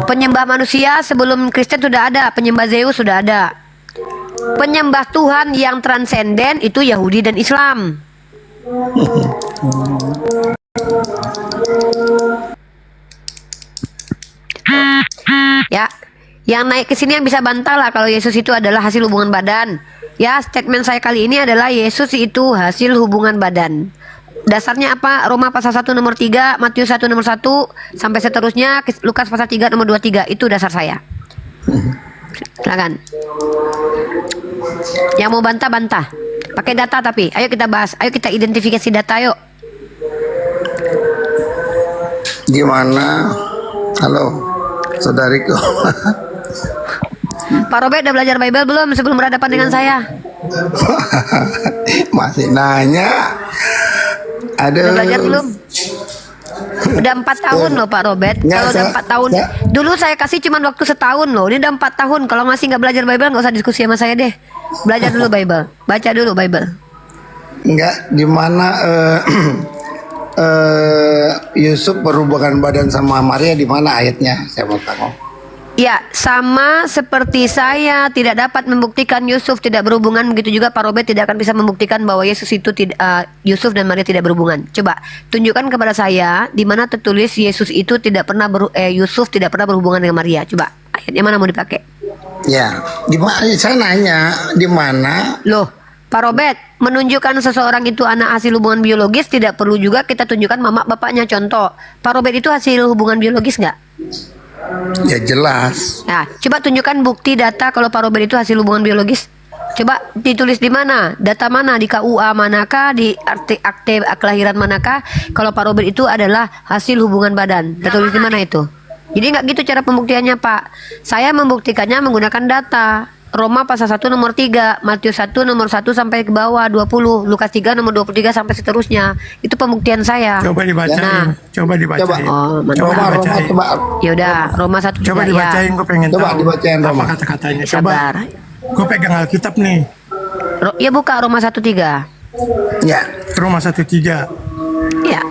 Penyembah manusia sebelum Kristen sudah ada, penyembah Zeus sudah ada. Penyembah Tuhan yang transenden itu Yahudi dan Islam. Ya, yang naik ke sini yang bisa bantah lah kalau Yesus itu adalah hasil hubungan badan. Ya, statement saya kali ini adalah Yesus itu hasil hubungan badan. Dasarnya apa? Roma pasal 1 nomor 3, Matius 1 nomor 1 sampai seterusnya, Lukas pasal 3 nomor 23. Itu dasar saya. Silakan. Yang mau bantah-bantah. Pakai data tapi. Ayo kita bahas. Ayo kita identifikasi data yuk. Gimana? Halo, saudariku. Pak Robert udah belajar Bible belum sebelum berhadapan dengan saya? Masih nanya. Udah belajar Aduh. belum? Udah 4 tahun loh Pak Robert. Kalau udah 4 tahun, dulu saya kasih cuma waktu setahun loh. Ini udah 4 tahun. Kalau masih nggak belajar Bible nggak usah diskusi sama saya deh. Belajar dulu Bible, baca dulu Bible. Enggak, di mana Yusuf berhubungan badan sama Maria, di mana ayatnya? Saya mau tahu. Ya, sama seperti saya tidak dapat membuktikan Yusuf tidak berhubungan, begitu juga Pak Robert tidak akan bisa membuktikan bahwa Yesus itu Yusuf dan Maria tidak berhubungan. Coba tunjukkan kepada saya di mana tertulis Yesus itu tidak pernah Yusuf tidak pernah berhubungan dengan Maria. Coba ayatnya mana mau dipakai? Ya, di mana? Saya nanya di mana? Loh, Pak Robert, menunjukkan seseorang itu anak hasil hubungan biologis tidak perlu juga kita tunjukkan mama bapaknya. Contoh, Pak Robert itu hasil hubungan biologis nggak? Ya jelas. Nah, coba tunjukkan bukti data kalau Pak Robert itu hasil hubungan biologis. Coba ditulis di mana? Data mana? Di KUA manakah? Di akte kelahiran manakah? Kalau Pak Robert itu adalah hasil hubungan badan. Tertulis di mana itu? Jadi nggak gitu cara pembuktiannya, Pak. Saya membuktikannya menggunakan data. Roma pasal 1 nomor 3, Matius 1 nomor 1 sampai ke bawah 20, Lukas 3 nomor 23 sampai seterusnya. Itu pembuktian saya. Coba dibacain. Nah, Coba dibacain. oh, Coba mantap. dibacain. Ya udah, Roma 1 Coba dibacain, gue pengen Coba tahu dibacain, Roma. apa kata-katanya. Coba. Sabar. Gue pegang Alkitab nih. Ya buka Roma 1:3. Ya, Roma 1:3. Ya.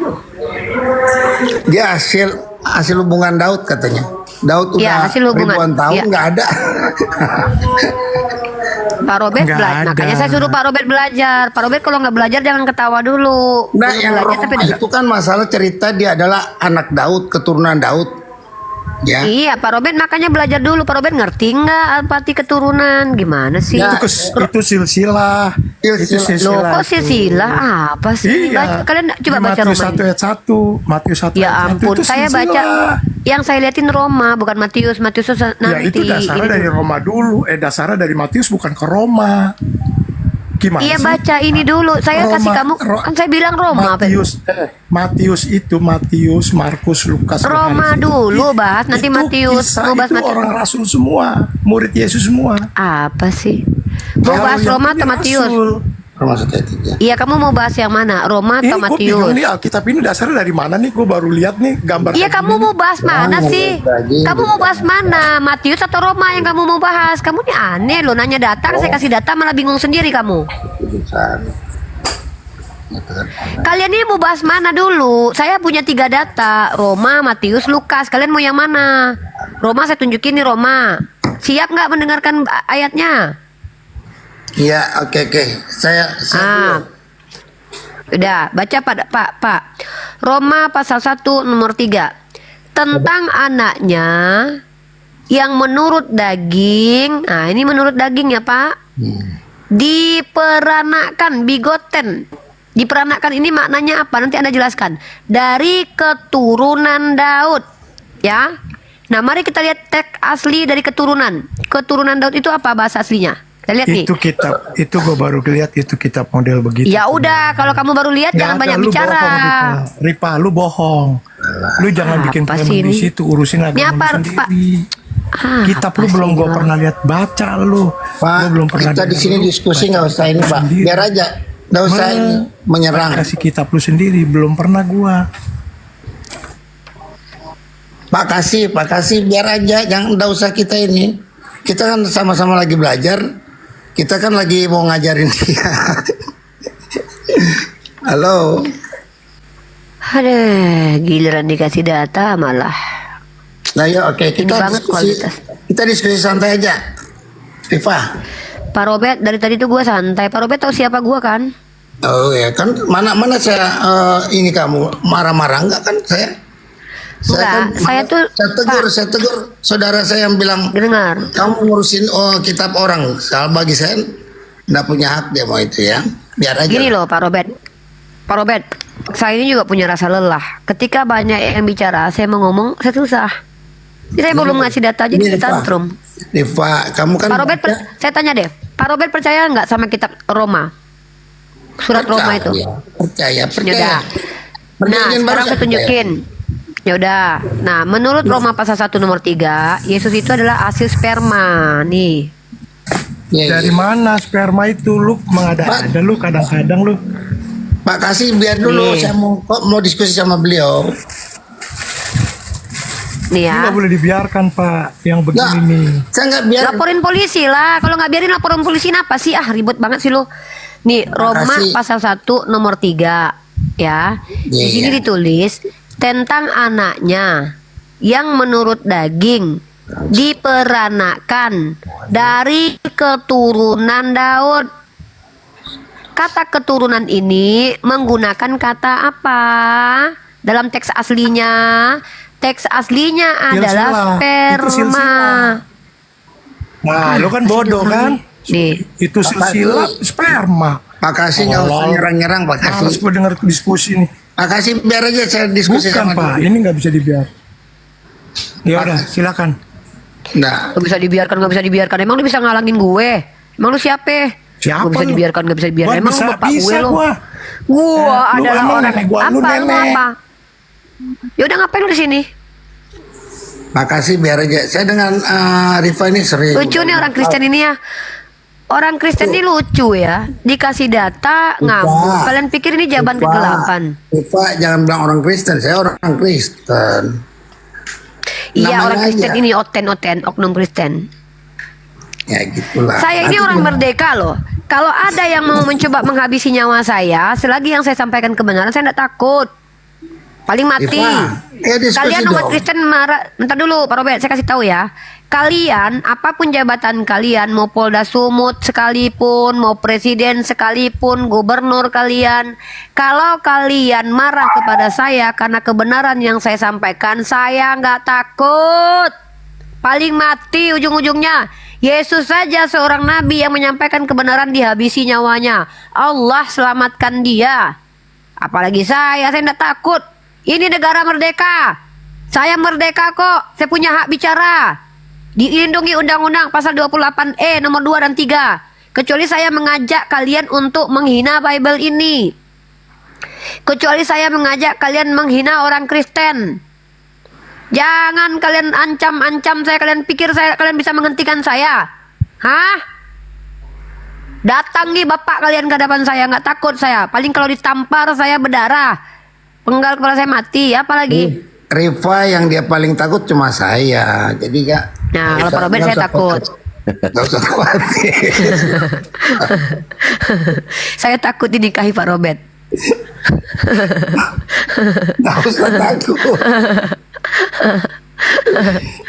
dia hasil hubungan Daud katanya. Daud Ya, udah hasil hubungan. ribuan tahun Ya. nggak ada. Pak Robert Nggak belajar. ada. Makanya saya suruh Pak Robert belajar. Pak Robert kalau nggak belajar jangan ketawa dulu. Nah, Belum yang belajar Roma tapi itu kan masalah cerita dia adalah anak Daud, keturunan Daud. Ya. Iya, Pak Robert makanya belajar dulu. Pak Robert ngerti nggak arti keturunan? Gimana sih? Ya. Itu silsilah. Itu Loh, silsilah. kok silsilah apa sih? Iya. Kalian coba Di baca Matius Roma 1 ini. ayat 1. Matius 1 Ya ayat 1 ampun, itu saya silsilah. baca yang saya liatin Roma, bukan Matius. Matius nanti. Ya itu dasarnya ini dari dulu. Roma dulu. Dasarnya dari Matius bukan ke Roma. Gimana Iya sih? baca ini dulu. Saya Roma- kasih kamu. Kan saya bilang Roma. apa? Matius itu Matius, Markus, Lukas, Roma Yohanes. dulu bahas. Nanti Itu Matius. kisah, Mau bahas itu Matius. orang rasul semua, murid Yesus semua. Apa sih? Mau Kalau bahas yang Roma ini atau Matius? rasul. Roma 1 ayat 3. Iya, kamu mau bahas yang mana? Roma Ini atau gue bingung Matius? nih Alkitab ini dasarnya dari mana nih? Gue baru lihat nih gambar. Iya, kayak kamu gini. mau bahas mana sih? Kamu mau bahas mana? Matius atau Roma yang kamu mau bahas? Kamu nih aneh loh, nanya data, saya kasih data malah bingung sendiri kamu. Tulisan. Kalian ini mau bahas mana dulu? Saya punya 3 data, Roma, Matius, Lukas. Kalian mau yang mana? Roma saya tunjukin nih Roma. Siap nggak mendengarkan ayatnya? Iya, oke. Saya Ah, udah baca Pak. Roma pasal 1 nomor 3 tentang anaknya yang menurut daging. Nah ini menurut daging ya Pak. Diperanakan, bigoten. Diperanakan ini maknanya apa? Nanti Anda jelaskan. Dari keturunan Daud, ya. Nah mari kita lihat teks asli dari keturunan. Keturunan Daud itu apa bahasa aslinya? Kita lihat nih. Itu kitab, itu gue baru lihat itu kitab model begitu. Ya udah, kalau kamu baru lihat Nggak jangan ada, banyak lu bicara. bohong, Ripa, lu bohong. Lu jangan bikin Apa polemik sih di ini? situ, urusin Ini agama apa, lu Pak? sendiri. Kitab lu belum gue pernah lihat baca lu. Pak, Gua belum pernah kita di dengar sini lu diskusi baca nggak usah ini kitab Pak. sendiri. Biar aja, nggak usah ini menyerang. Kasih kitab lu sendiri, belum pernah gua. Pak kasih biar aja, jangan nggak usah kita ini. Kita kan sama-sama lagi belajar. Kita kan lagi mau ngajarin dia. Halo. Aduh, giliran dikasih data malah. Nah ya oke, Ini kita banget diskusi. kualitas. Kita diskusi santai aja. Rifa. Pak Robert dari tadi tuh gue santai. Pak Robert tahu siapa gue kan? Oh ya kan mana saya ini kamu marah-marah enggak kan saya? Enggak, saya tuh saya tegur saudara saya yang bilang dengar. Kamu ngurusin kitab orang. Kalau bagi saya enggak punya hak dia mau itu ya. Biar aja. Gini loh Pak Robert. Pak Robert, saya ini juga punya rasa lelah. Ketika banyak yang bicara, saya mau ngomong, saya susah. Jadi saya belum ngasih data aja Ini, di tantrum. Rifa, kamu kan Pak Robert, saya tanya deh. Pak Robert percaya nggak sama kitab Roma? Surat Roma itu? Percaya. Yaudah. Nah, Perjanjian baru sekarang saya saya tunjukin. Yaudah. Nah, menurut Roma pasal 1 nomor 3, Yesus itu adalah hasil sperma. Nih. Dari mana sperma itu lu mengada-ada lu kadang-kadang lu. Pak kasih biar dulu Nih. saya mau diskusi sama beliau. Nih Ini ya. nggak boleh dibiarkan Pak, yang begini nih. Saya nggak biar. Laporin polisi lah. Kalau nggak biarin laporin polisi apa sih? Ah, ribet banget sih lo. Nih, Roma Makasih. pasal 1 nomor 3 ya. Di Iya, sini iya. ditulis tentang anaknya yang menurut daging diperanakan dari keturunan Daud. Kata keturunan ini menggunakan kata apa? Dalam teks aslinya, teks aslinya adalah Itu sperma. silsilah. Nah, lu kan bodoh kan? Nih, Itu silsilah sperma. Pak kasih nggak usah nyerang-nyerang Pak kasih. Males gue denger diskusi nih. Pak kasih biar aja saya diskusi Bukan sama Pak, dia. ini nggak bisa dibiarkan. Ya udah, silakan. Nah, nggak bisa dibiarkan, nggak bisa dibiarkan. Emang lu bisa ngalangin gue? Emang lu siapa? Siapa Nggak bisa lu? dibiarkan, nggak bisa dibiarkan. Gua Emang bisa, lu bapak bisa gue lo? gua. Gua Lu adalah emang orang nenek gua, lu apa? Lu nenek. apa? Ya udah ngapain lu di sini? Pak kasih biar aja. Saya dengan Rifa ini sering. Lucu nih orang Kristen ini ya. Orang Kristen ini lucu ya. Dikasih data ngambuk. Kalian pikir ini jawaban Rifa, kegelapan? Rifa jangan bilang orang Kristen. Saya orang Kristen. Iya, Namanya orang Kristen aja. ini oten-oten, oknum Kristen. Ya gitulah. Saya ini Nanti orang gimana? merdeka loh. Kalau ada yang mau mencoba menghabisi nyawa saya, selagi yang saya sampaikan kebenaran, saya tidak takut. Paling mati. Rifa, diskusi Kalian umat dong. Kristen marah. Bentar dulu, Pak Robert, saya kasih tahu ya. Kalian, apapun jabatan kalian, mau Polda Sumut sekalipun, mau presiden sekalipun, gubernur kalian, kalau kalian marah kepada saya karena kebenaran yang saya sampaikan, saya nggak takut. Paling mati ujung-ujungnya. Yesus saja seorang nabi yang menyampaikan kebenaran dihabisi nyawanya. Allah selamatkan dia. Apalagi saya nggak takut. Ini negara merdeka. Saya merdeka kok. Saya punya hak bicara. Dilindungi Undang-Undang pasal 28E nomor 2 dan 3. Kecuali saya mengajak kalian untuk menghina Bible ini. Kecuali saya mengajak kalian menghina orang Kristen. Jangan kalian ancam-ancam saya. Kalian pikir kalian bisa menghentikan saya? Hah? Datangi bapak kalian ke hadapan saya. Nggak takut saya. Paling kalau ditampar saya berdarah. Penggal kepala saya mati. Apalagi? Rifa yang dia paling takut cuma saya. Jadi Kak. Nah, kalau Pak Robert saya takut. Gak usah khawatir. Saya takut dinikahi Pak Robert. Gak usah takut.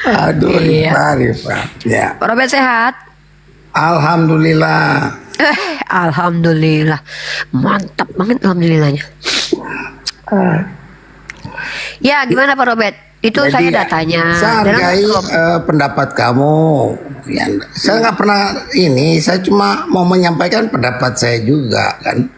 Aduh, Rifa. Ya. Pak Robert sehat? Alhamdulillah. Alhamdulillah. Mantap banget alhamdulillahnya. Ya, gimana Pak Robert? Itu Jadi, saya datanya. Saya hargai pendapat kamu. Ya, saya nggak pernah ini. Saya cuma mau menyampaikan pendapat saya juga kan.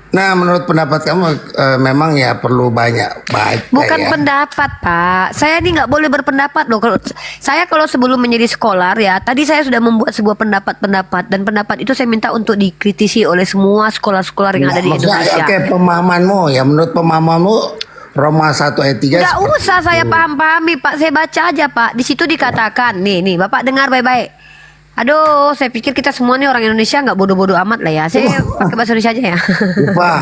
Nah, menurut pendapat kamu memang ya perlu banyak baca. Bukan ya. pendapat Pak. Saya ini nggak boleh berpendapat loh. Kalau sebelum menjadi scholar ya, tadi saya sudah membuat sebuah pendapat dan pendapat itu saya minta untuk dikritisi oleh semua scholar-scholar yang ada di Indonesia. Oke, pemahamanmu ya, menurut pemahamanmu Roma 1 ayat 3. Nggak usah saya paham-pahami Pak, saya baca aja Pak. Di situ dikatakan, nih Bapak dengar baik-baik. Aduh, saya pikir kita semua nih orang Indonesia nggak bodoh-bodoh amat lah ya. Saya pakai bahasa Indonesia aja ya. Pak,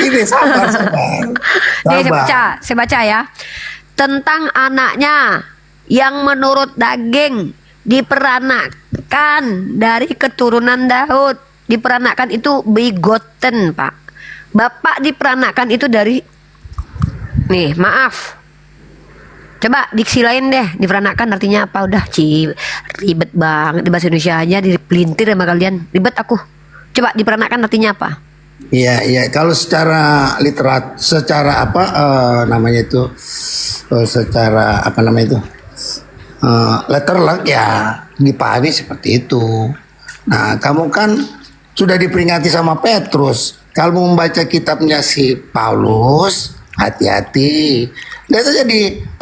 ini sabar. Nih saya baca ya. Tentang anaknya yang menurut daging diperanakan dari keturunan Daud. Diperanakan itu begotten Pak. Bapak diperanakan itu dari nih, maaf. Coba diksi lain deh, diperanakan artinya apa? Udah, ribet banget di bahasa Indonesia aja dipelintir sama kalian. Ribet aku. Coba diperanakan artinya apa? Iya. Kalau secara secara apa namanya itu? Secara apa namanya itu? Letter luck ya dipahami seperti itu. Nah, kamu kan sudah diperingati sama Petrus. Kalau membaca kitabnya si Paulus, hati-hati. Dia itu jadi 2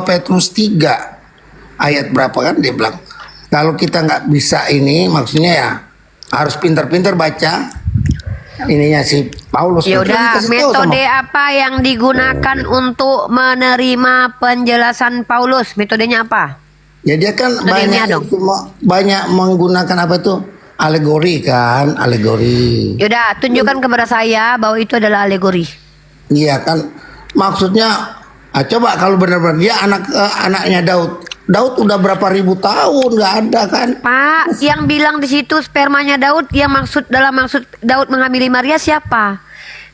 Petrus 3 ayat berapa kan dia bilang. Kalau kita nggak bisa ini, maksudnya ya harus pintar-pintar baca ininya si Paulus. Ya udah, metode apa yang digunakan untuk menerima penjelasan Paulus? Metodenya apa? Ya dia kan banyak menggunakan apa itu? Alegori kan, alegori. Yaudah, tunjukkan kepada saya bahwa itu adalah alegori. Iya kan, maksudnya coba kalau benar-benar dia anaknya Daud. Daud udah berapa ribu tahun nggak ada kan? Pak, yang bilang di situ spermanya Daud, yang maksud Daud menghamili Maria siapa?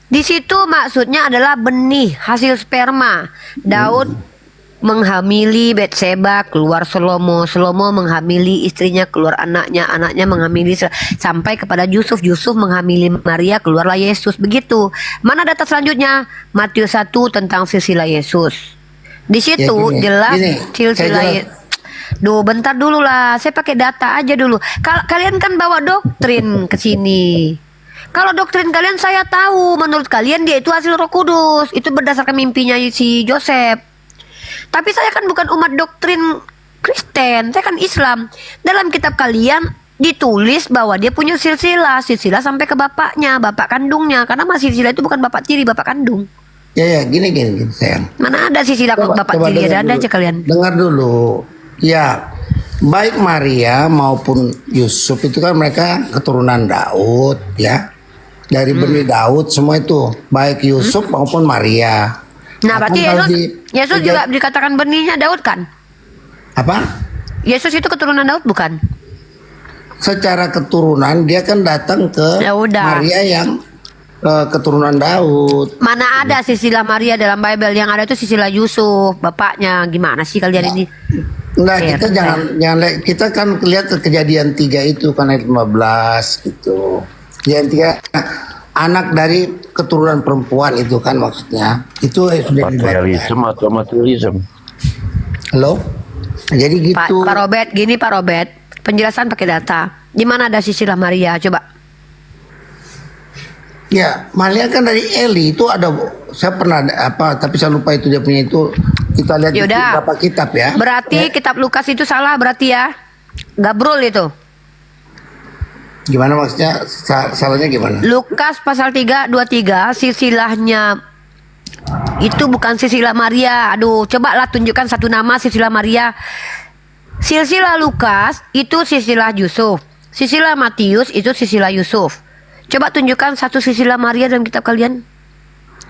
Di situ maksudnya adalah benih hasil sperma. Daud menghamili Betseba, keluar Salomo menghamili istrinya, keluar anaknya menghamili sampai kepada Yusuf menghamili Maria, keluarlah Yesus. Begitu. Mana data selanjutnya? Matius 1 tentang silsilah Yesus. Di situ jelas silsilah Yesus. Duh, bentar dulu lah. Saya pakai data aja dulu. Kalian kan bawa doktrin ke sini. Kalau doktrin kalian saya tahu, menurut kalian dia itu hasil Roh Kudus. Itu berdasarkan mimpinya si Joseph. Tapi saya kan bukan umat doktrin Kristen, saya kan Islam. Dalam kitab kalian ditulis bahwa dia punya silsilah sampai ke bapaknya, bapak kandungnya. Karena masih silsilah itu bukan bapak tiri, bapak kandung. Ya, gini sayang. Mana ada silsilah bapak tiri, ada aja kalian. Dengar dulu. Ya, baik Maria maupun Yusuf itu kan mereka keturunan Daud ya. Dari benih Daud semua itu, baik Yusuf maupun Maria. Nah, berarti Yesus juga dikatakan benihnya Daud kan? Apa? Yesus itu keturunan Daud bukan? Secara keturunan dia kan datang ke Maria yang keturunan Daud. Mana ada silsilah Maria dalam Bible? Yang ada itu silsilah Yusuf, bapaknya. Gimana sih kalian ini? Enggak, kita kita kan lihat Kejadian 3 itu kan ayat 15 gitu. Kejadian 3 anak dari keturunan perempuan itu kan maksudnya. Itu sudah Materialisme atau materialisme? Halo? Jadi gitu. Pak Robert, gini Pak Robert, penjelasan pakai data. Di mana ada silsilah Maria? Coba. Ya, Maria kan dari Eli itu ada, saya pernah tapi saya lupa itu dia punya itu. Kita lihat di Yaudah. beberapa kitab ya. Berarti kitab Lukas itu salah berarti ya? Gabrul itu. Gimana maksudnya? Salahnya gimana? Lukas pasal 3:23 silsilahnya itu bukan silsilah Maria. Aduh, coba lah tunjukkan satu nama silsilah Maria. Silsilah Lukas itu silsilah Yusuf. Silsilah Matius itu silsilah Yusuf. Coba tunjukkan satu silsilah Maria dalam kitab kalian.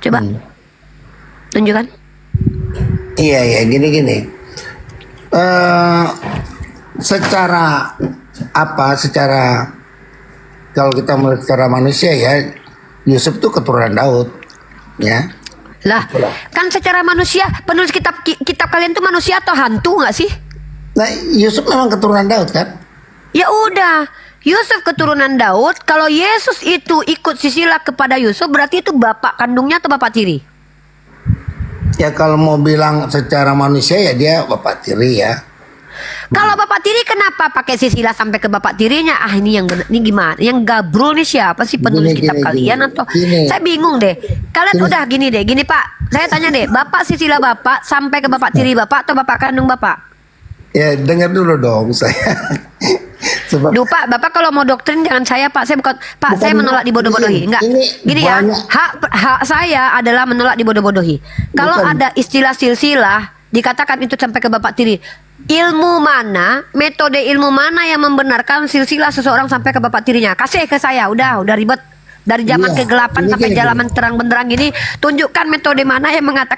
Coba. Tunjukkan. Iya, gini. Secara kalau kita melihat secara manusia ya, Yusuf itu keturunan Daud, ya. Lah, kan secara manusia, penulis kitab kalian tuh manusia atau hantu nggak sih? Nah, Yusuf memang keturunan Daud kan? Ya udah, Yusuf keturunan Daud. Kalau Yesus itu ikut silsilah kepada Yusuf, berarti itu bapak kandungnya atau bapak tiri? Ya kalau mau bilang secara manusia ya dia bapak tiri ya. Kalau bapak tiri kenapa pakai silsilah sampai ke bapak tirinya? Ah, ini yang benar, ini gimana? Yang gabrul nih siapa sih, penulis kitab kalian atau? Saya bingung deh. Kalian udah gini deh, gini Pak. Saya tanya deh, bapak silsilah bapak sampai ke bapak tiri bapak atau bapak kandung bapak? Ya dengar dulu dong saya. Duh Pak, Bapak kalau mau doktrin jangan saya Pak. Saya bukan Pak, saya menolak dibodoh-bodohi. Enggak. Gini ya, hak saya adalah menolak dibodoh-bodohi. Kalau ada istilah silsilah dikatakan itu sampai ke bapak tiri. Ilmu mana, metode ilmu mana yang membenarkan silsilah seseorang sampai ke bapak tirinya? Kasih ke saya, udah ribet. Dari zaman kegelapan sampai zaman terang benderang gini, tunjukkan metode mana yang mengatakan